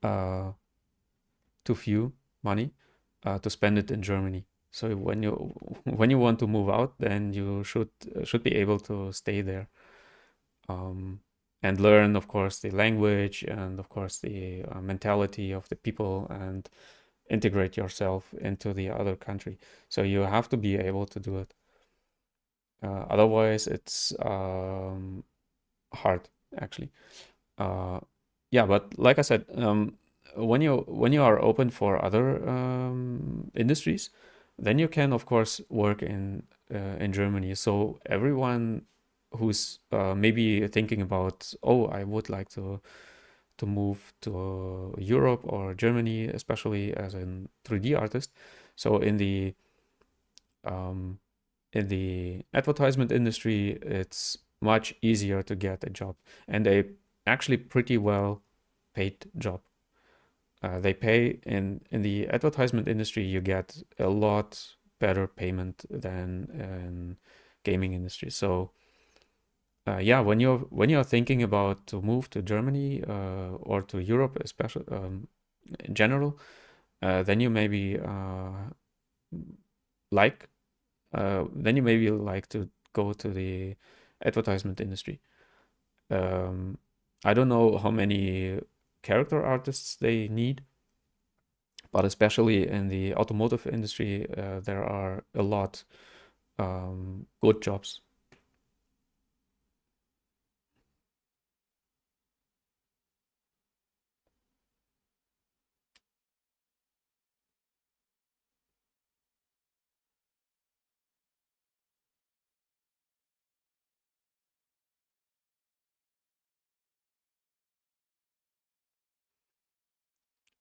uh, too few money to spend it in Germany. So when you when you want to move out, then you should be able to stay there. Um, and learn, of course, the language and, of course, the mentality of the people and integrate yourself into the other country. So you have to be able to do it. Otherwise, it's hard, actually. Uh, yeah, but like I said, when you are open for other industries, then you can, of course, work in Germany. So everyone who's maybe thinking about, oh, I would like to move to Europe or Germany, especially as a 3D artist. So um, in the advertisement industry, it's much easier to get a job, and a actually pretty well paid job. They pay in the advertisement industry. You get a lot better payment than in gaming industry. So yeah, when you're thinking about to move to Germany or to Europe, especially in general, then you maybe like to go to the advertisement industry. Um, I don't know how many character artists they need, but especially in the automotive industry, there are a lot good jobs.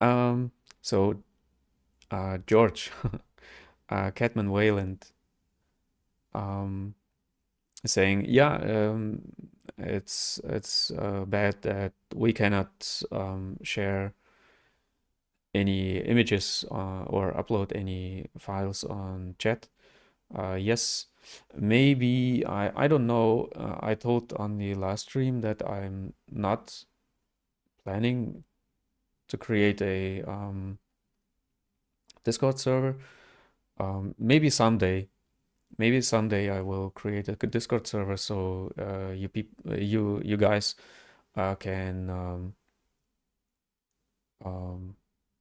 Um, so George, Catman Wayland, um, saying, yeah, it's bad that we cannot share any images or upload any files on chat. Yes, maybe I don't know. I told on the last stream that I'm not planning to create a Discord server. Maybe someday I will create a Discord server so you guys can um,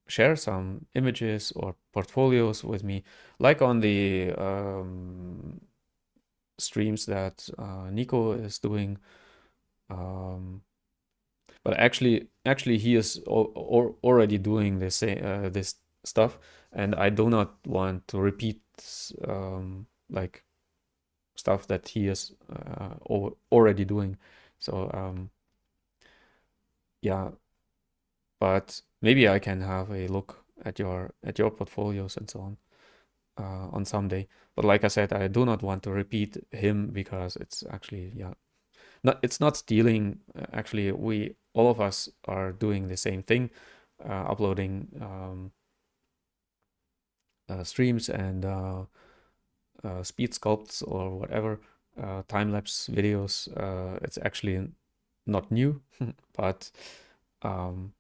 share some images or portfolios with me, like on the streams that Nico is doing. Um, but actually, he is already doing this stuff, and I do not want to repeat like stuff that he is already doing. So yeah, but maybe I can have a look at your portfolios and so on someday. But like I said, I do not want to repeat him because it's actually, yeah, it's not stealing. Actually, we all of us are doing the same thing, uploading streams and speed sculpts or whatever, time lapse videos. It's actually not new, but um,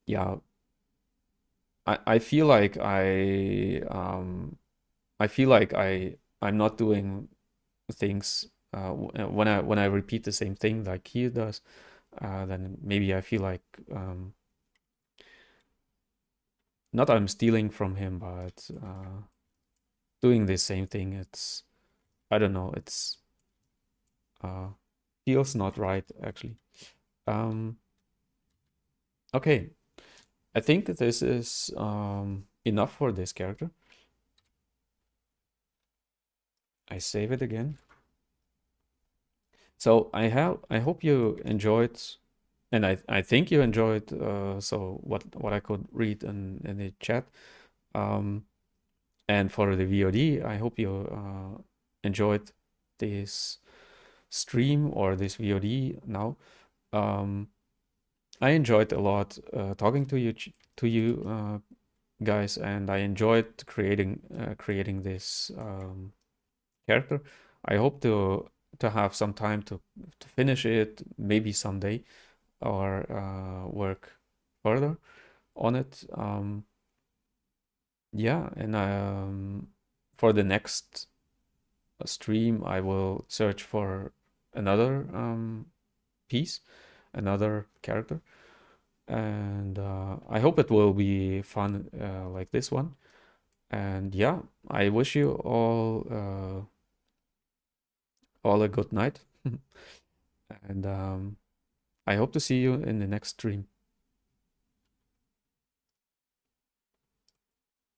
yeah, I feel like I feel like I'm not doing things when I repeat the same thing like he does. Then maybe I feel like not I'm stealing from him, but doing the same thing. It's I don't know. It's uh, feels not right actually. Um, okay, I think this is enough for this character. I save it again. So I hope you enjoyed, and I think you enjoyed. So what I could read in the chat. Um, and for the VOD, I hope you enjoyed this stream or this VOD now. Um, I enjoyed a lot talking to you guys, and I enjoyed creating this character. I hope to have some time to finish it, maybe someday, or work further on it. Yeah, and for the next stream, I will search for another piece, another character. And I hope it will be fun like this one. And yeah, I wish you all a good night. And I hope to see you in the next stream.